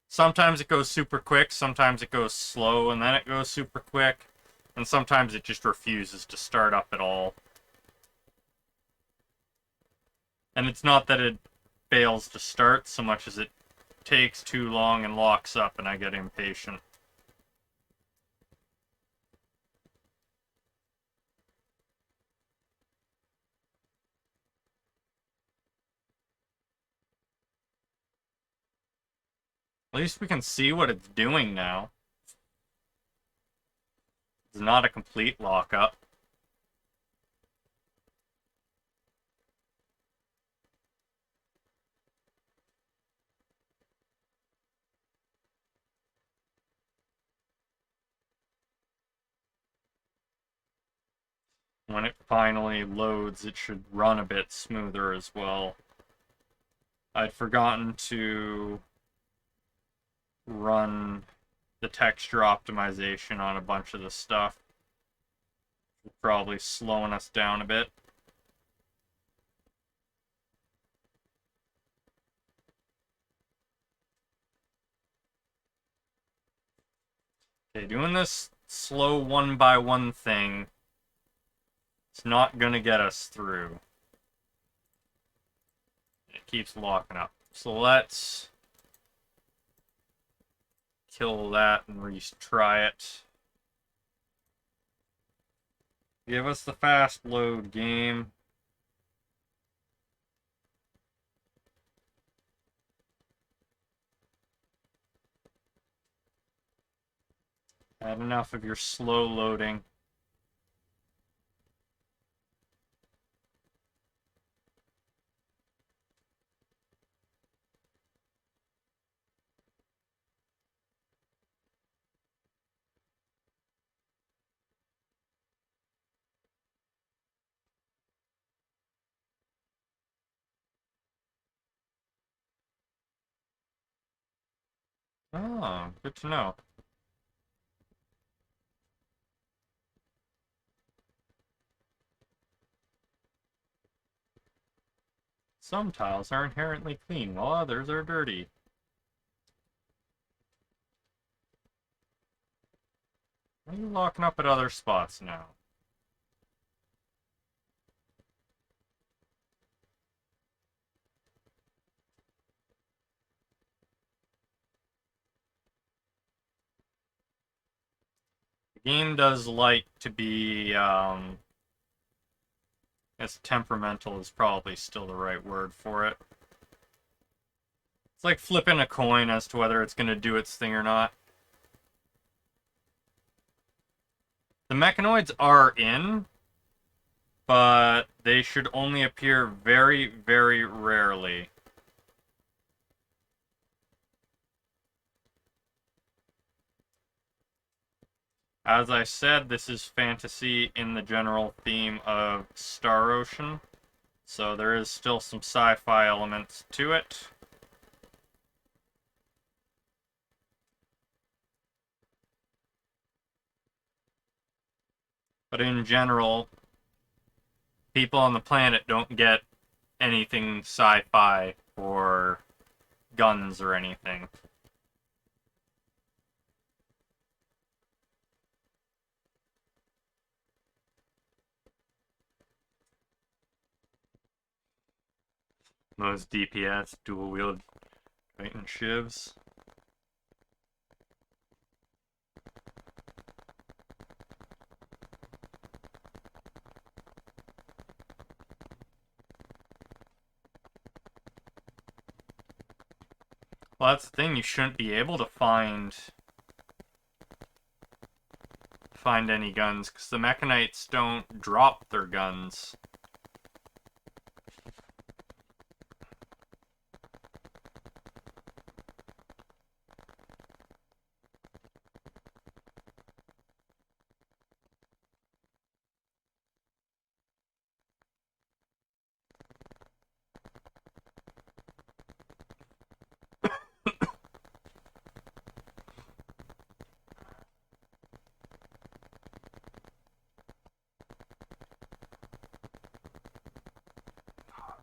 Sometimes it goes super quick, sometimes it goes slow, and then it goes super quick, and sometimes it just refuses to start up at all. And it's not that it fails to start so much as it takes too long and locks up, and I get impatient. At least we can see what it's doing now. It's not a complete lockup. When it finally loads, it should run a bit smoother as well. I'd forgotten to run the texture optimization on a bunch of the stuff. Probably slowing us down a bit. Okay, doing this slow one by one thing, it's not gonna get us through. It keeps locking up. So let's kill that and retry it. Give us the fast load, game. Had enough of your slow loading. Oh, good to know. Some tiles are inherently clean, while others are dirty. Why are you locking up at other spots now? The game does like to be, as temperamental is probably still the right word for it. It's like flipping a coin as to whether it's going to do its thing or not. The mechanoids are in, but they should only appear very, very rarely. As I said, this is fantasy in the general theme of Star Ocean, so there is still some sci-fi elements to it. But in general, people on the planet don't get anything sci-fi or guns or anything. Most DPS, dual-wield Titan shivs. Well, that's the thing, you shouldn't be able to find any guns, because the Mechanites don't drop their guns.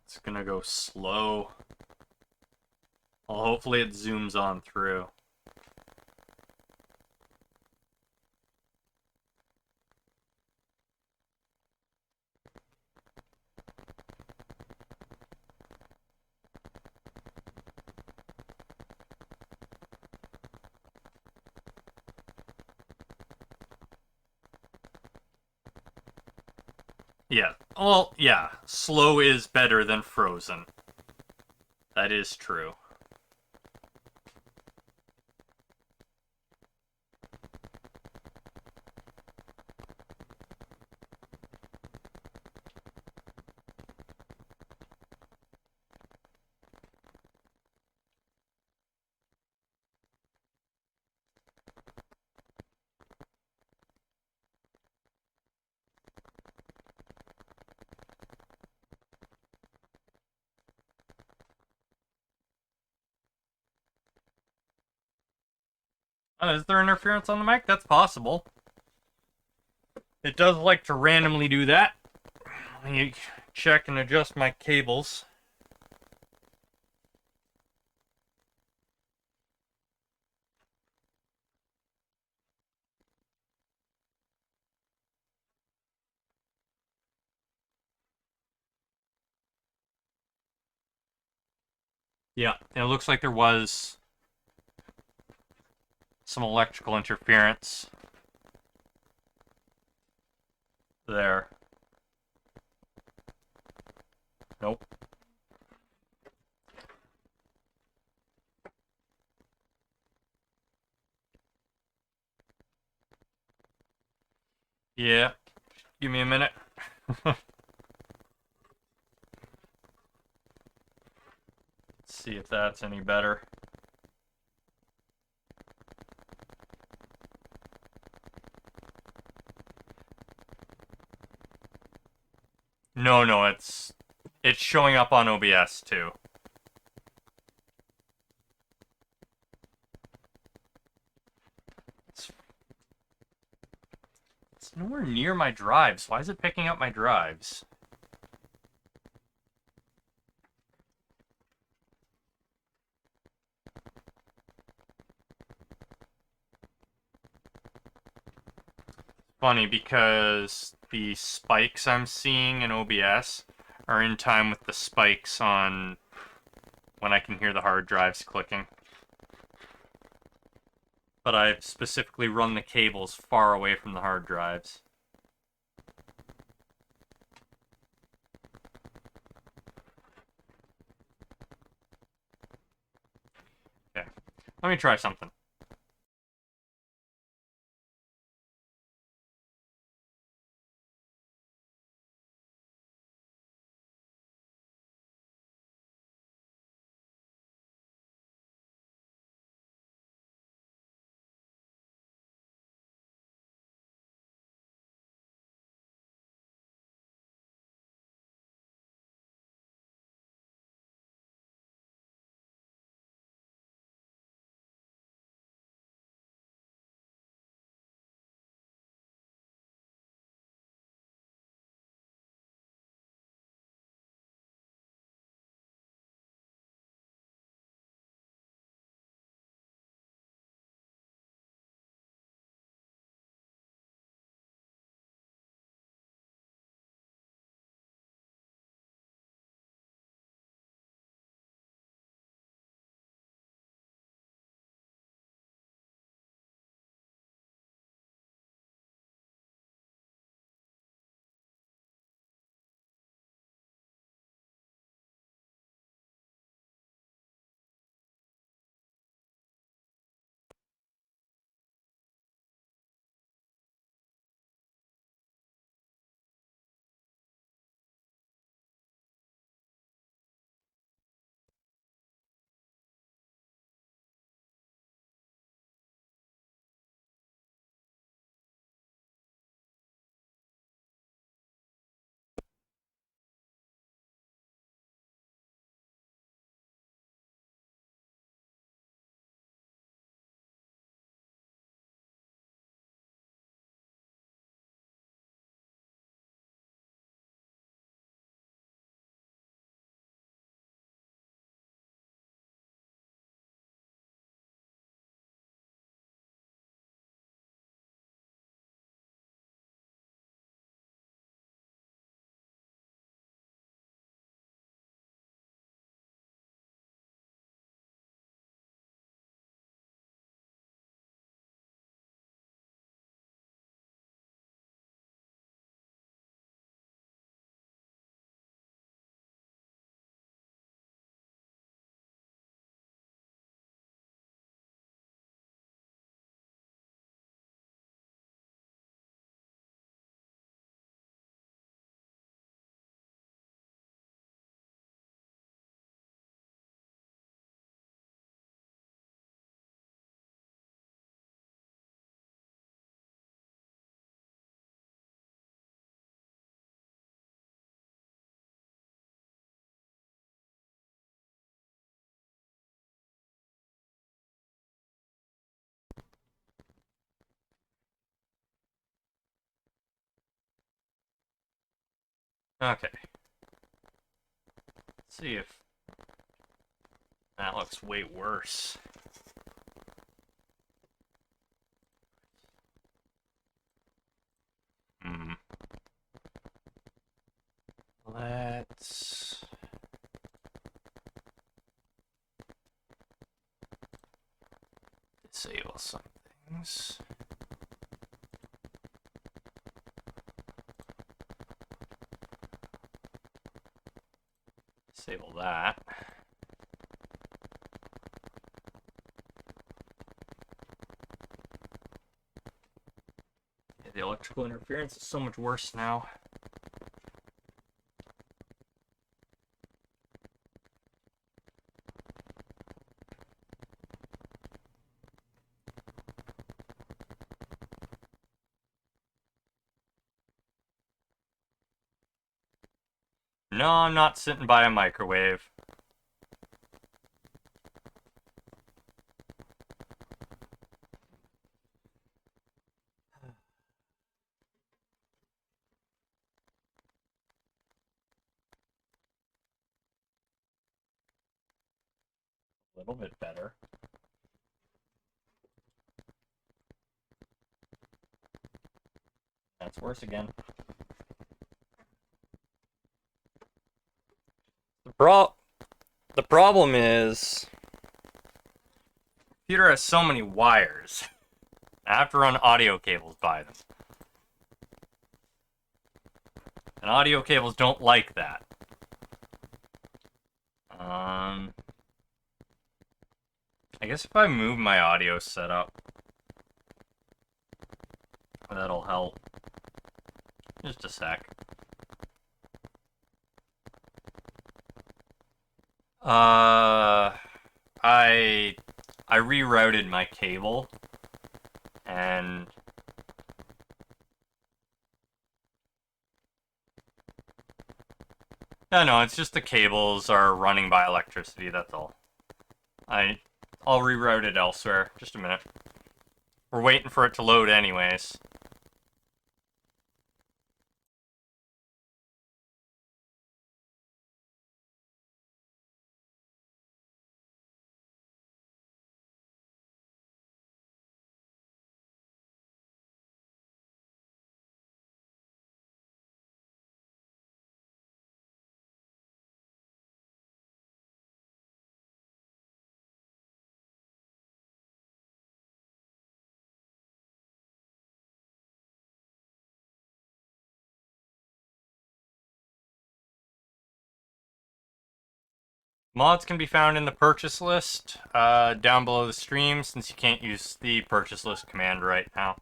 It's gonna go slow. Well, hopefully it zooms on through. Yeah. Well, yeah. Slow is better than frozen. That is true. Is there interference on the mic? That's possible. It does like to randomly do that. Let me check and adjust my cables. Yeah, it looks like there was some electrical interference there. Nope. Yeah, give me a minute. Let's see if that's any better. No, it's showing up on OBS too. It's nowhere near my drives. Why is it picking up my drives? Funny because the spikes I'm seeing in OBS are in time with the spikes on when I can hear the hard drives clicking. But I've specifically run the cables far away from the hard drives. Okay, let me try something. Okay. Let's see if that looks way worse. Let's disable some things. Disable that. Yeah, the electrical interference is so much worse now. No, I'm not sitting by a microwave. A little bit better. That's worse again. The problem is, the computer has so many wires. I have to run audio cables by them. And audio cables don't like that. I guess if I move my audio setup, that'll help. Just a sec. I rerouted my cable, and no, it's just the cables are running by electricity, that's all. I'll reroute it elsewhere. Just a minute. We're waiting for it to load anyways. Mods can be found in the purchase list down below the stream, since you can't use the purchase list command right now.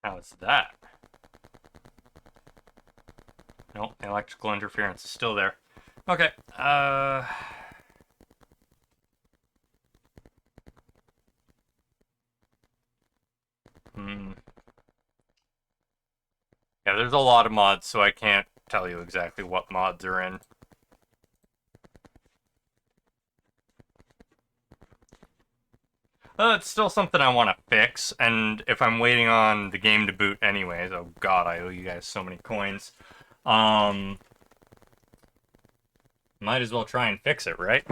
How's that? Nope, the electrical interference is still there. Okay, Yeah, there's a lot of mods, so I can't tell you exactly what mods are in. It's still something I want to fix, and if I'm waiting on the game to boot anyways, oh god, I owe you guys so many coins. Might as well try and fix it, right?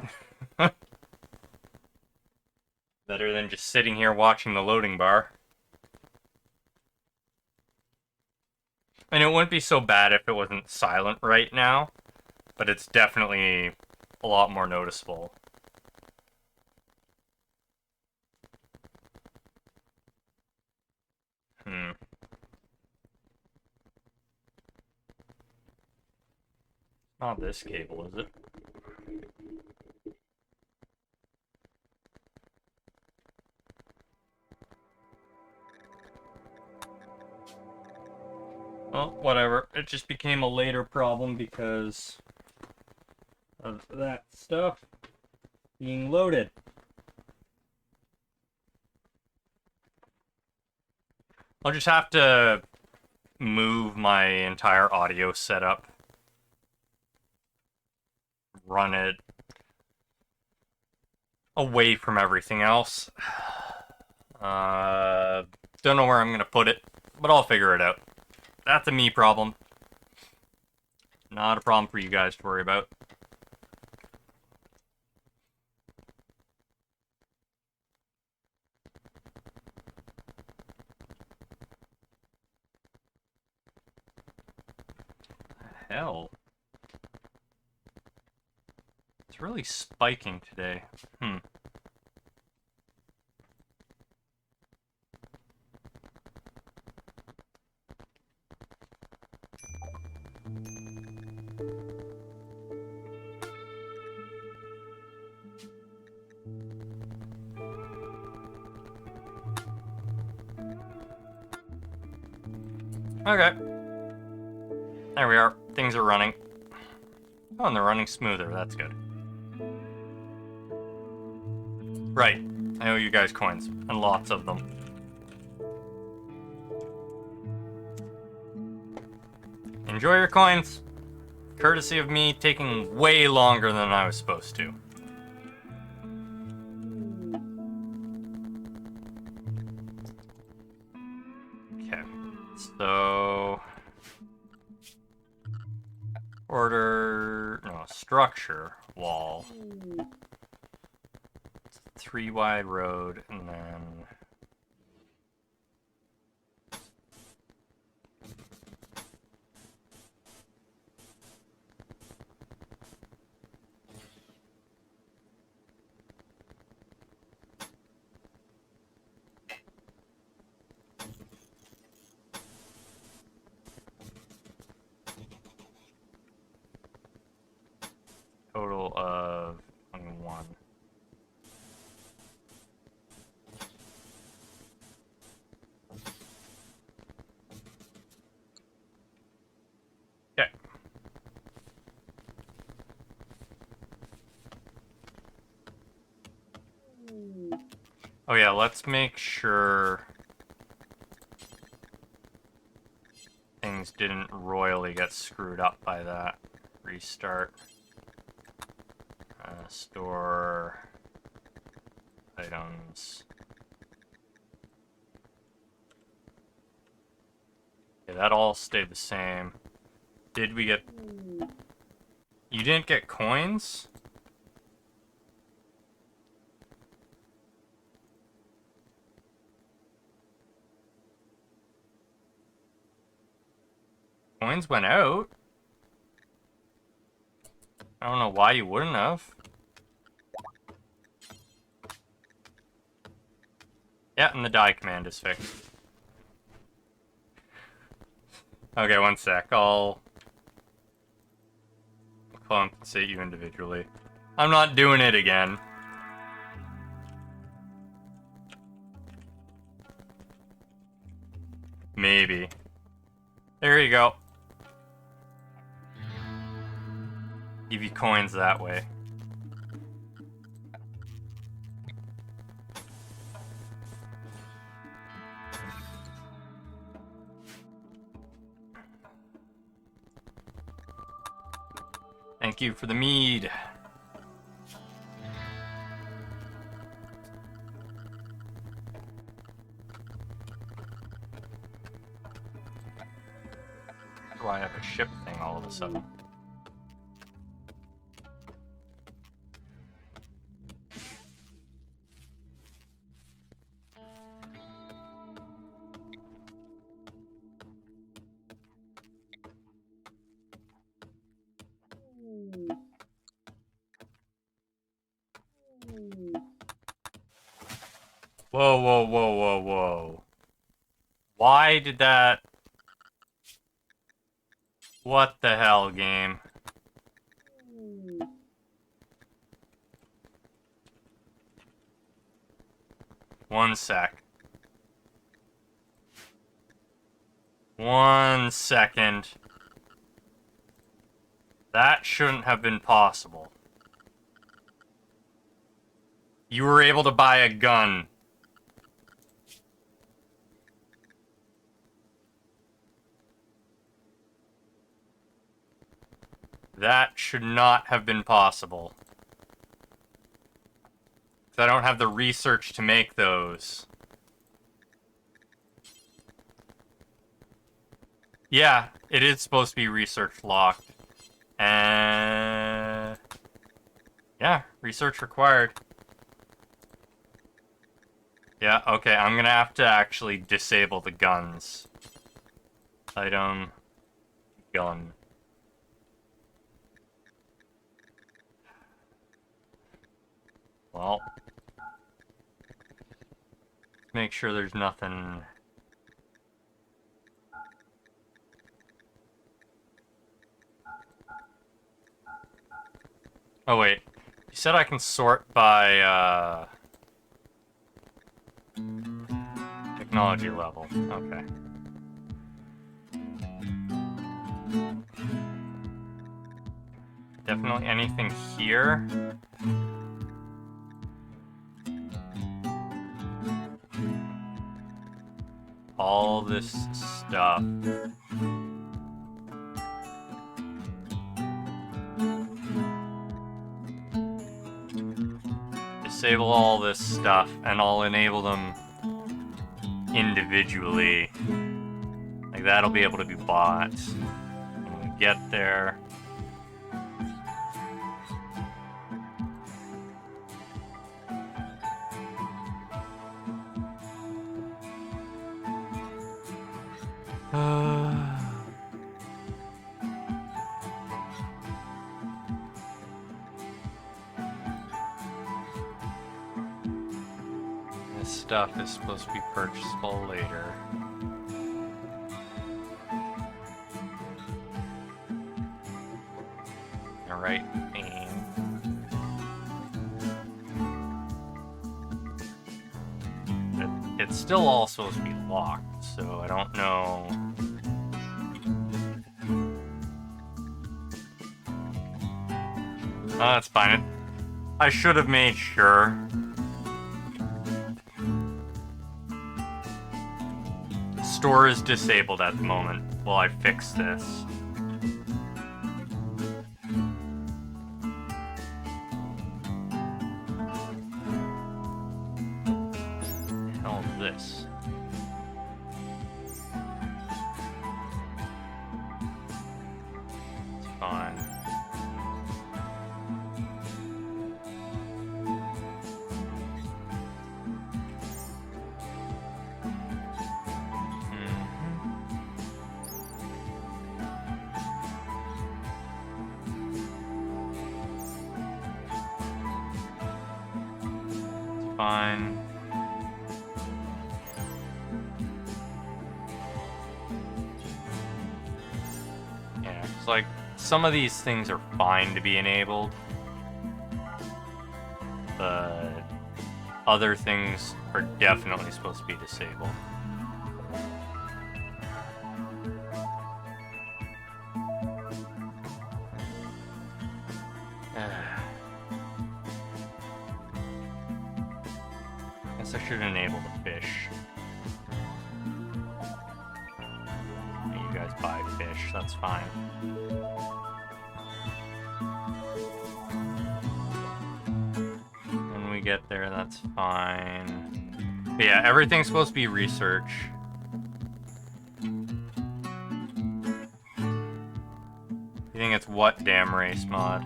Better than just sitting here watching the loading bar. And it wouldn't be so bad if it wasn't silent right now, but it's definitely a lot more noticeable. Not this cable, is it? whatever. It just became a later problem because of that stuff being loaded. I'll just have to move my entire audio setup, run it away from everything else. Don't know where I'm gonna put it, but I'll figure it out. That's a me problem. Not a problem for you guys to worry about. Hell. It's really spiking today. Okay. There we are. Things are running. Oh, and they're running smoother. That's good. Right. I owe you guys coins. And lots of them. Enjoy your coins. Courtesy of me taking way longer than I was supposed to. Okay. So... structure wall. 3 wide road, and then... total of 21. Okay. Oh yeah, let's make sure things didn't royally get screwed up by that. Restart. Store items. Okay, that all stayed the same. Did we get... You didn't get coins? Coins went out? I don't know why you wouldn't have. Yeah, and the die command is fixed. Okay, one sec. I'll compensate you individually. I'm not doing it again. Maybe. There you go. Give you coins that way. Thank you for the mead. How do I have a ship thing all of a sudden? Whoa, whoa, whoa, whoa, whoa. Why did that... What the hell, game? One sec. 1 second. That shouldn't have been possible. You were able to buy a gun. That should not have been possible. 'Cause I don't have the research to make those. Yeah, it is supposed to be research locked. And... yeah, research required. Yeah, okay, I'm gonna have to actually disable the guns. Item... gun. Well... make sure there's nothing... oh wait, you said I can sort by, technology level. Okay. Definitely anything here. All this stuff. Disable all this stuff, and I'll enable them individually. Like, that'll be able to be bought when we get there. This stuff is supposed to be purchasable later. Alright, it's still all supposed to be locked, so I don't know. Oh, that's fine. I should have made sure. Store is disabled at the moment while I fix this. Hell is this? It's fine. Fine. Yeah, it's like some of these things are fine to be enabled, but other things are definitely supposed to be disabled. I should enable the fish. You guys buy fish, that's fine. When we get there, that's fine. But yeah, everything's supposed to be research. You think it's what damn race mod?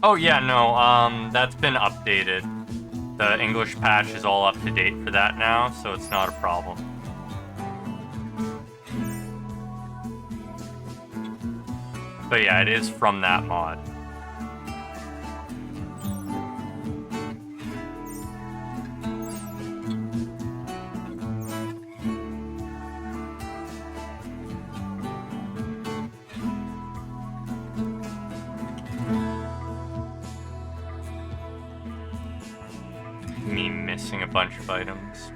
Oh yeah, no, that's been updated. The English patch is all up to date for that now, so it's not a problem. But yeah, it is from that mod. Me missing a bunch of items.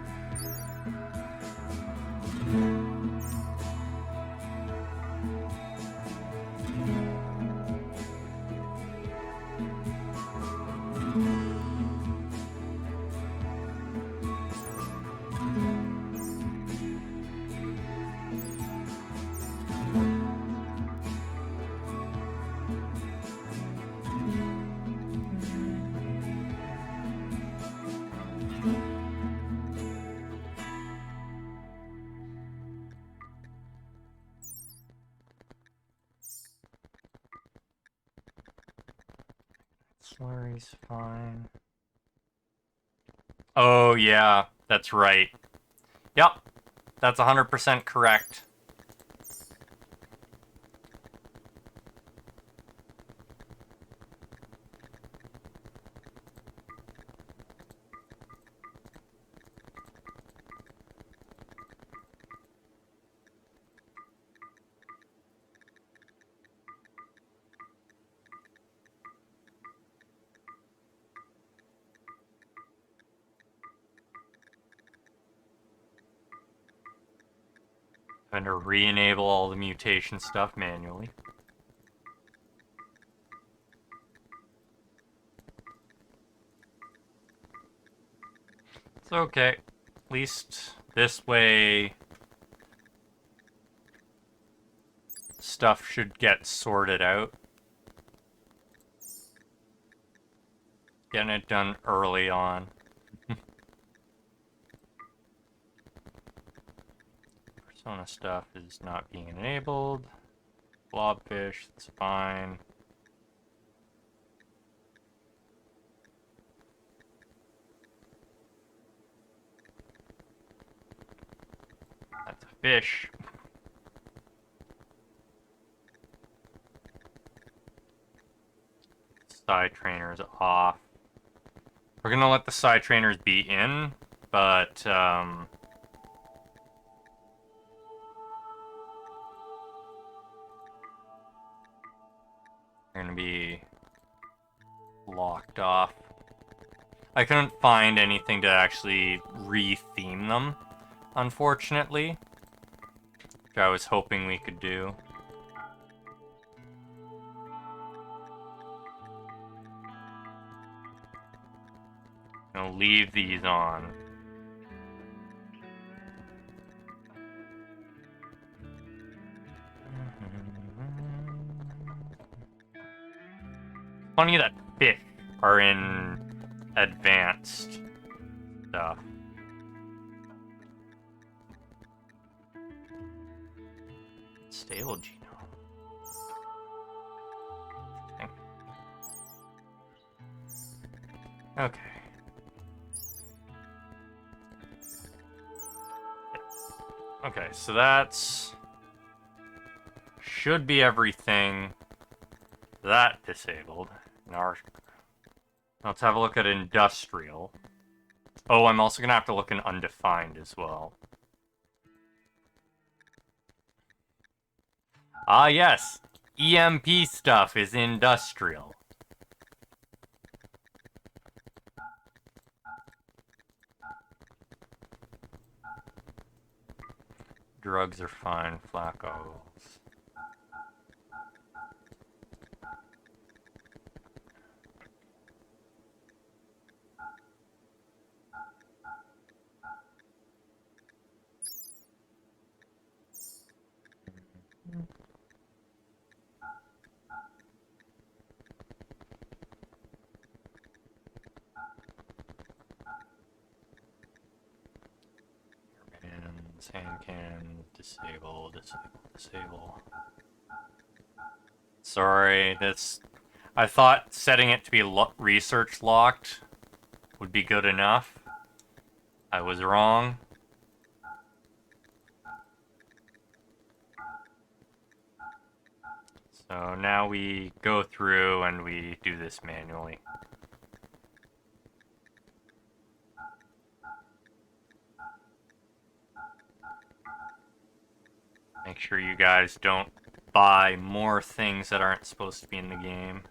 Slurry's fine. Oh, yeah, that's right. Yep, that's 100% correct. I'm going to re-enable all the mutation stuff manually. It's okay. At least this way stuff should get sorted out. Getting it done early on. Persona stuff is not being enabled. Blobfish, that's fine. That's a fish. Side trainers off. We're gonna let the side trainers be in, but they're gonna be locked off. I couldn't find anything to actually re-theme them, unfortunately, which I was hoping we could do. I'll leave these on. Funny that fish are in advanced stuff. Stable genome. Okay. Okay, so that's... should be everything that disabled. Now let's have a look at industrial. Oh, I'm also gonna have to look in undefined as well. Ah, yes. EMP stuff is industrial. Drugs are fine, flacos. Hand can disable. Sorry, that's... I thought setting it to be research locked would be good enough. I was wrong. So now we go through and we do this manually. Make sure you guys don't buy more things that aren't supposed to be in the game.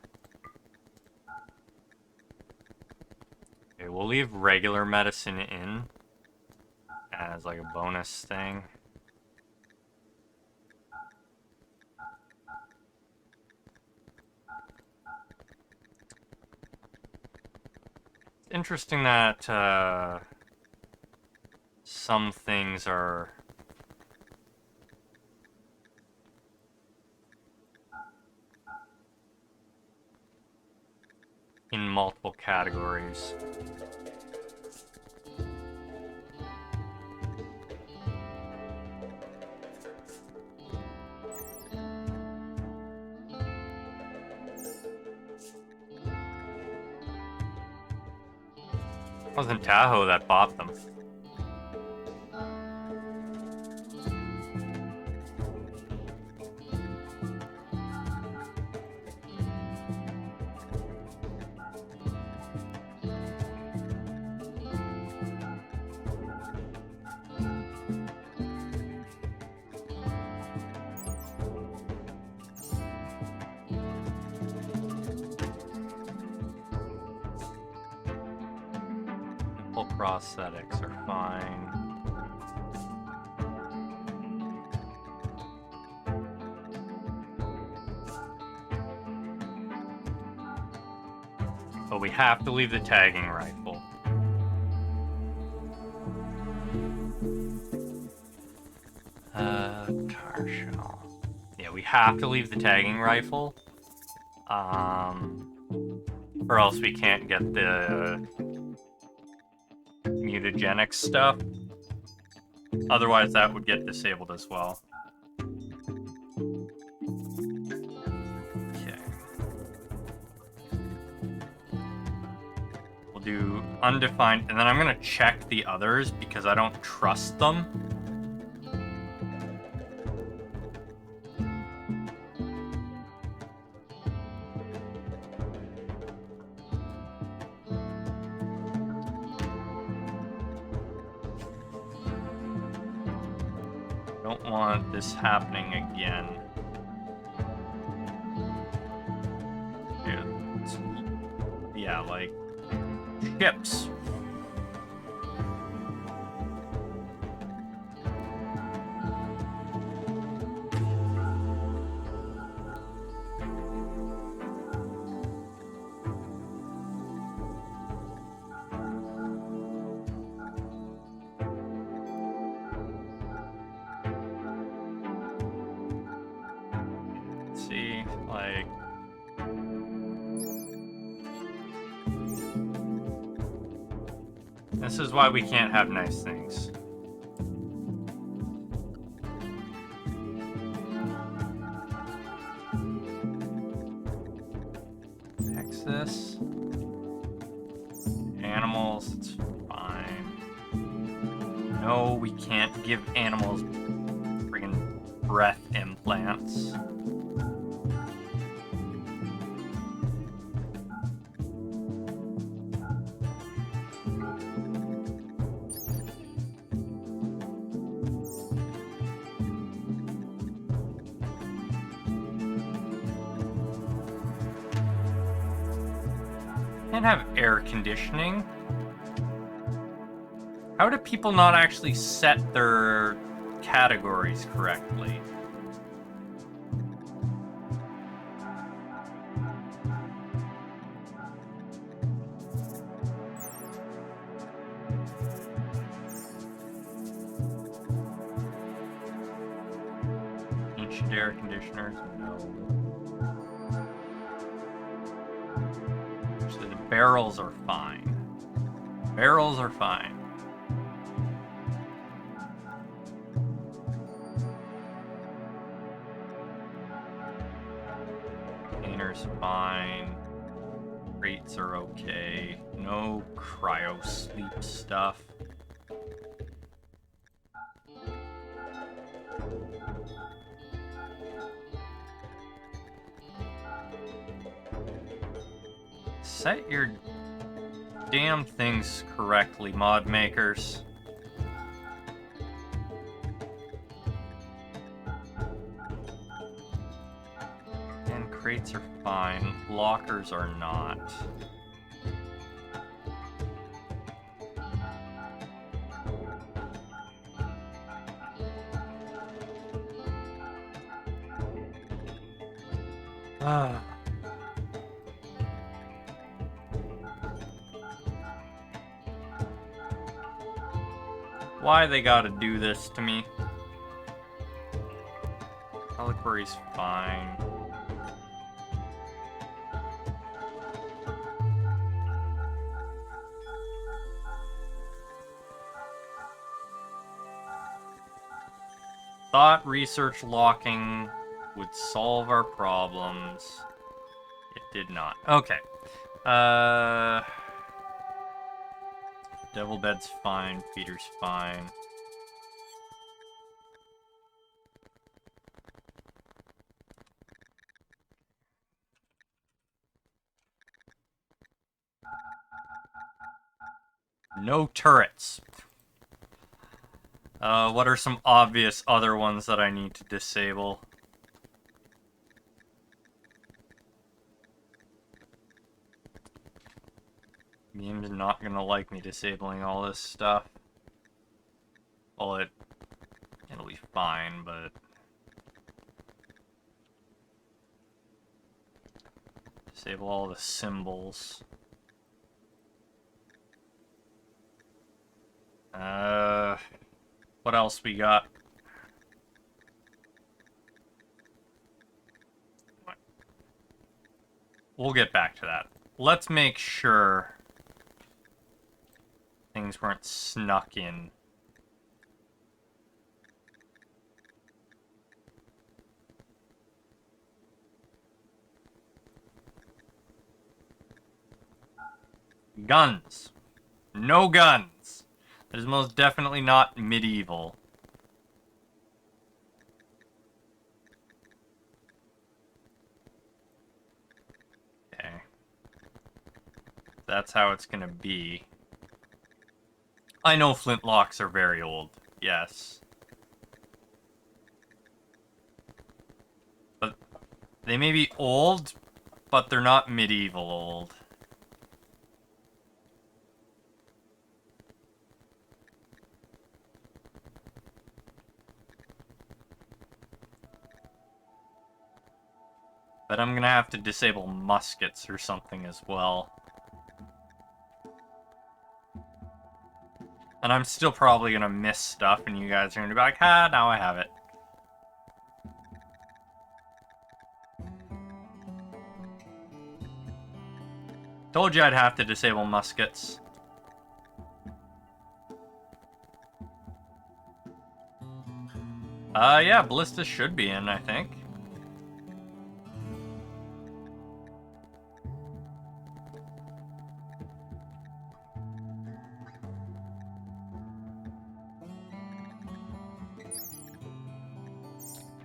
Okay, we'll leave regular medicine in as like a bonus thing. It's interesting that some things are in multiple categories. It wasn't Tahoe that bought them. Simple prosthetics are fine. But we have to leave the tagging rifle. Tar shell. Yeah, we have to leave the tagging rifle. Or else we can't get the mutagenic stuff. Otherwise, that would get disabled as well. Okay. We'll do undefined, and then I'm gonna check the others because I don't trust them. Don't want this happening again. Yeah, like ships. See, like this is why we can't have nice things. Fix this. Animals, it's fine. No, we can't give animals friggin' breath implants. Can't have air conditioning. How do people not actually set their categories correctly? Ancient air conditioners? No. Actually, the barrels are fine. Barrels are fine. Containers fine. Rates are okay. No cryo sleep stuff. Set your damn things correctly, mod makers. And crates are fine. Lockers are not. Why they gotta do this to me? Reliquary's fine. Thought research locking would solve our problems. It did not. Okay. Devil bed's fine. Peter's fine. No turrets. What are some obvious other ones that I need to disable? Game's not gonna like me disabling all this stuff. Well, it'll be fine, but... Disable all the symbols. What else we got? We'll get back to that. Let's make sure things weren't snuck in. Guns. No guns. That is most definitely not medieval. Okay. That's how it's gonna be. I know flintlocks are very old. Yes. But they may be old, but they're not medieval old. But I'm gonna have to disable muskets or something as well. And I'm still probably gonna miss stuff, and you guys are gonna be like, ah, now I have it. Told you I'd have to disable muskets. Yeah, ballistas should be in, I think.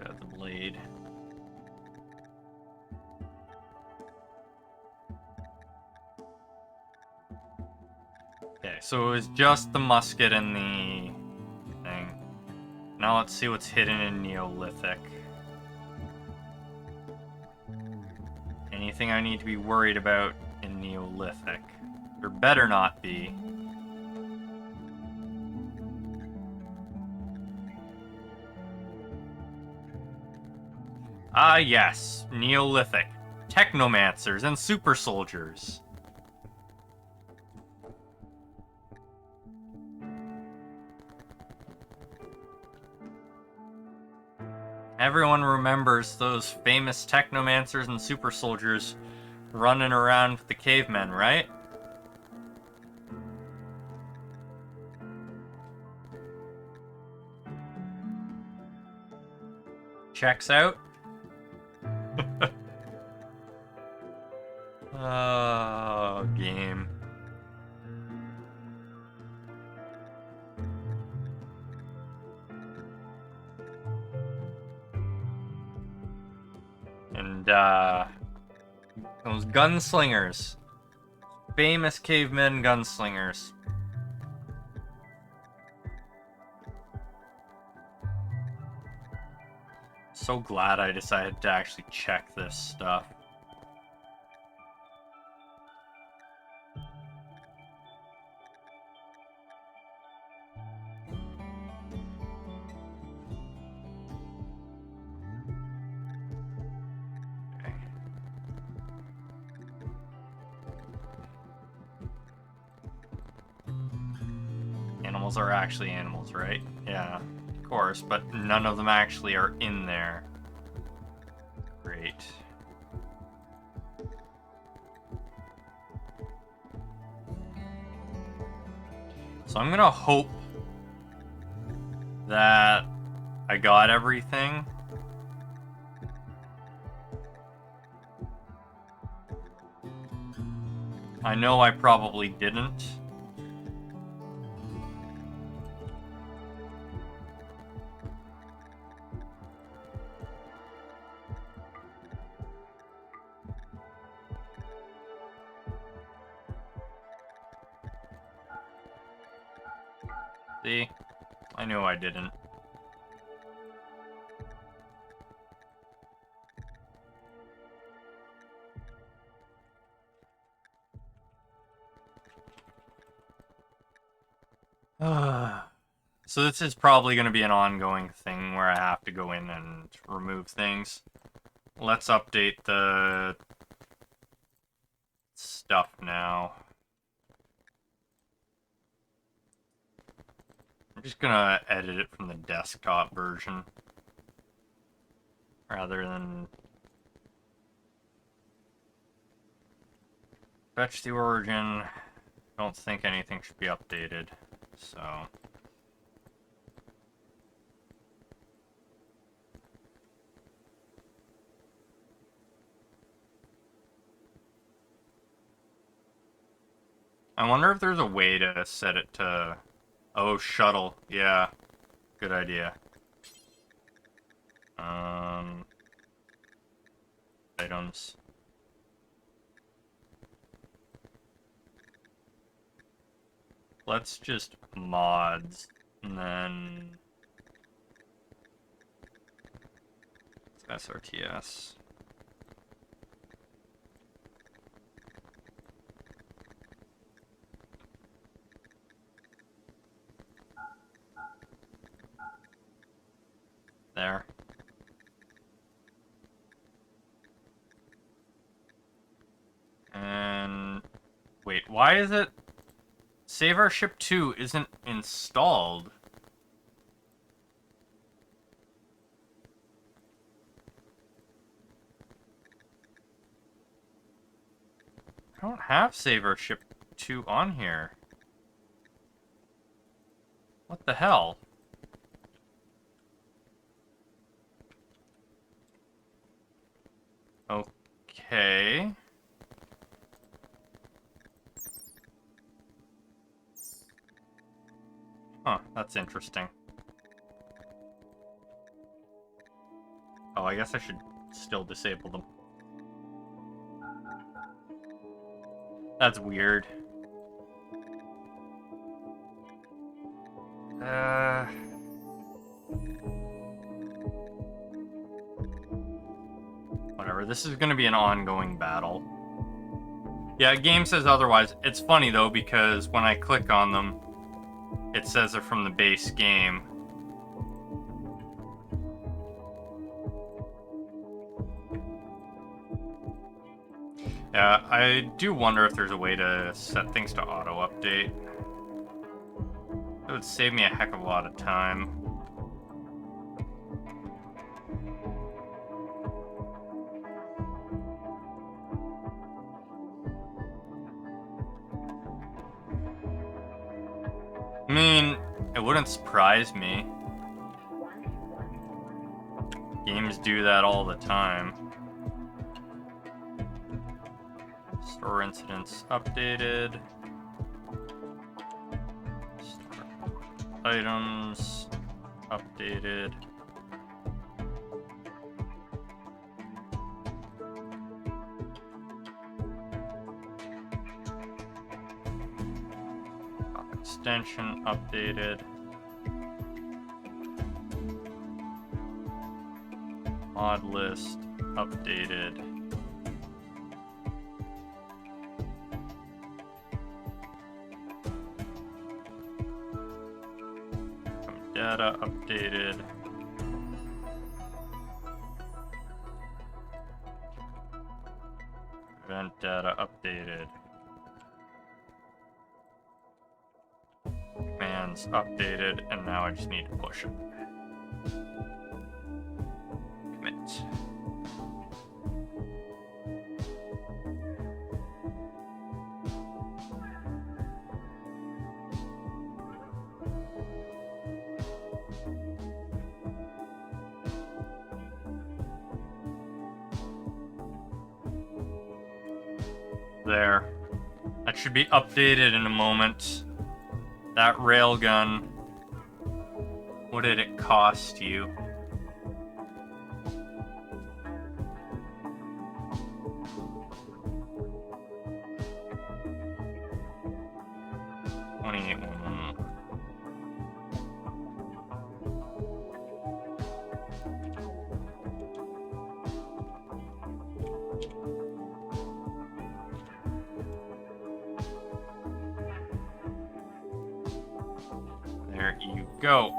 Got the blade. Okay, so it was just the musket and the thing. Now let's see what's hidden in Neolithic. Anything I need to be worried about in Neolithic? There better not be. Ah, yes. Neolithic. Technomancers and super soldiers. Everyone remembers those famous technomancers and super soldiers running around with the cavemen, right? Checks out. Oh, game. And, those gunslingers. famous cavemen gunslingers. So glad I decided to actually check this stuff. Animals are actually animals, right? Yeah, of course, but none of them actually are in there. Great. So I'm gonna hope that I got everything. I know I probably didn't. See? I knew I didn't. So this is probably going to be an ongoing thing where I have to go in and remove things. Let's update the stuff now. I'm just going to edit it from the desktop version rather than fetch the origin. Don't think anything should be updated, so I wonder if there's a way to set it to, oh, shuttle, yeah, good idea. Items. Let's just mods, and then SRTS. There. And wait, why is it Save Our Ship 2 isn't installed? I don't have Save Our Ship 2 on here. What the hell? Okay. Huh, that's interesting. Oh, I guess I should still disable them. That's weird. Whatever, this is gonna be an ongoing battle. Yeah, game says otherwise. It's funny though, because when I click on them, it says they're from the base game. Yeah, I do wonder if there's a way to set things to auto-update. It would save me a heck of a lot of time. I mean, it wouldn't surprise me. Games do that all the time. Store incidents updated. Store items updated. Extension updated. Mod list updated. Data updated. Event data updated. Commands updated, and now I just need to push it. Commit. There. That should be updated in a moment. That railgun, what did it cost you? $28,111. There you go.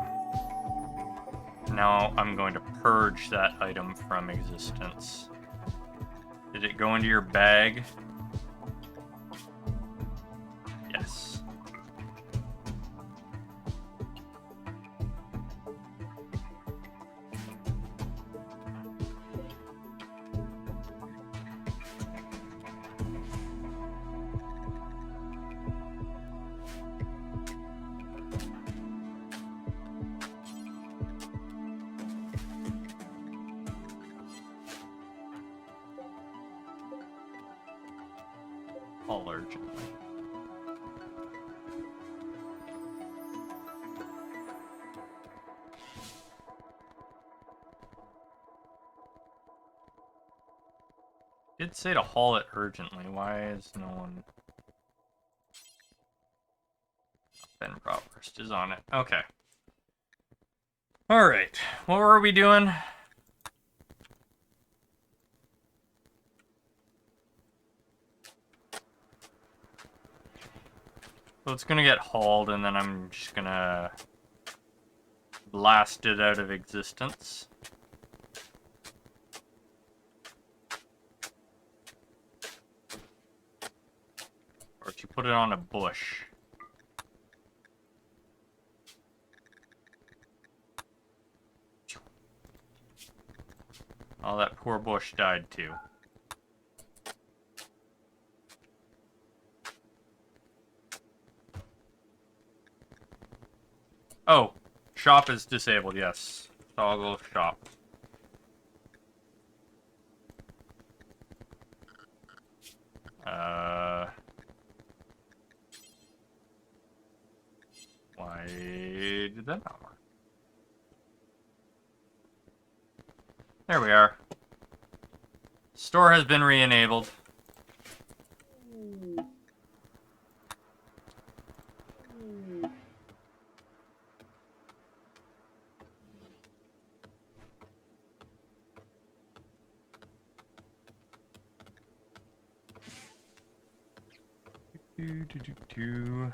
Now I'm going to purge that item from existence. Did it go into your bag? Yes. All urgently. Did say to haul it urgently. Why is no one? Ben Bratwurst is on it. Okay. All right. What were we doing? So it's gonna get hauled, and then I'm just gonna blast it out of existence. Or if you put it on a bush. Oh, that poor bush died too. Oh, shop is disabled, yes. Toggle shop. Why did that not work? There we are. Store has been re-enabled. Do.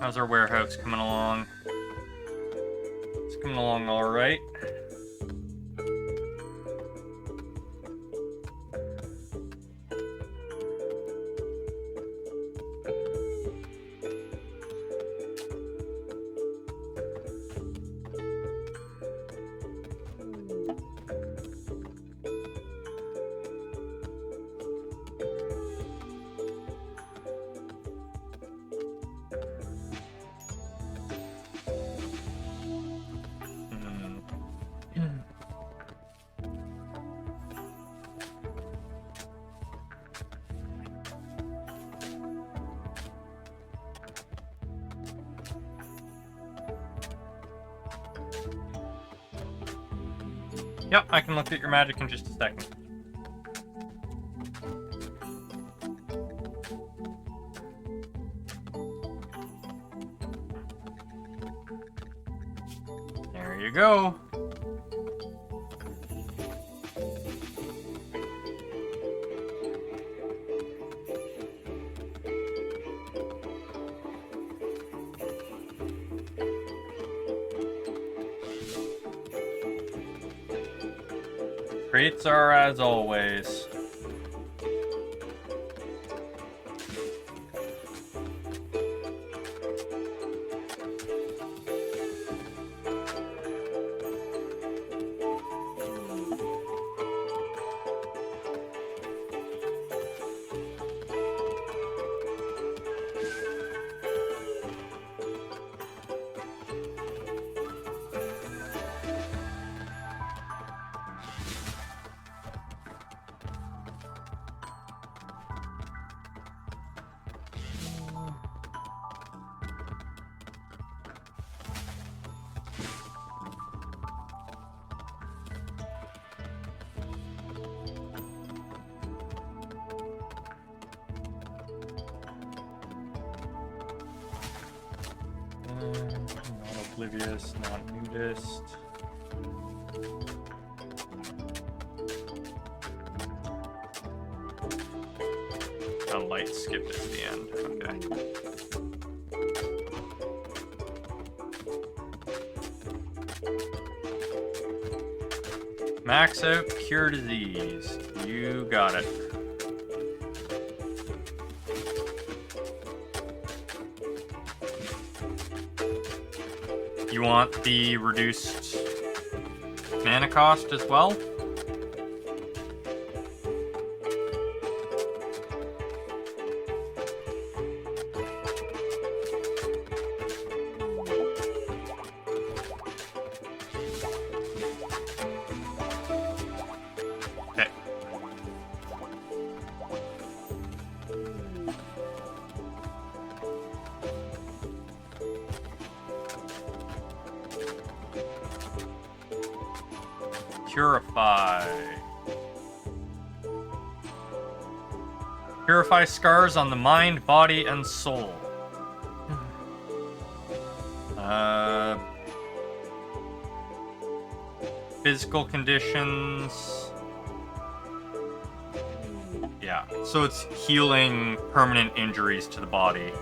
How's our warehouse coming along? It's coming along all right. Yep, I can look at your magic in just a second. There you go. Crates are as always. Not oblivious, not nudist. A light skip at the end. Okay. Max out cure disease. You got it. You want the reduced mana cost as well? Okay. Purify. Purify scars on the mind, body, and soul. Physical conditions. Yeah, so it's healing permanent injuries to the body.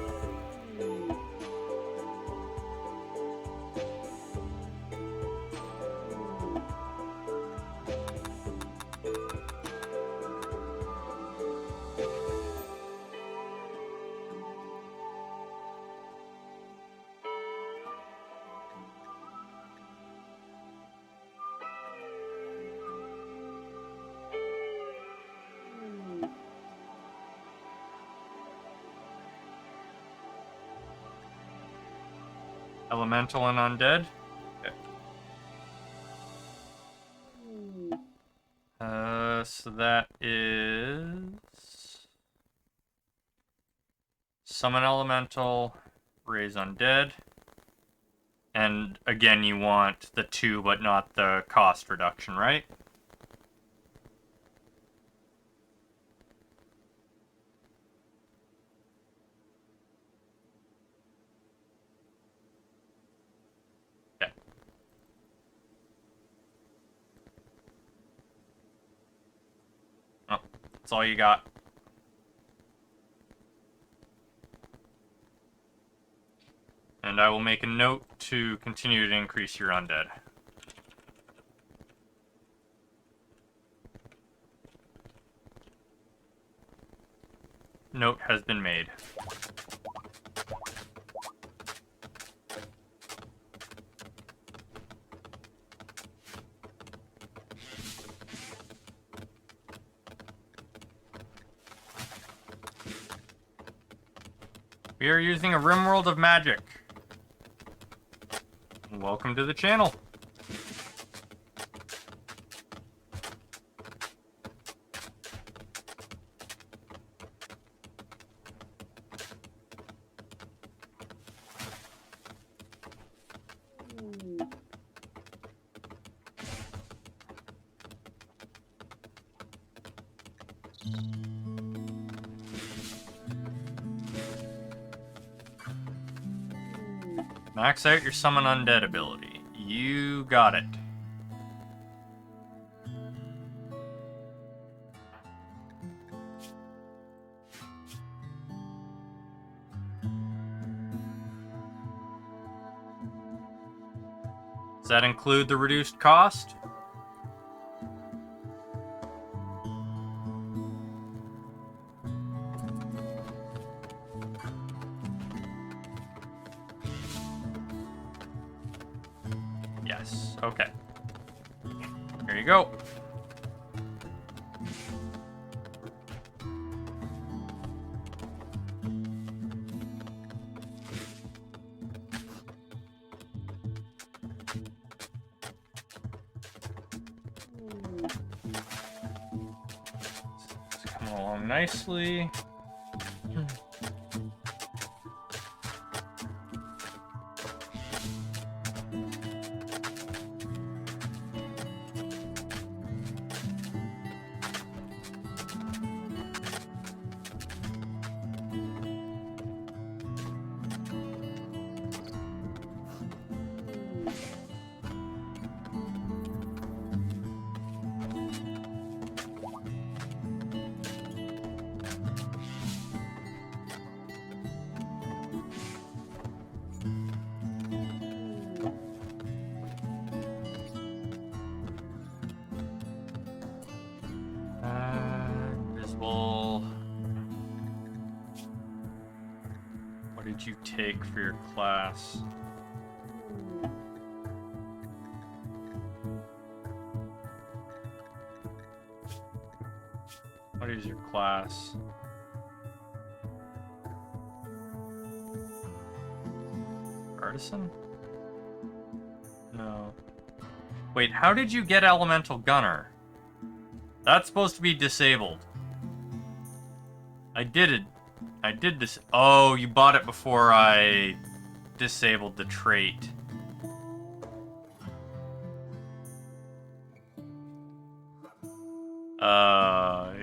Elemental and undead. Okay. So that is summon elemental, raise undead, and again you want the 2 but not the cost reduction, right? Okay. Oh, that's all you got. And I will make a note to continue to increase your undead. Note has been made. We are using a RimWorld of Magic. Welcome to the channel. Max out your summon undead ability. You got it. Does that include the reduced cost? Yes. Okay. Here you go. It's coming along nicely. Invisible. What did you take for your class? What is your class? Artisan? No. Wait, how did you get Elemental Gunner? That's supposed to be disabled. I did it. I did this. Oh, you bought it before I disabled the trait.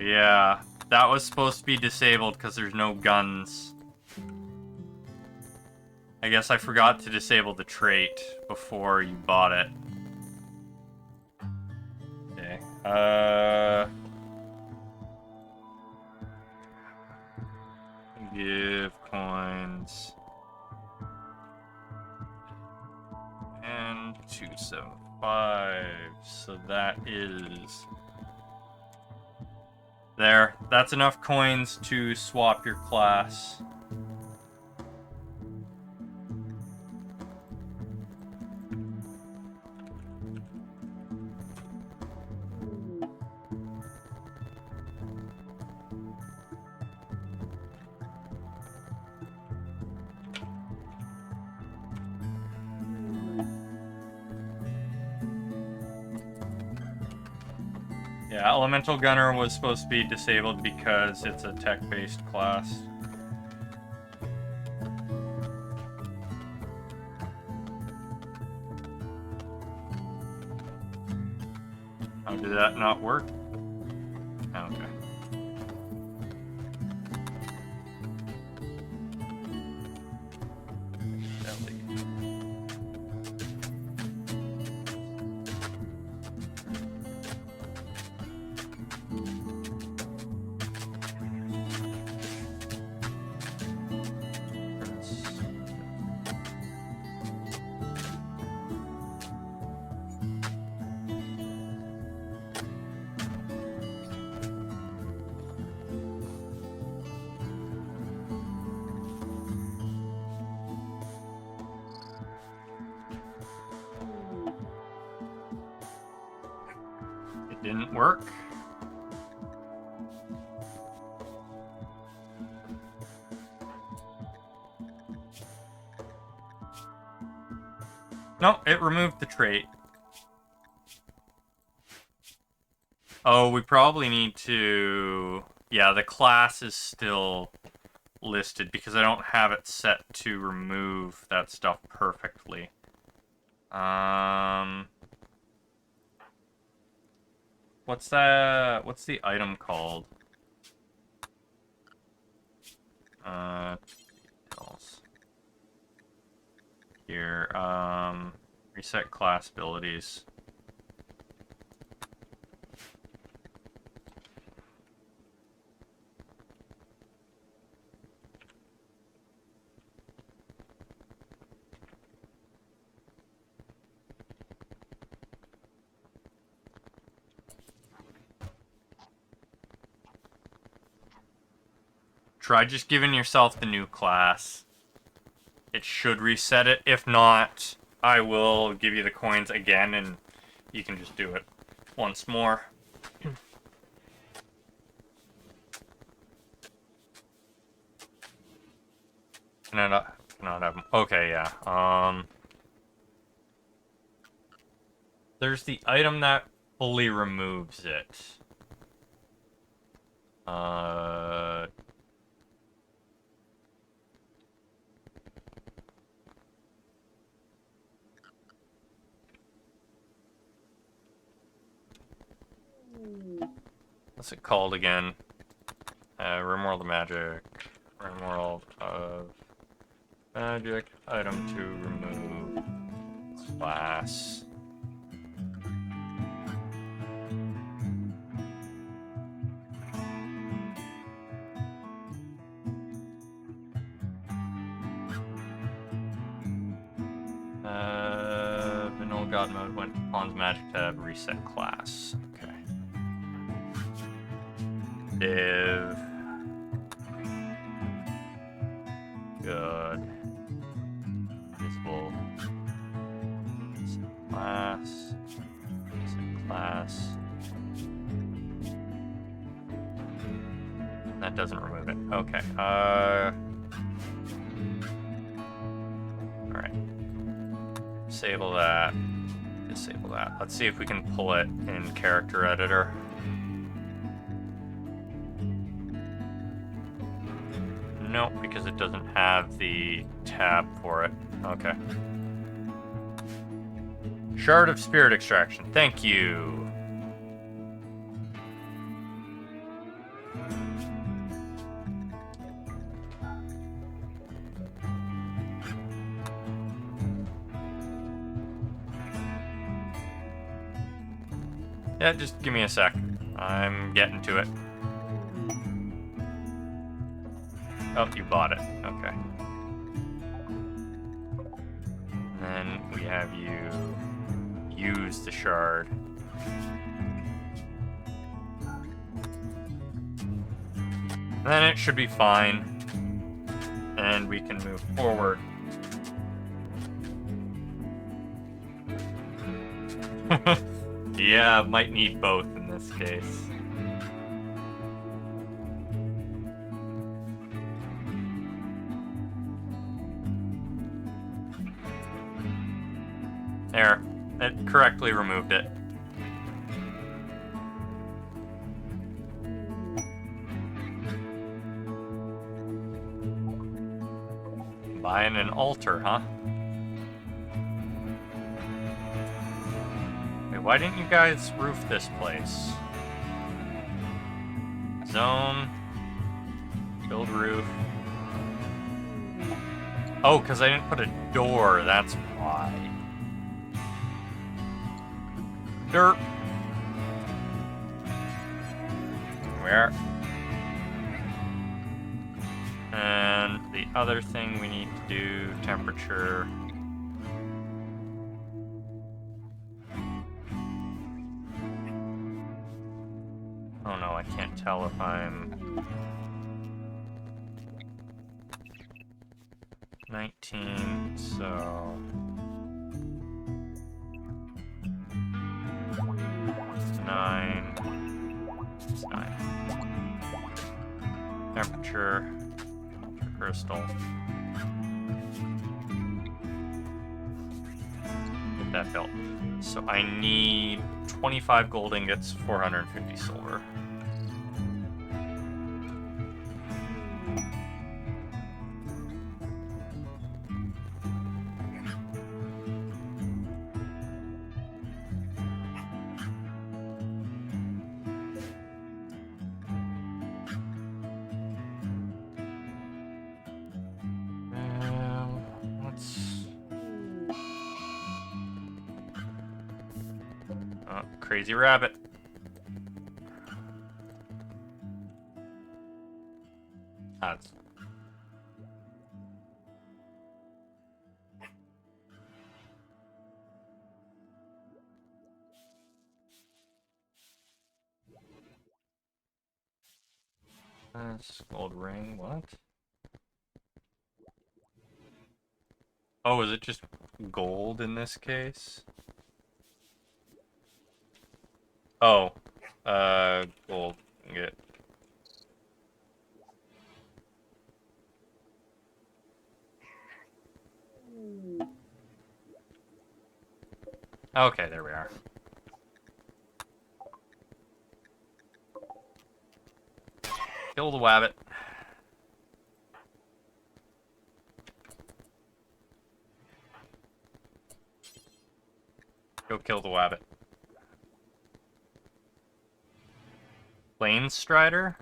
Yeah. That was supposed to be disabled because there's no guns. I guess I forgot to disable the trait before you bought it. Okay. Give coins. And 275. So that is... There. That's enough coins to swap your class. Yeah, Elemental Gunner was supposed to be disabled because it's a tech-based class. How did that not work? Okay. Didn't work. No, it removed the trait. Oh, we probably need to... Yeah, the class is still listed because I don't have it set to remove that stuff perfectly. What's that? What's the item called? Details. Here, reset class abilities. Try just giving yourself the new class. It should reset it. If not, I will give you the coins again and you can just do it once more. Can I not have them? Okay, yeah. There's the item that fully removes it. What's it called again? Rimworld of Magic. Rimworld of Magic. Item to remove. Class. Vanilla God mode went to Pawn's Magic tab, reset class. Okay. Div. Good. Visible. Reset class. Reset class. That doesn't remove it. Okay. Alright. Disable that. Disable that. Let's see if we can pull it in character editor. Nope, because it doesn't have the tab for it. Okay. Shard of Spirit Extraction. Thank you. Yeah, just give me a sec. I'm getting to it. Oh, you bought it. Okay. And then we have you use the shard. And then it should be fine. And we can move forward. Yeah, might need both in this case. There. It correctly removed it. Buying an altar, huh? Wait, why didn't you guys roof this place? Zone. Build roof. Oh, because I didn't put a door, that's why. Dirt. Where? And the other thing we need to do, temperature. Oh no, I can't tell if I'm 19, so it's 9. It's 9. Temperature. Crystal. Get that built. So I need 25 gold ingots, 450 silver. crazy rabbit. That's... gold ring, what? Oh, is it just gold in this case? Oh, gold. Get. Okay, there we are. Kill the wabbit. Go kill the wabbit. Plain Strider?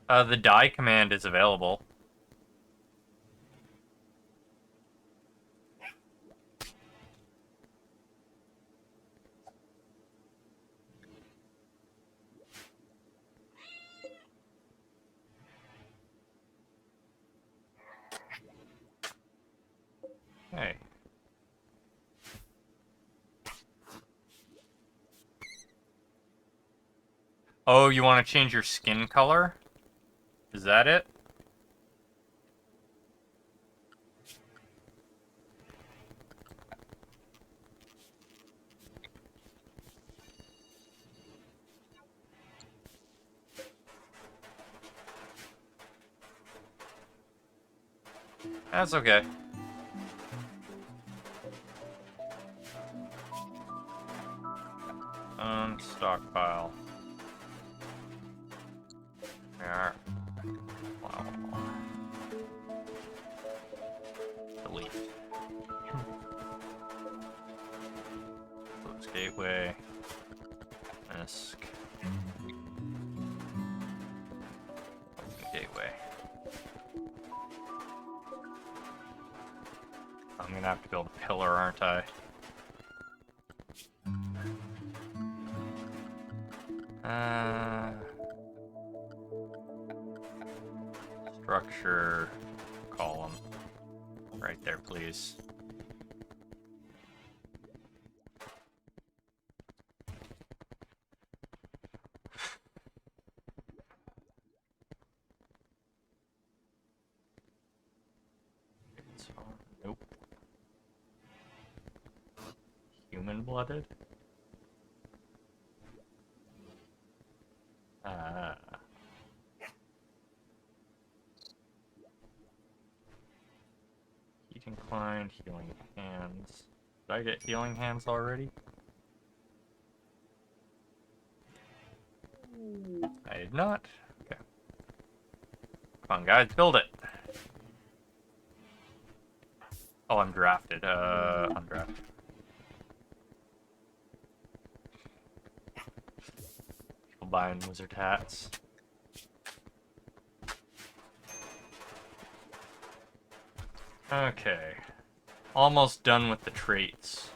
The die command is available. Hey. Oh, you want to change your skin color? Is that it? That's okay. Stockpile. There. Wow. Delete. Close gateway. Misc. Open gateway. I'm gonna have to build a pillar, aren't I? Structure column. Right there, please. Nope. Human-blooded? Heat inclined, healing hands. Did I get healing hands already? I did not. Okay. Come on, guys, build it. Oh, I'm drafted. Undrafted. People buying wizard hats. Okay. Almost done with the traits.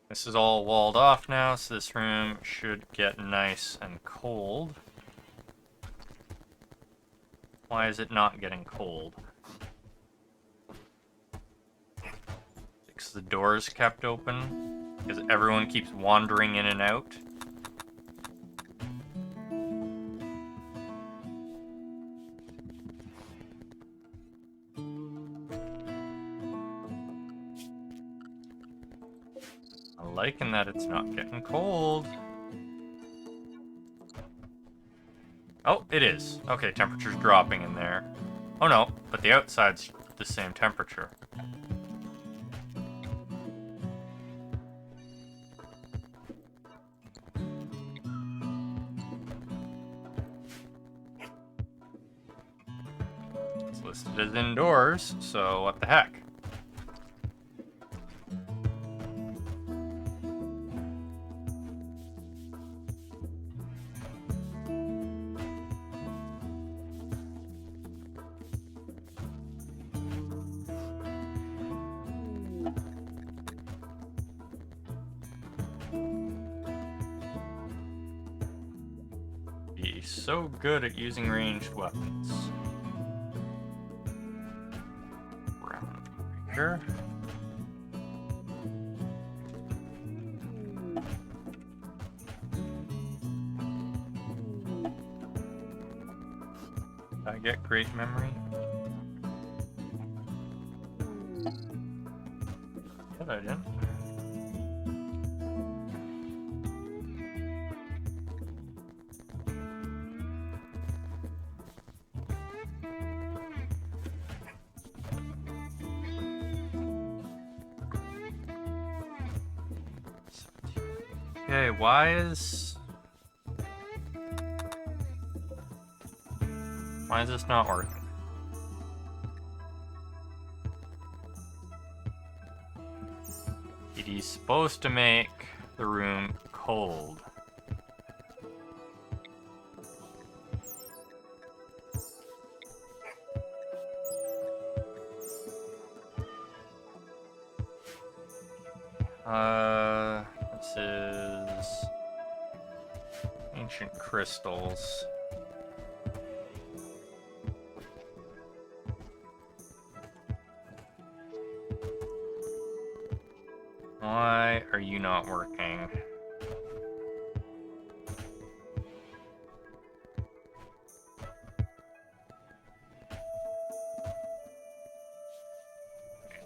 This is all walled off now, so this room should get nice and cold. Why is it not getting cold? Because the door's kept open? Because everyone keeps wandering in and out? liking that it's not getting cold. Oh, it is. Okay, temperature's dropping in there. Oh no, but the outside's the same temperature. It's listed as indoors, so what the heck? Be so good at using ranged weapons. Round here. Did I get great memory? Yep, I didn't. Okay, why is this not working? It is supposed to make the room cold. This is ancient crystals. Why are you not working?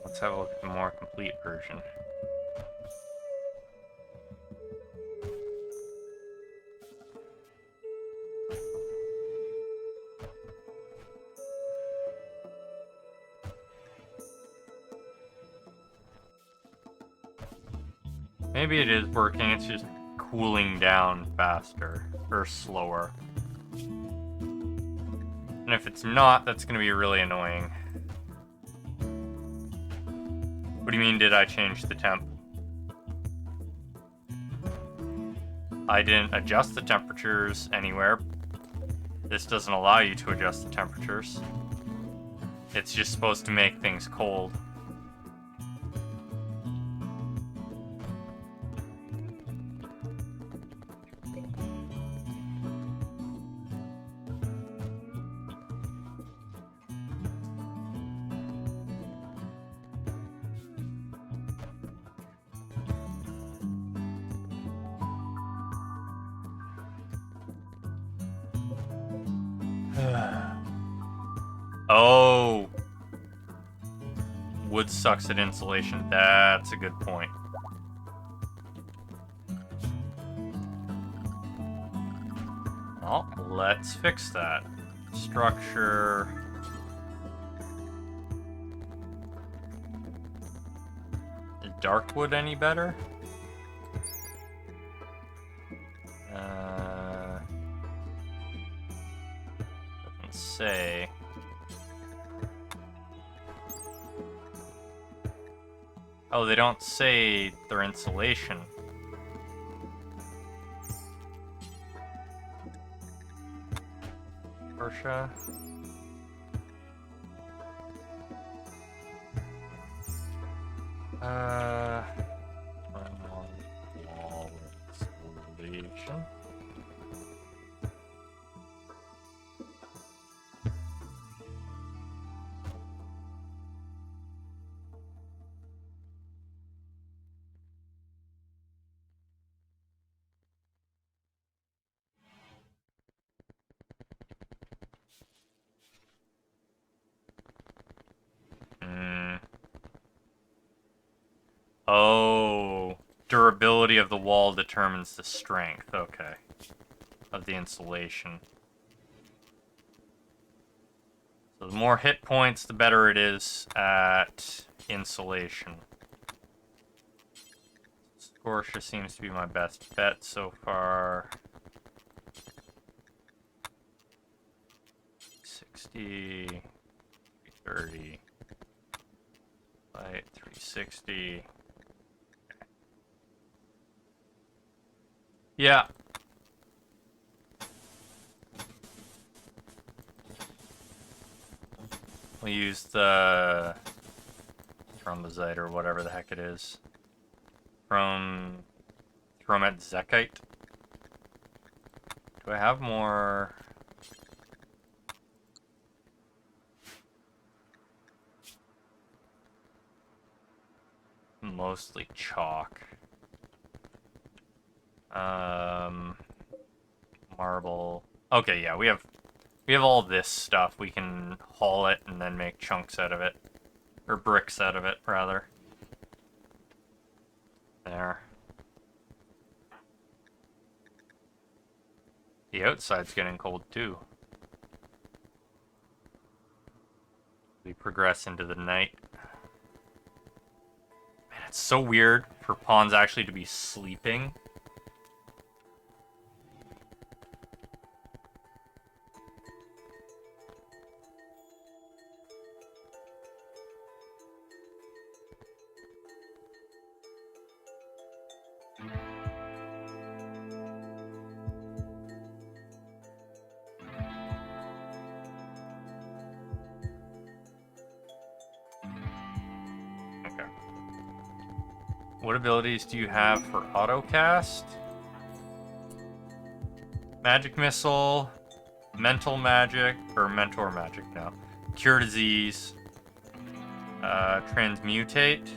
Let's have a look at the more complete version. Maybe it is working, it's just cooling down faster, or slower. And if it's not, that's gonna be really annoying. What do you mean, did I change the temp? I didn't adjust the temperatures anywhere. This doesn't allow you to adjust the temperatures. It's just supposed to make things cold. Oh. Wood sucks at insulation. That's a good point. Well, let's fix that. Structure. Is dark wood any better? Doesn't say. Oh, they don't say their insulation. Porsche. Wall insulation. Oh. Durability of the wall determines the strength, okay, of the insulation. So the more hit points, the better it is at insulation. Scortia seems to be my best bet so far. 60, 330, light, 360. Yeah. We'll use the thrombosite or whatever the heck it is. From Zekite. Do I have more? Mostly chalk. Marble. Okay, yeah, we have all this stuff. We can haul it and then make chunks out of it. Or bricks out of it, rather. There. The outside's getting cold, too. We progress into the night. Man, it's so weird for pawns actually to be sleeping. What abilities do you have for autocast? Magic Missile, Mental Magic, or Mentor Magic now. Cure Disease, Transmutate.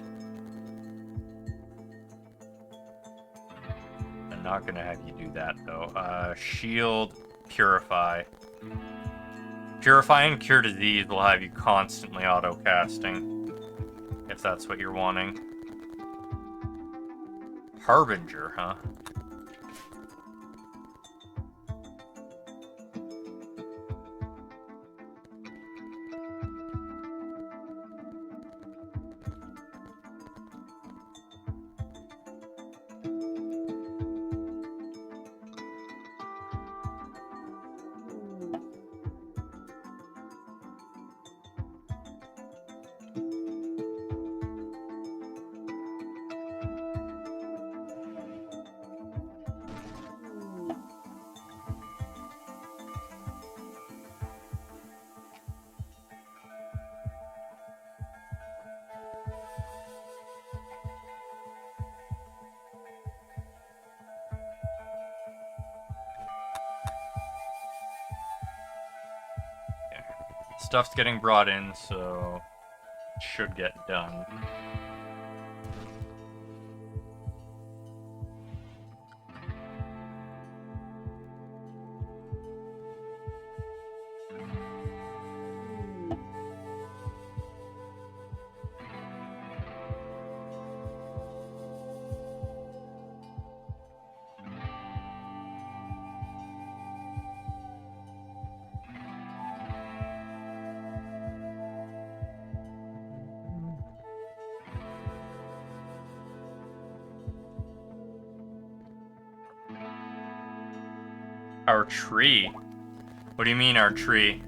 I'm not gonna have you do that though. Shield, Purify. Purify and Cure Disease will have you constantly autocasting, if that's what you're wanting. Harbinger, huh? Stuff's getting brought in, so it should get done. Our tree? What do you mean, our tree?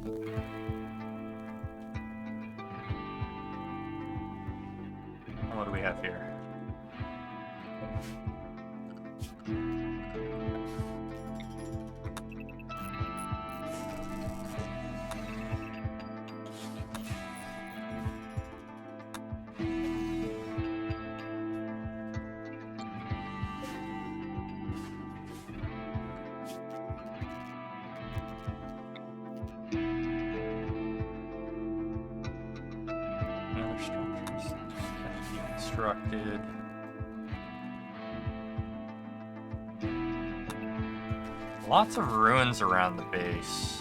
What do we have here? Constructed. Lots of ruins around the base.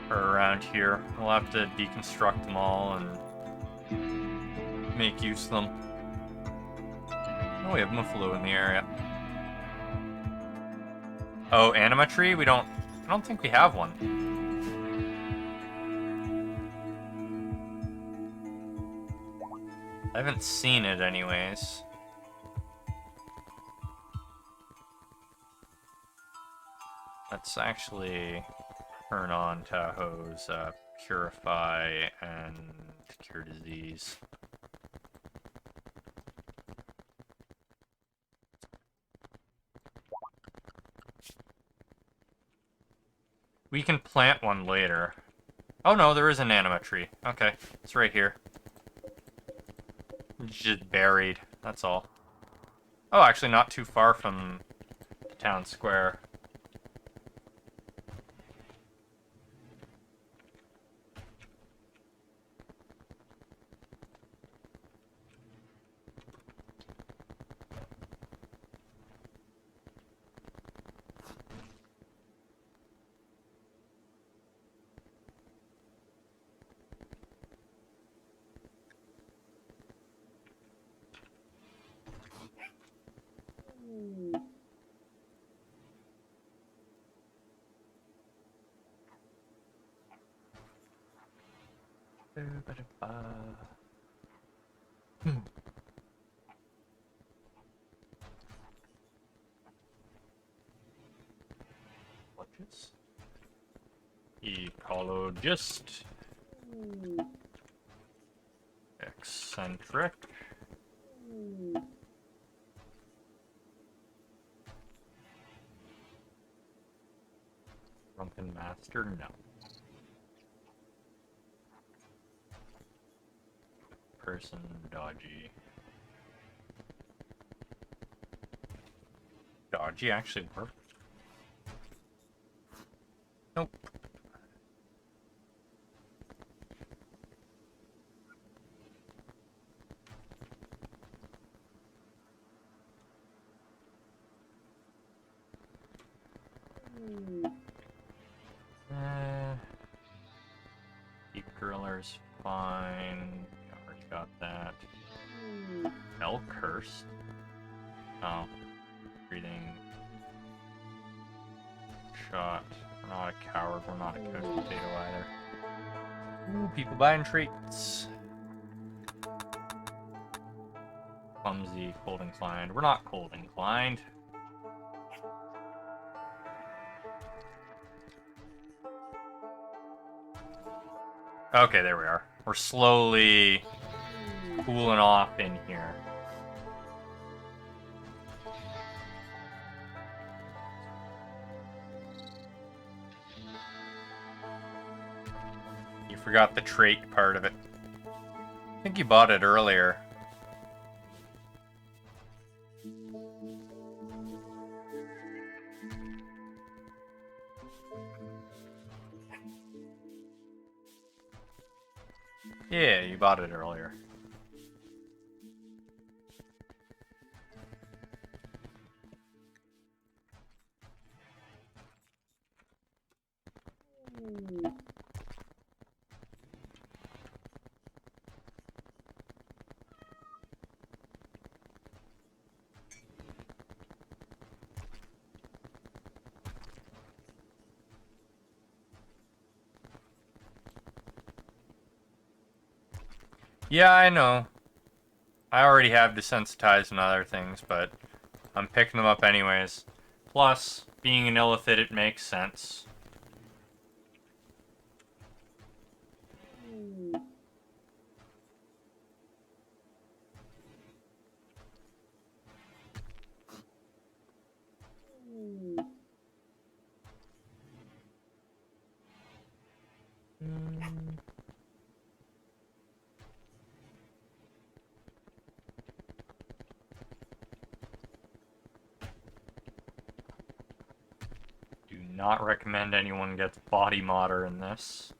Or around here. We'll have to deconstruct them all and make use of them. Oh, we have Muffalo in the area. Oh, anima tree? I don't think we have one. I haven't seen it anyways. Let's actually turn on Tahoe's Purify and Cure Disease. We can plant one later. Oh no, there is an anima tree. Okay, it's right here. It's just buried, that's all. Oh, actually not too far from the town square. Ecologist. Eccentric. Drunken Master? No. Person dodgy. Dodgy actually worked. Nope. Deep Griller's fine. Already got that. Hell Cursed. Oh. Breathing. Shot. We're not a coward, we're not a cooked potato either. Ooh, people buying traits. Clumsy, cold inclined. We're not cold inclined. Okay, there we are. We're slowly cooling off in here. You forgot the trait part of it. I think you bought it earlier. Yeah, you bought it earlier. Yeah, I know. I already have desensitized and other things, but I'm picking them up anyways. Plus, being an illithid, it makes sense. Do not recommend anyone gets body modder in this.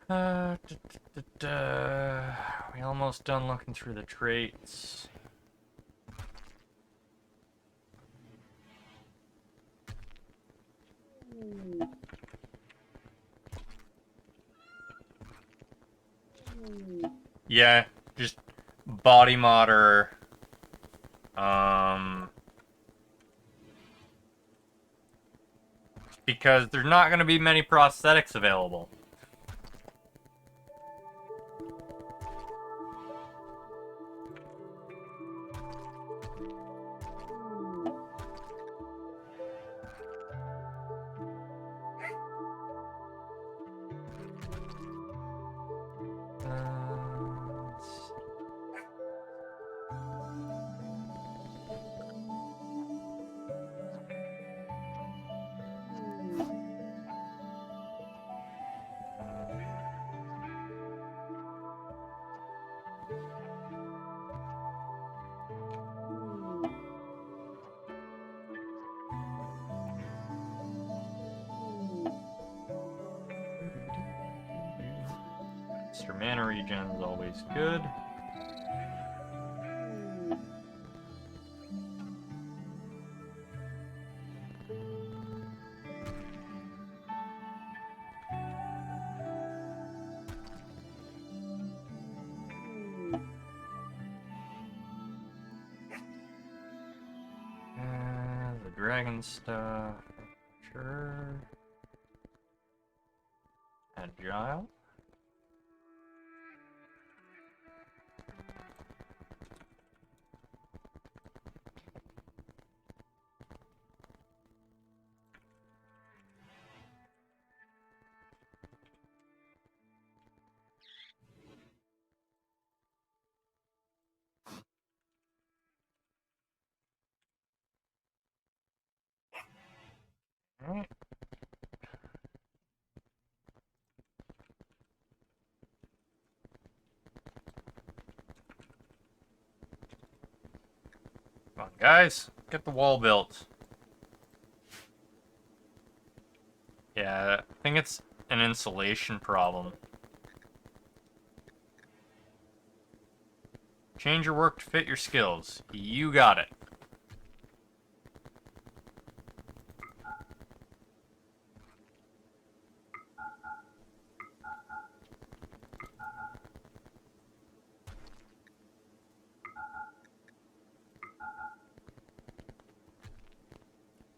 We almost done looking through the traits. Yeah, just body modder. Because there's not going to be many prosthetics available. Extra mana regen is always good. The dragon stuff, sure. Agile. Alright. Come on, guys. Get the wall built. Yeah, I think it's an insulation problem. Change your work to fit your skills. You got it.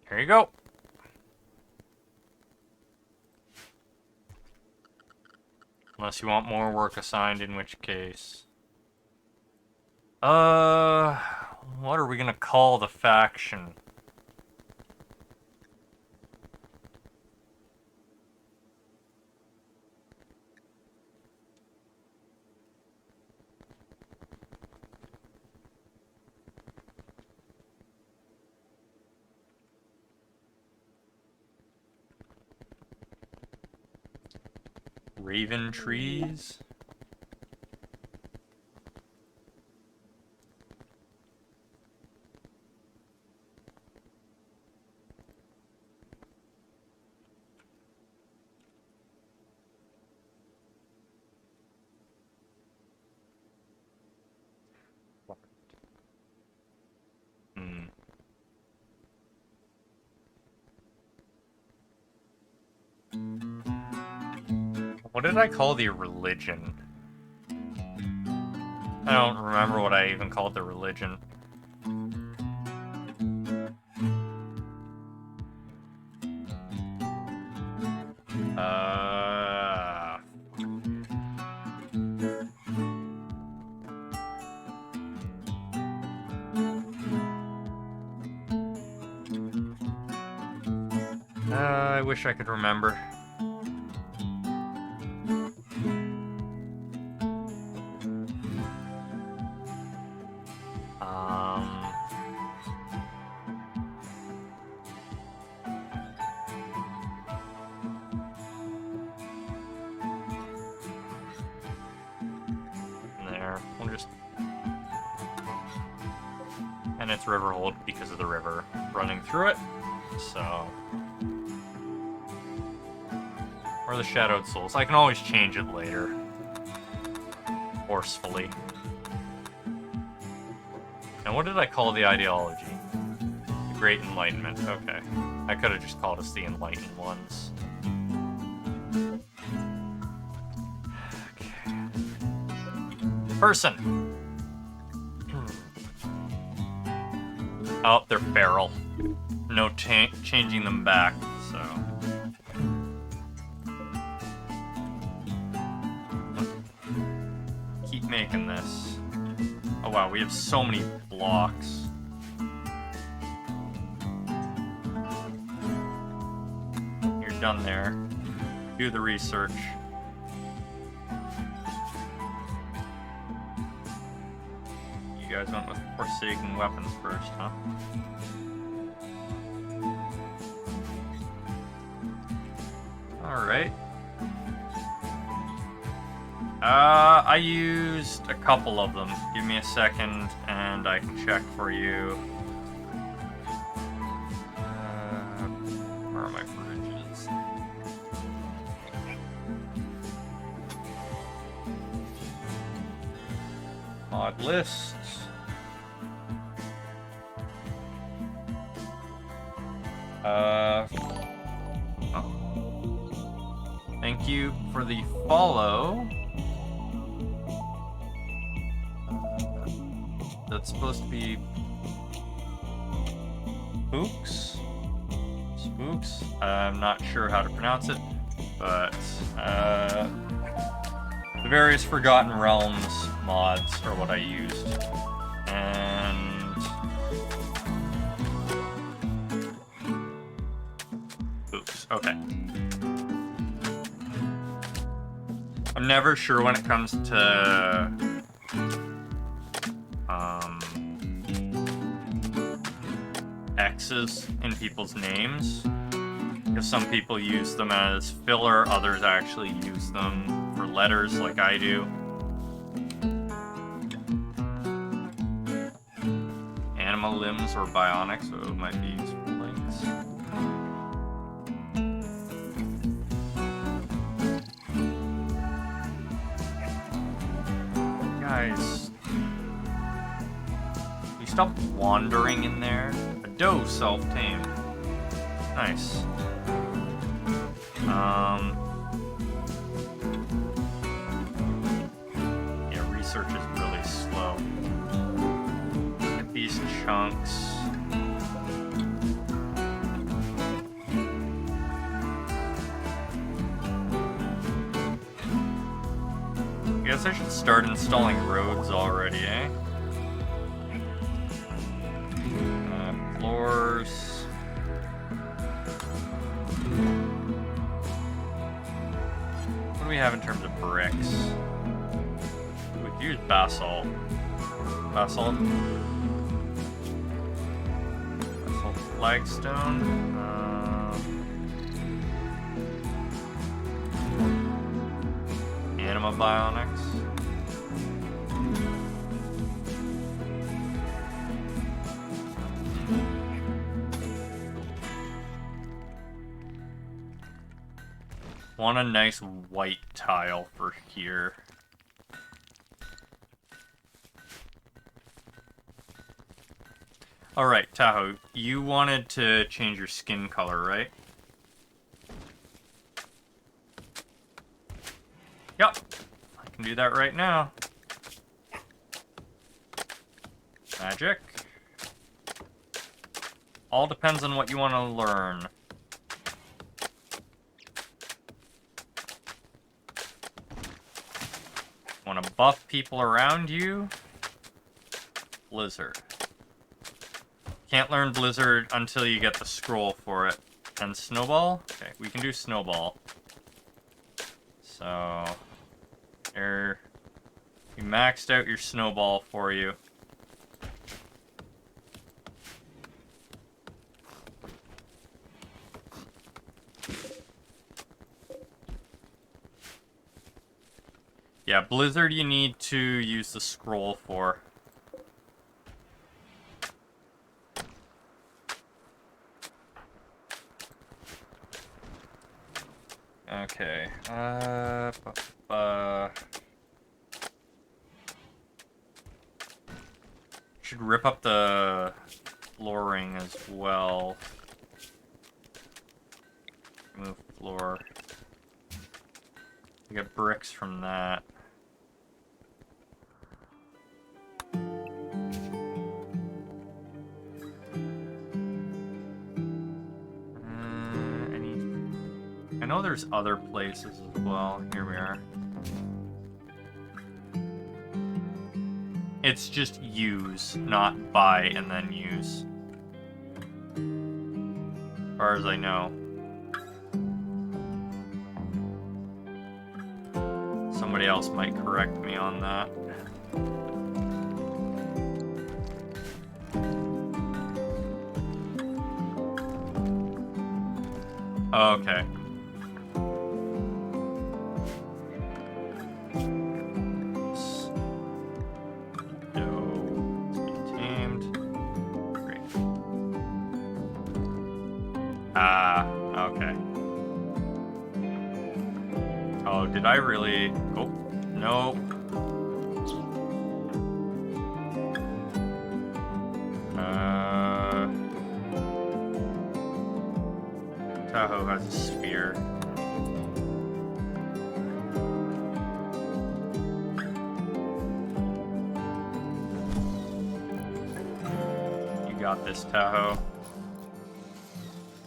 There you go. Unless you want more work assigned, in which case... what are we gonna call the faction? Raven trees? What did I call the religion? I don't remember what I even called the religion. I wish I could remember. There. We'll just... And it's Riverhold because of the river running through it, so... Or the Shadowed Souls. I can always change it later. Forcefully. And what did I call the ideology? The Great Enlightenment. Okay. I could have just called us the Enlightened Ones. Okay. Person! Oh, they're feral. No changing them back, so... Keep making this. Oh wow, we have so many blocks. You're done there. Do the research. You guys went with Forsaken weapons first, huh? Alright. I used a couple of them. Give me a second and I can check for you. Where are my fridges? Mod lists. Thank you for the follow. That's supposed to be Spooks? Spooks? I'm not sure how to pronounce it, but the various Forgotten Realms mods are what I used. And oops, okay. I'm never sure when it comes to X's in people's names, because some people use them as filler, others actually use them for letters like I do. Animal limbs or bionics, so it might be useful links. Guys, you stop wandering in there. A doe self-tamed. Nice. Yeah, research is really slow. Get these chunks. I guess I should start installing roads already, eh? Floors. What do we have in terms of bricks? We could use basalt. Basalt flagstone. Anima bionics. Want a nice white tile for here. Alright, Tahoe, you wanted to change your skin color, right? Yep, I can do that right now. Magic. All depends on what you want to learn. Want to buff people around you? Blizzard. Can't learn Blizzard until you get the scroll for it. And Snowball? Okay, we can do Snowball. So, there. We maxed out your Snowball for you. Yeah, Blizzard you need to use the scroll for. Okay. Should rip up the flooring as well. Move floor. We get bricks from that. I know there's other places as well. Here we are. It's just use, not buy and then use. As far as I know. Somebody else might correct me on that. Okay. Okay. Oh, did I really? Oh, no. Tahoe has a sphere. You got this, Tahoe.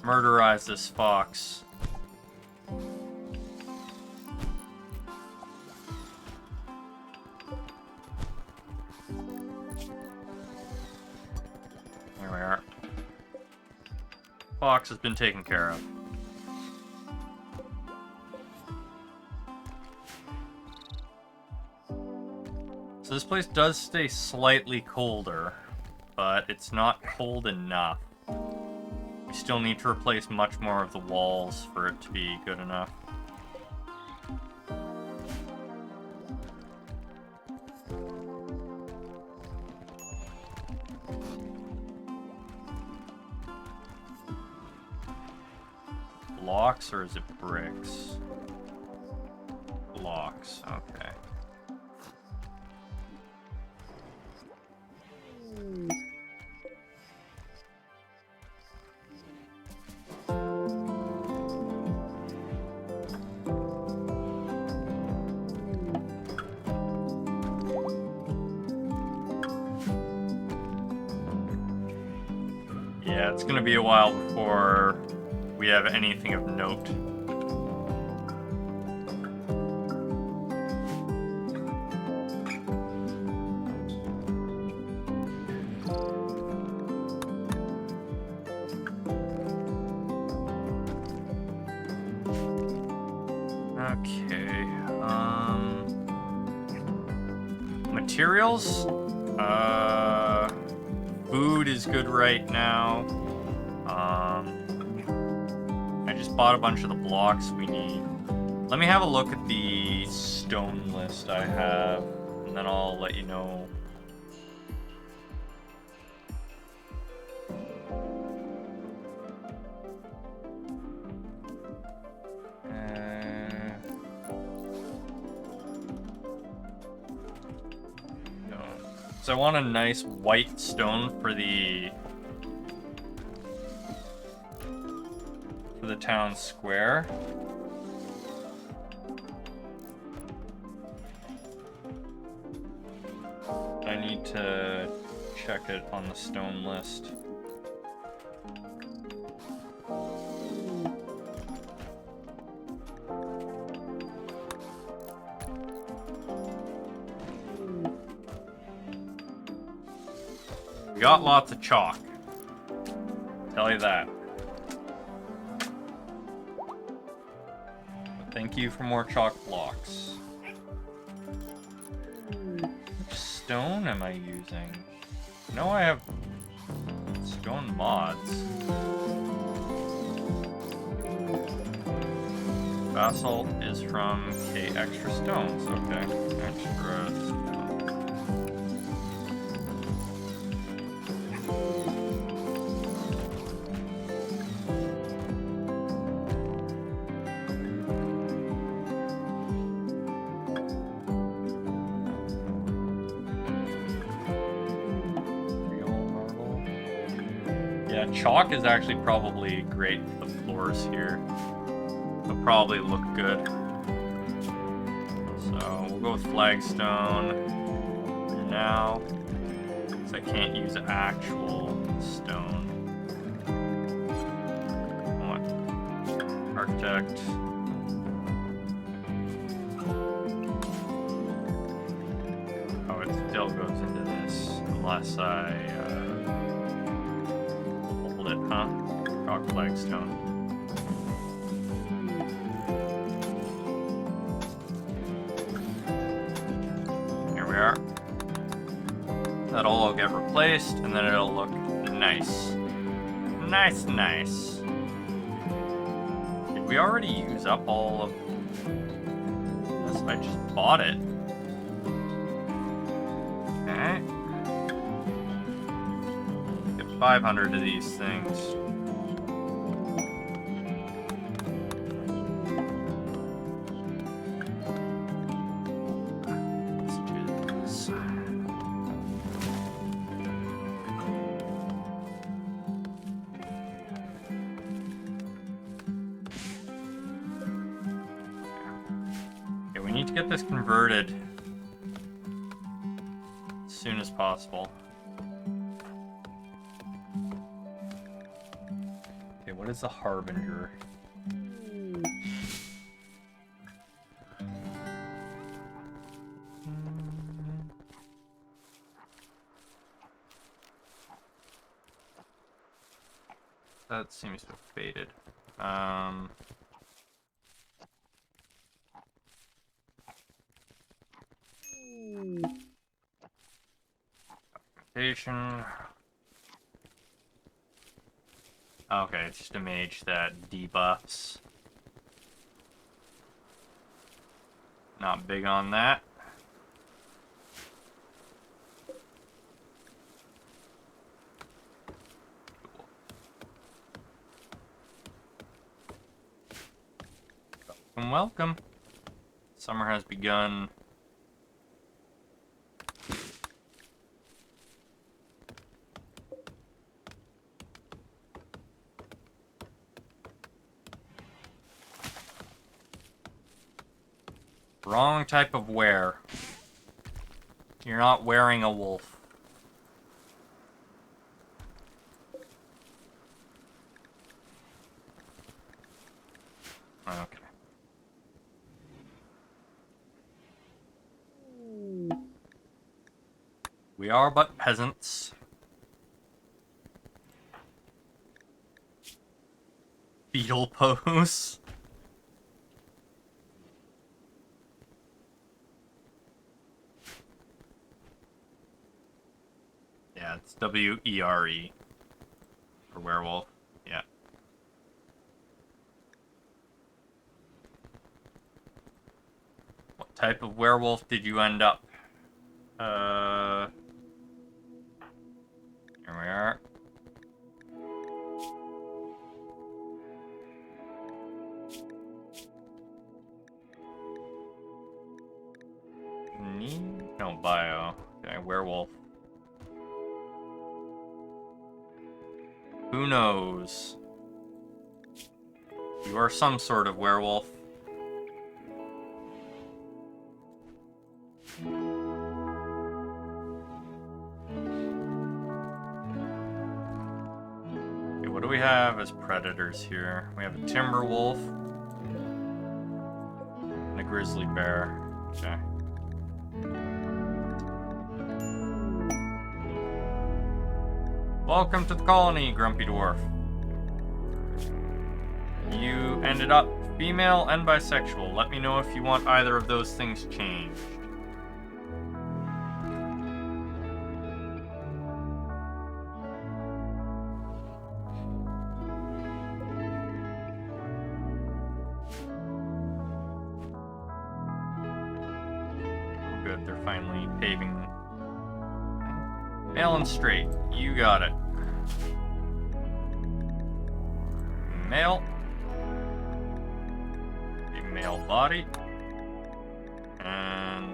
Murderize this fox. Here we are. Fox has been taken care of. So this place does stay slightly colder, but it's not cold enough. We still need to replace much more of the walls for it to be good enough. Blocks or is it bricks? Blocks, okay. Yeah, it's gonna be a while before we have anything of note. Okay, materials? Food is good right now. I just bought a bunch of the blocks we need. Let me have a look at the stone list I have, and then I'll let you know. So I want a nice white stone for the town square. I need to check it on the stone list. We got lots of chalk. Tell you that. But thank you for more chalk blocks. Which stone am I using? No, I have stone mods. Basalt is from K extra stones. Okay, extra stone. Yeah, chalk is actually probably great for the floors here. It'll probably look good. So we'll go with flagstone for now, because I can't use actual stone. I want architect. Oh, it still goes into this, unless I hold it, huh? Chalk flagstone. We are. That'll all get replaced, and then it'll look nice. Nice, nice. Did we already use up all of this? I just bought it. Okay. Get 500 of these things. To get this converted as soon as possible. Okay, what is the Harbinger? That seems to have faded. Okay, it's just a mage that debuffs. Not big on that. Welcome, welcome. Summer has begun. Wrong type of wear. You're not wearing a wolf. Okay. We are but peasants. Fetal pose. Yeah, it's W-E-R-E for werewolf. Yeah. What type of werewolf did you end up? Here we are. No, bio. Okay, werewolf. Who knows? You are some sort of werewolf. Okay, what do we have as predators here? We have a timber wolf and a grizzly bear. Okay. Welcome to the colony, Grumpy Dwarf. You ended up female and bisexual. Let me know if you want either of those things changed. Good, they're finally paving. Male and straight. You got it. Male. A male body. And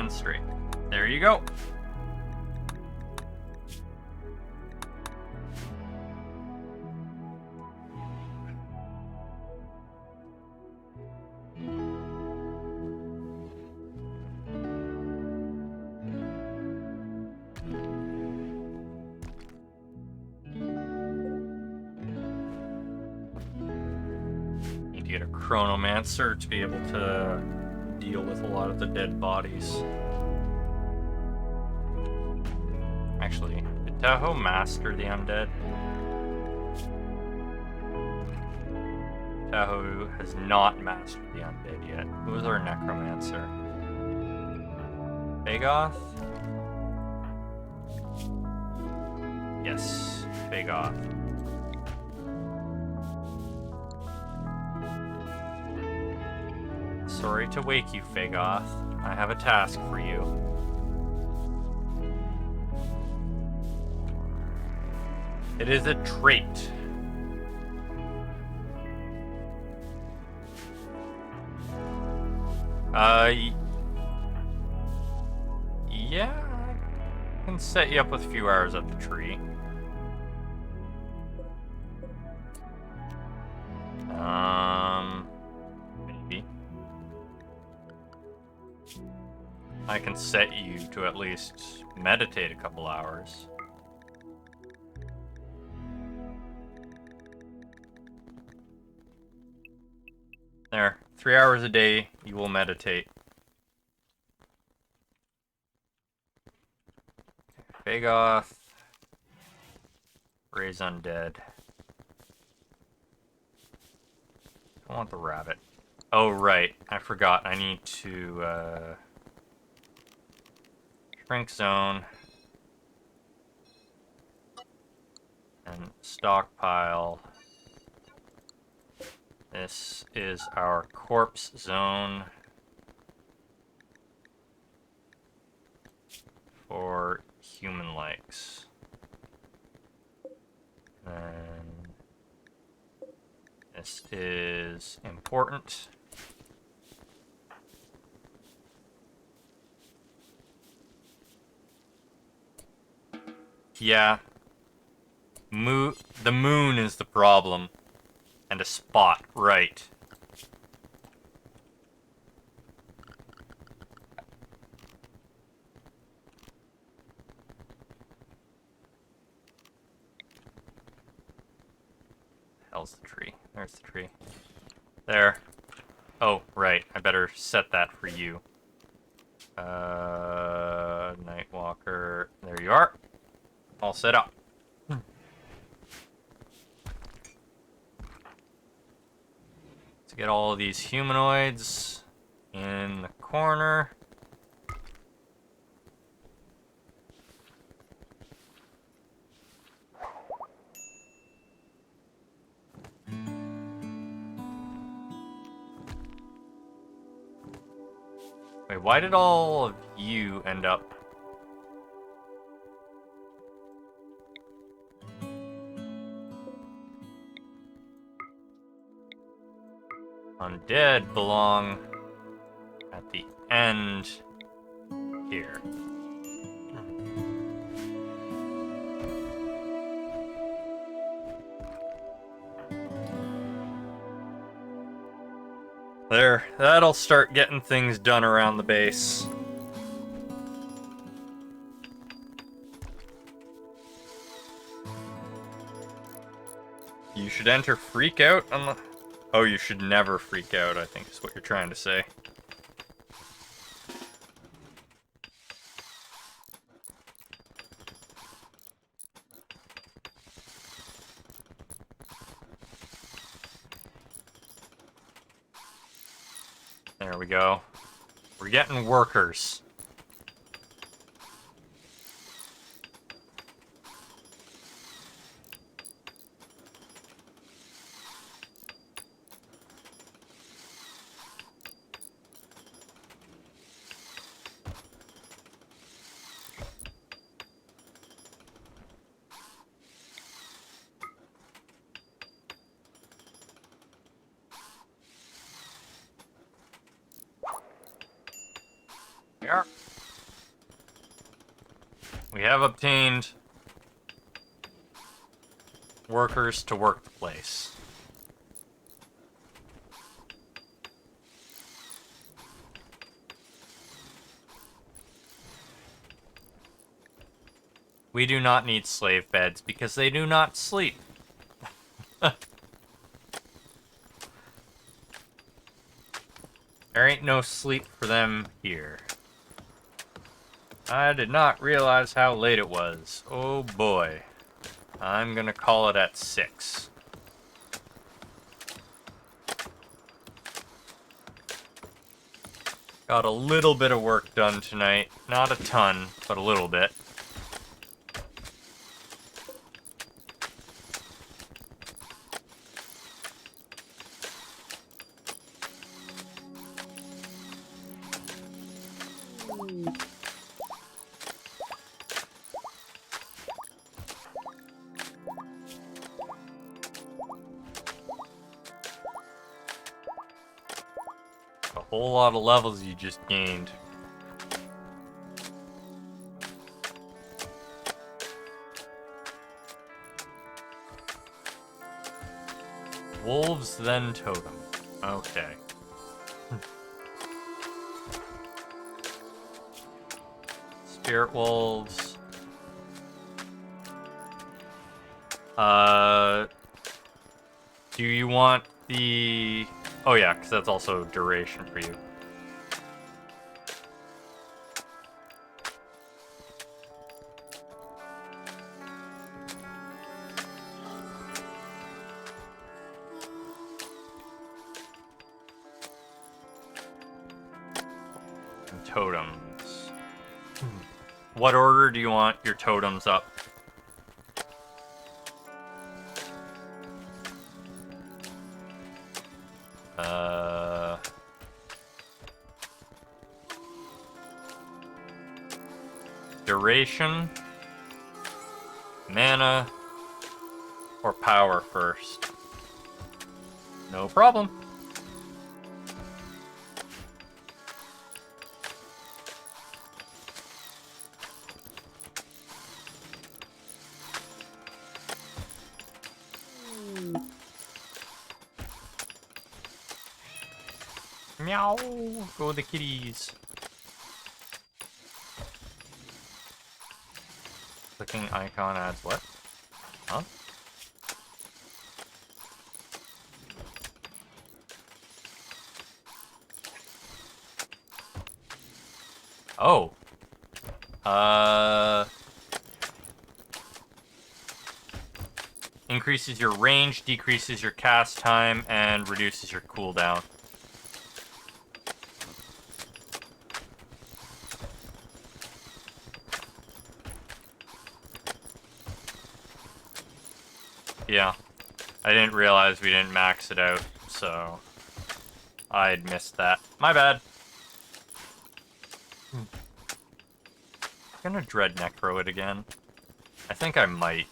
1 straight. There you go. Need to get a chronomancer to be able to deal with a lot of the dead bodies. Actually, did Tahoe master the undead? Tahoe has not mastered the undead yet. Who is our necromancer? Bagoth? Yes, Bagoth. Sorry to wake you, Fagoth. I have a task for you. It is a trait. Yeah, I can set you up with a few hours at the tree. Maybe. I can set you to at least meditate a couple hours. There, 3 hours a day, you will meditate. Fagoth. Raise undead. I want the rabbit. Oh, right. I forgot. I need to, shrink zone. And stockpile. This is our corpse zone for human likes. And this is important. Yeah. The moon is the problem. And a spot, right. Hell's the tree? There's the tree. There. Oh, right. I better set that for you. Nightwalker. There you are. All set up. Let's get all of these humanoids in the corner. Wait, why did all of you end up... Undead belong at the end here. There, that'll start getting things done around the base. You should enter freak out on the... Oh, you should never freak out, I think is what you're trying to say. There we go. We're getting workers. Here. We have obtained workers to work the place. We do not need slave beds because they do not sleep. There ain't no sleep for them here. I did not realize how late it was. Oh boy. I'm gonna call it at 6. Got a little bit of work done tonight. Not a ton, but a little bit. A whole lot of levels you just gained. Wolves, then totem. Okay. Spirit wolves. Do you want the... Oh yeah, because that's also duration for you. And totems. What order do you want your totems up? Duration, mana, or power first? No problem. Meow, go the kitties. Clicking icon adds what? Huh? Oh. Increases your range, decreases your cast time, and reduces your cooldown. Yeah. I didn't realize we didn't max it out, so I'd missed that. My bad. I'm gonna dread necro it again. I think I might.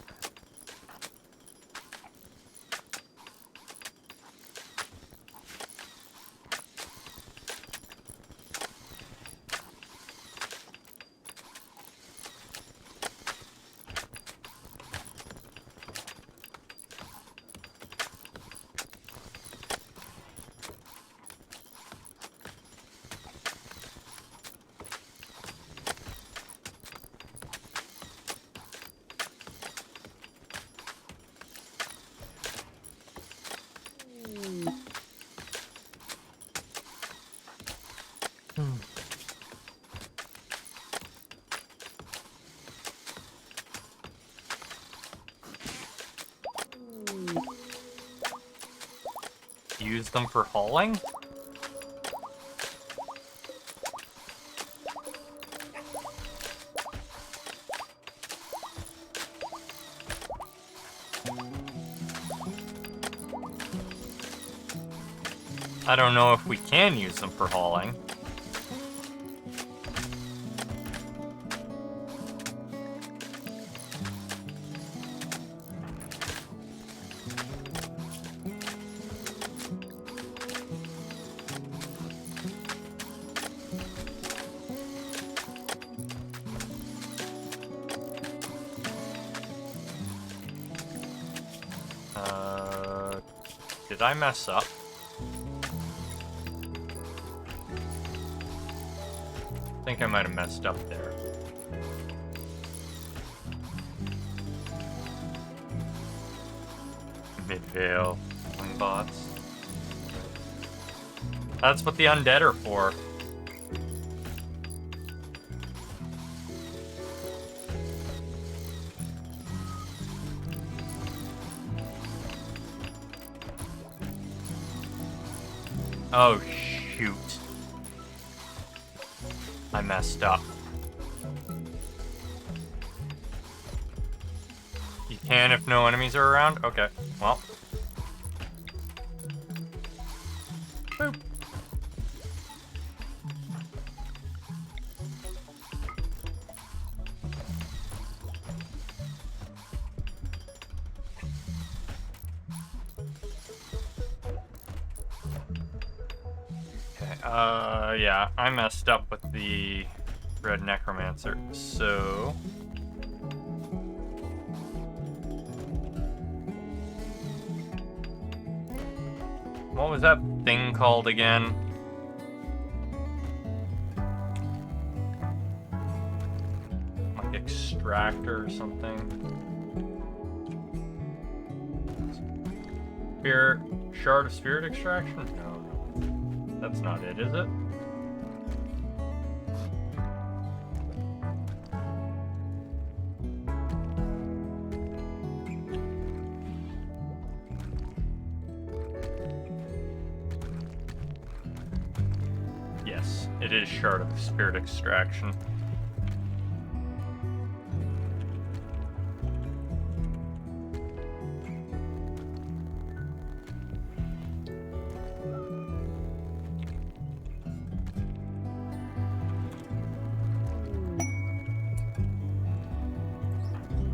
Use them for hauling? I don't know if we can use them for hauling. Did I mess up? I think I might have messed up there. Midvale wing bots. That's what the undead are for. Oh, shoot. I messed up. You can if no enemies are around? Okay, well. Boop. Yeah, I messed up with the red necromancer, so... What was that thing called again? Like extractor or something? Shard of spirit extraction? No. That's not it, is it? Yes, it is shard of spirit extraction.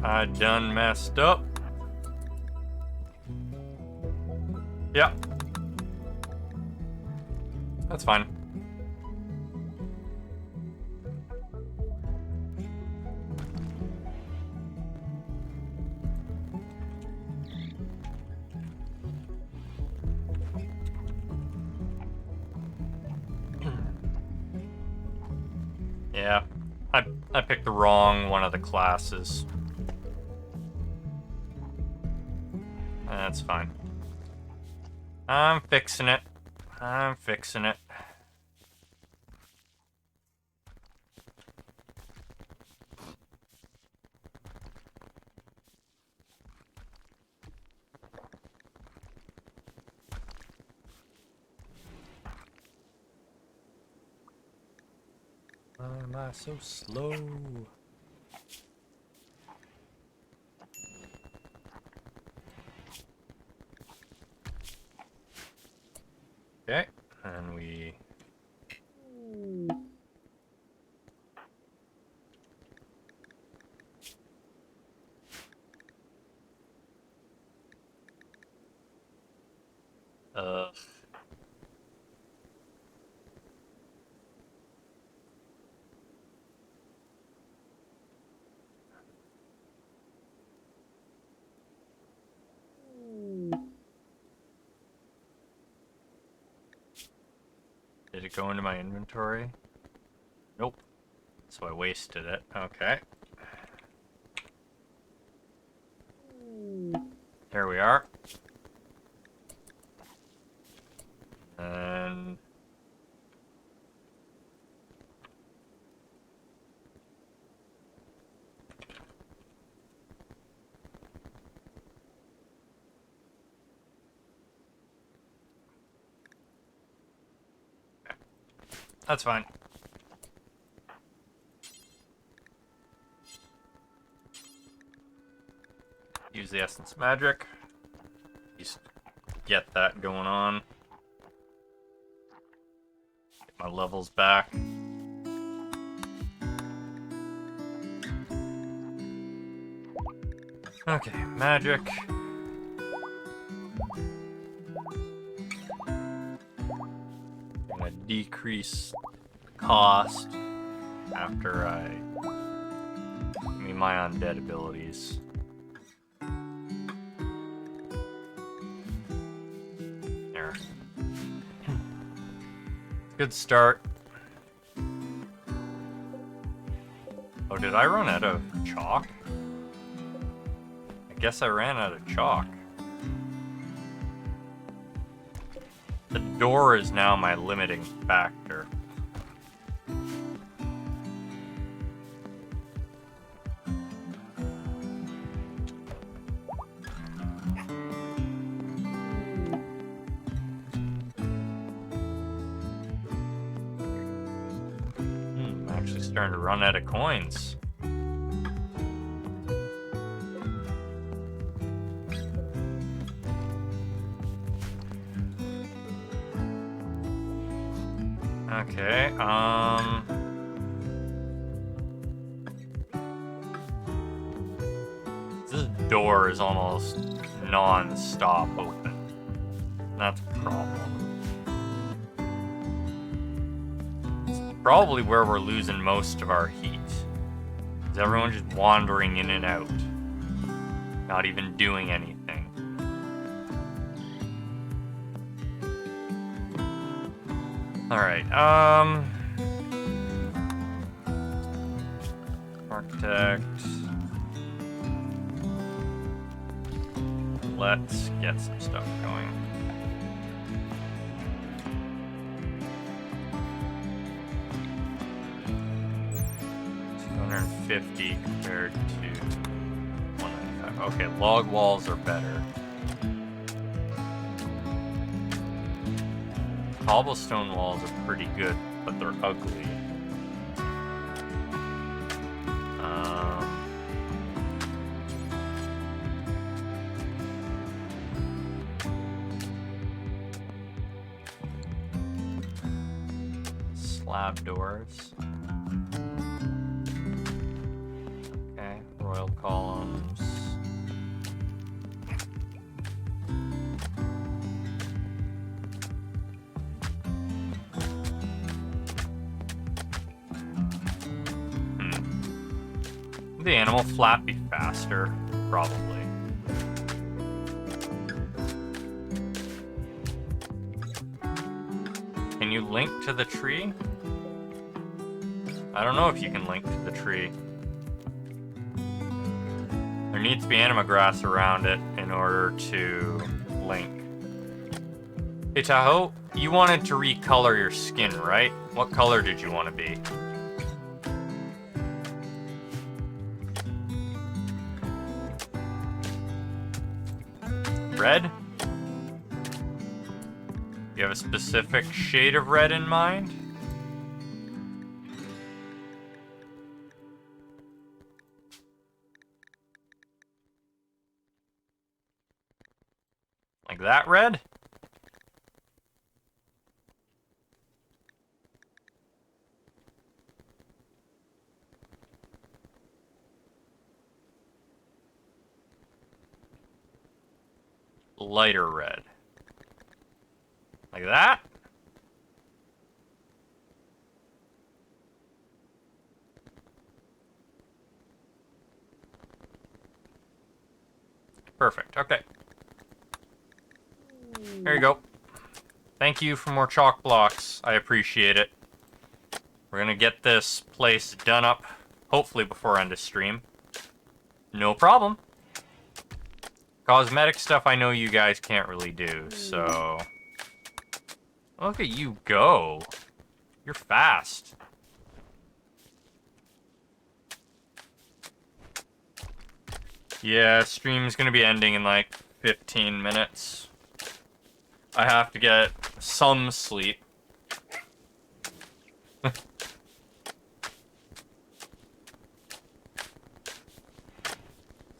I done messed up. Yeah. That's fine. Yeah. I picked the wrong one of the classes. That's fine. I'm fixing it. I'm fixing it. Why am I so slow? Okay, and we... Did it go into my inventory? Nope. So I wasted it. Okay. Here we are. And... that's fine. Use the essence magic. Just get that going on. Get my levels back. Okay, magic. Gonna decrease the cost after my undead abilities. Good start. Oh, did I run out of chalk? I guess I ran out of chalk. The door is now my limiting factor. I'm actually starting to run out of coins. Okay, this door is almost non-stop open. That's a problem. It's probably where we're losing most of our heat. Is everyone just wandering in and out? Not even doing anything. Alright, Architect. Let's get some stuff going. $250 compared to $195. Okay, log walls are better. Cobblestone walls are pretty good, but they're ugly. Slab doors. Okay, royal columns. The animal flap be faster, probably. Can you link to the tree? I don't know if you can link to the tree. There needs to be anima grass around it in order to link. Hey Tahoe, you wanted to recolor your skin, right? What color did you want to be? Red? You have a specific shade of red in mind? Like that red? Lighter red. Like that? Perfect, okay. There you go. Thank you for more chalk blocks. I appreciate it. We're gonna get this place done up, hopefully before end of stream. No problem. Cosmetic stuff I know you guys can't really do, so... Look at you go. You're fast. Yeah, stream's gonna be ending in like 15 minutes. I have to get some sleep.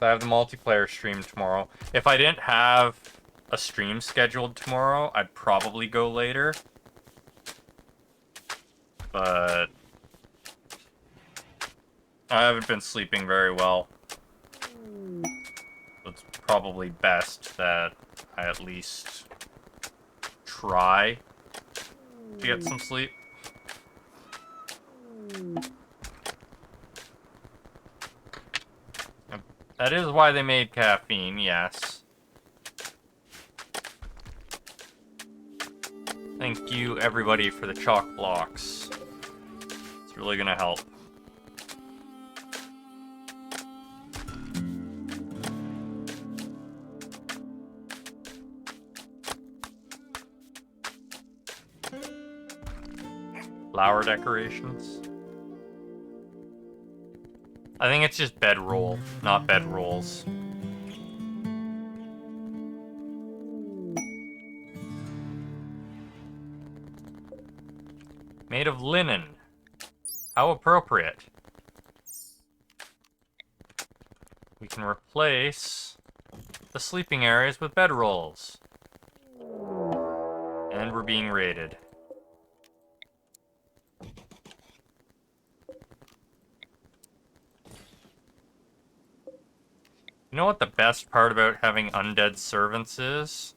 I have the multiplayer stream tomorrow. If I didn't have a stream scheduled tomorrow, I'd probably go later. But I haven't been sleeping very well. It's probably best that I at least try to get some sleep. That is why they made caffeine, yes. Thank you, everybody, for the chalk blocks. It's really gonna help. Flower decorations. I think it's just bedroll, not bedrolls. Made of linen. How appropriate. We can replace the sleeping areas with bedrolls. And we're being raided. You know what the best part about having undead servants is?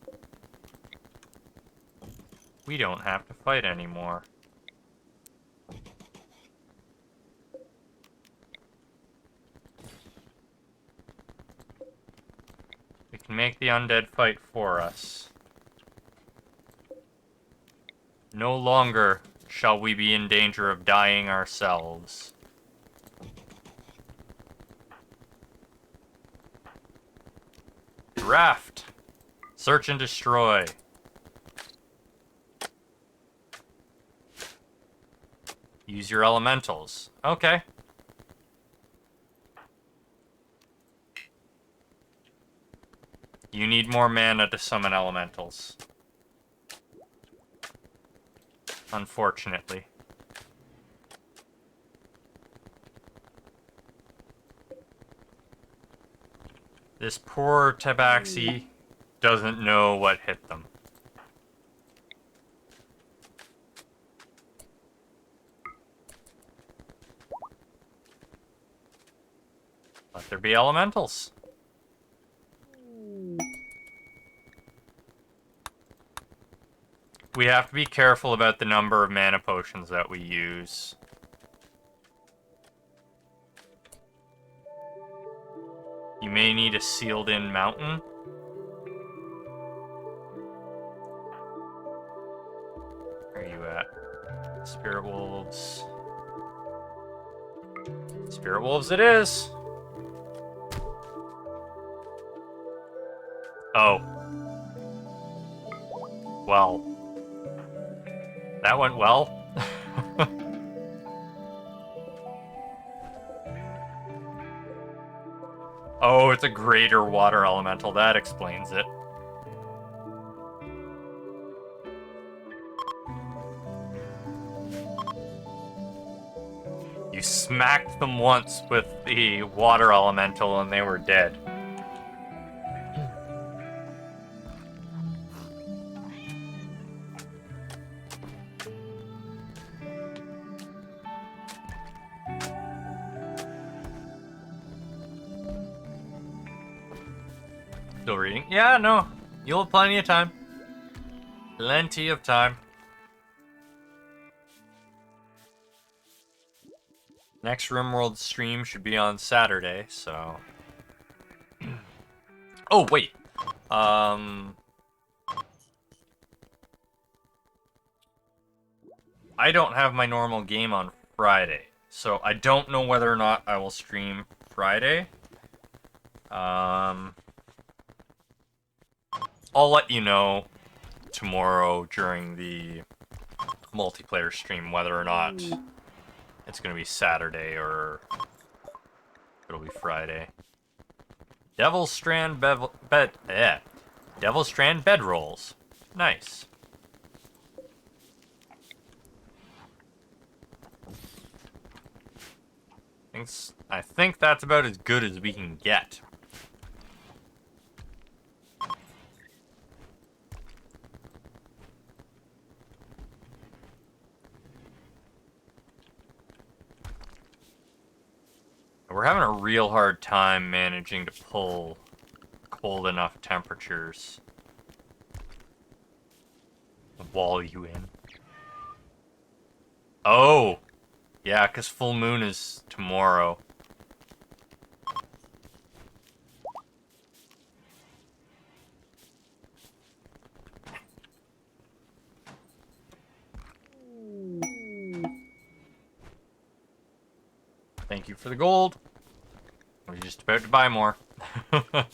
We don't have to fight anymore. We can make the undead fight for us. No longer shall we be in danger of dying ourselves. Raft. Search and destroy. Use your elementals. Okay. You need more mana to summon elementals. Unfortunately. This poor tabaxi doesn't know what hit them. Let there be elementals. We have to be careful about the number of mana potions that we use. You may need a sealed-in mountain. Where are you at? Spirit Wolves. Spirit Wolves it is! Oh. Well. That went well. Oh, it's a greater water elemental. That explains it. You smacked them once with the water elemental and they were dead. Still reading? Yeah, no. You'll have plenty of time. Plenty of time. Next RimWorld stream should be on Saturday, so... Oh, wait. I don't have my normal game on Friday, so I don't know whether or not I will stream Friday. I'll let you know tomorrow during the multiplayer stream whether or not it's going to be Saturday or it'll be Friday. Devil's Strand Devil's Strand bedrolls. Nice. I think that's about as good as we can get. We're having a real hard time managing to pull cold enough temperatures. Wall you in. Oh! Yeah, because full moon is tomorrow. Thank you for the gold. I was just about to buy more. That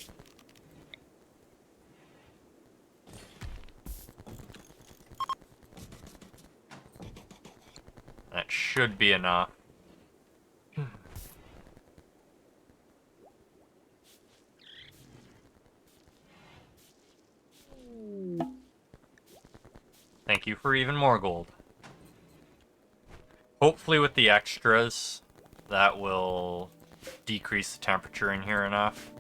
should be enough. Thank you for even more gold. Hopefully with the extras, that will decrease the temperature in here enough.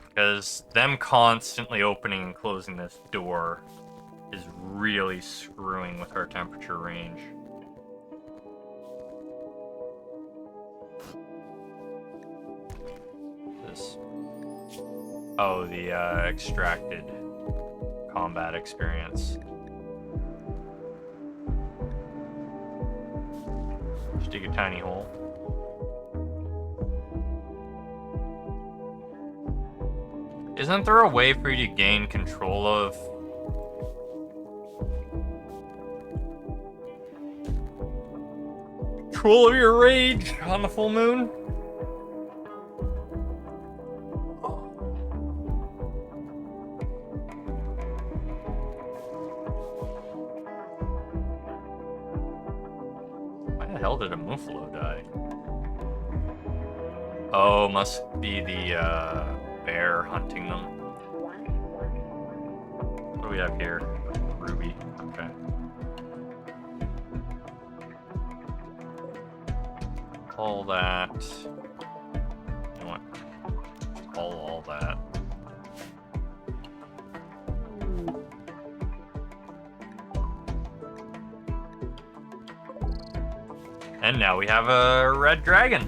Because them constantly opening and closing this door is really screwing with our temperature range. This. Oh, the extracted combat experience. Just dig a tiny hole. Isn't there a way for you to gain control of your rage on the full moon? Why the hell did a Muffalo die? Oh, must be the bear hunting them. What do we have here? Ruby. Okay. All that. You know what? All that. And now we have a red dragon.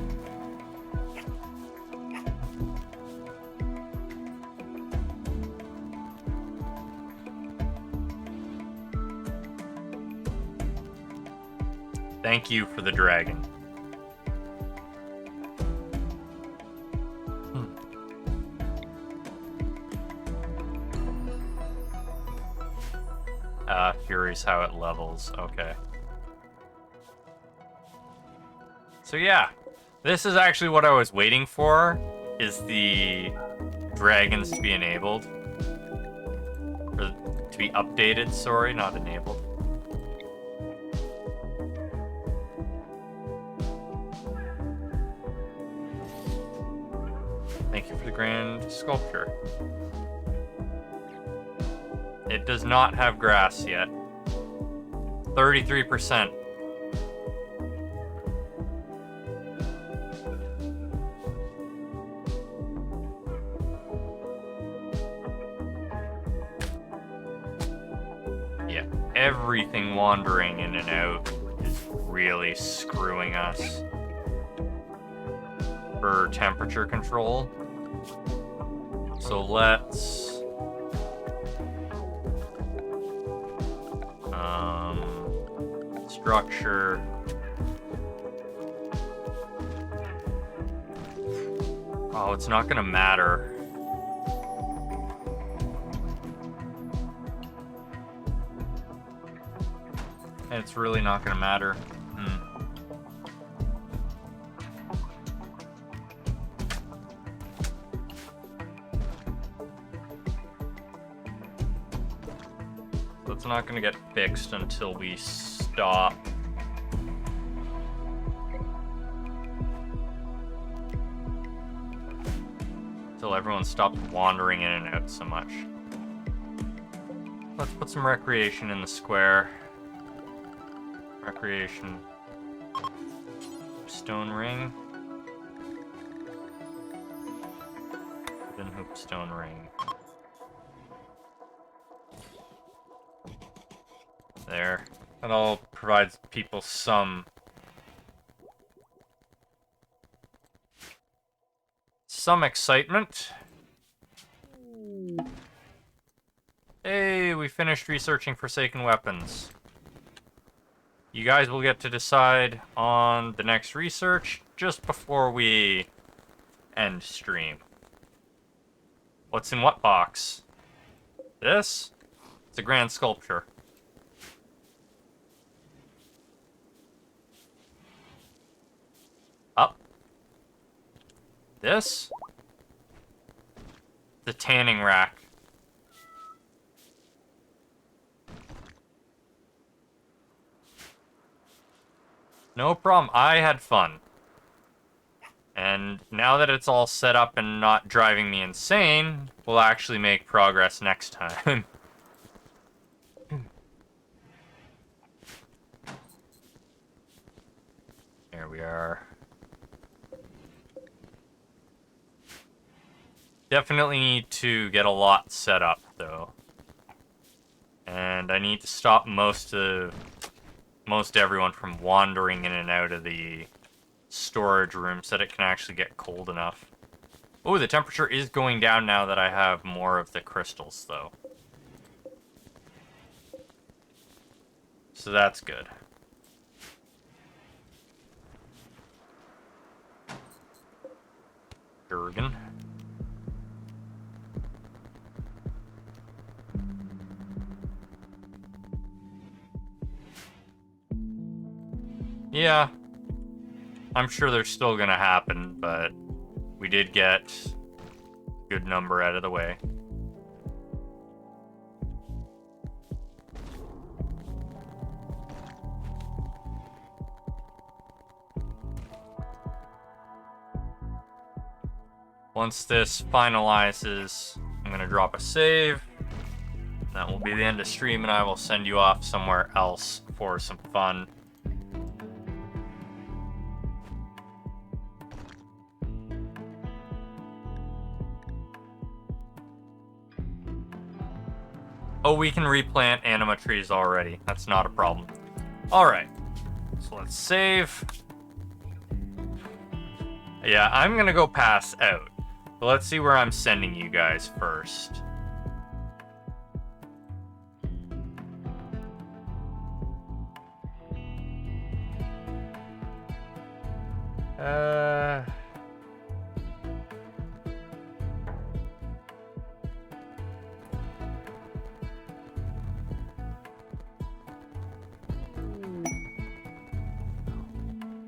Thank you for the dragon. Curious how it levels. Okay. So yeah, this is actually what I was waiting for, is the dragons to be enabled. Or to be updated, sorry, not enabled. Thank you for the grand sculpture. It does not have grass yet. 33%. Yeah, everything wandering in and out is really screwing us for temperature control. So let's structure. Oh, it's not gonna matter. It's really not gonna matter. So it's not gonna get fixed until we stop. Until everyone stops wandering in and out so much. Let's put some recreation in the square. Recreation. Stone ring. Then hoop stone ring. There. That all provides people some excitement. Hey, we finished researching Forsaken weapons. You guys will get to decide on the next research just before we end stream. What's in what box? This? It's a grand sculpture. Up? This? The tanning rack. No problem. I had fun. And now that it's all set up and not driving me insane, we'll actually make progress next time. There we are. Definitely need to get a lot set up, though. And I need to stop most everyone from wandering in and out of the storage room so that it can actually get cold enough. Oh, the temperature is going down now that I have more of the crystals, though. So that's good. Jurgen. Yeah. I'm sure they're still gonna happen, but we did get a good number out of the way. Once this finalizes, I'm gonna drop a save. That will be the end of stream, and I will send you off somewhere else for some fun. Oh, we can replant anima trees already. That's not a problem. Alright. So let's save. Yeah, I'm gonna go pass out. But let's see where I'm sending you guys first.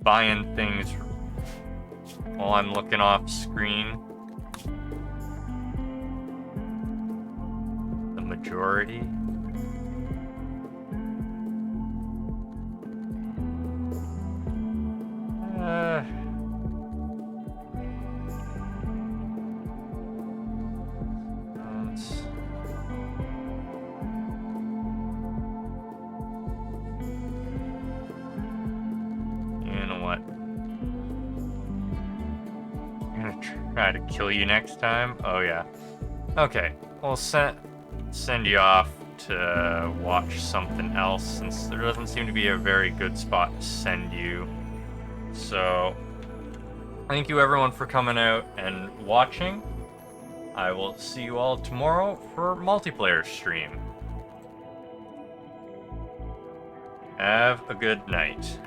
Buying things while I'm looking off screen. The majority. Try to kill you next time? Oh yeah. Okay, we'll send you off to watch something else since there doesn't seem to be a very good spot to send you. So, thank you everyone for coming out and watching. I will see you all tomorrow for multiplayer stream. Have a good night.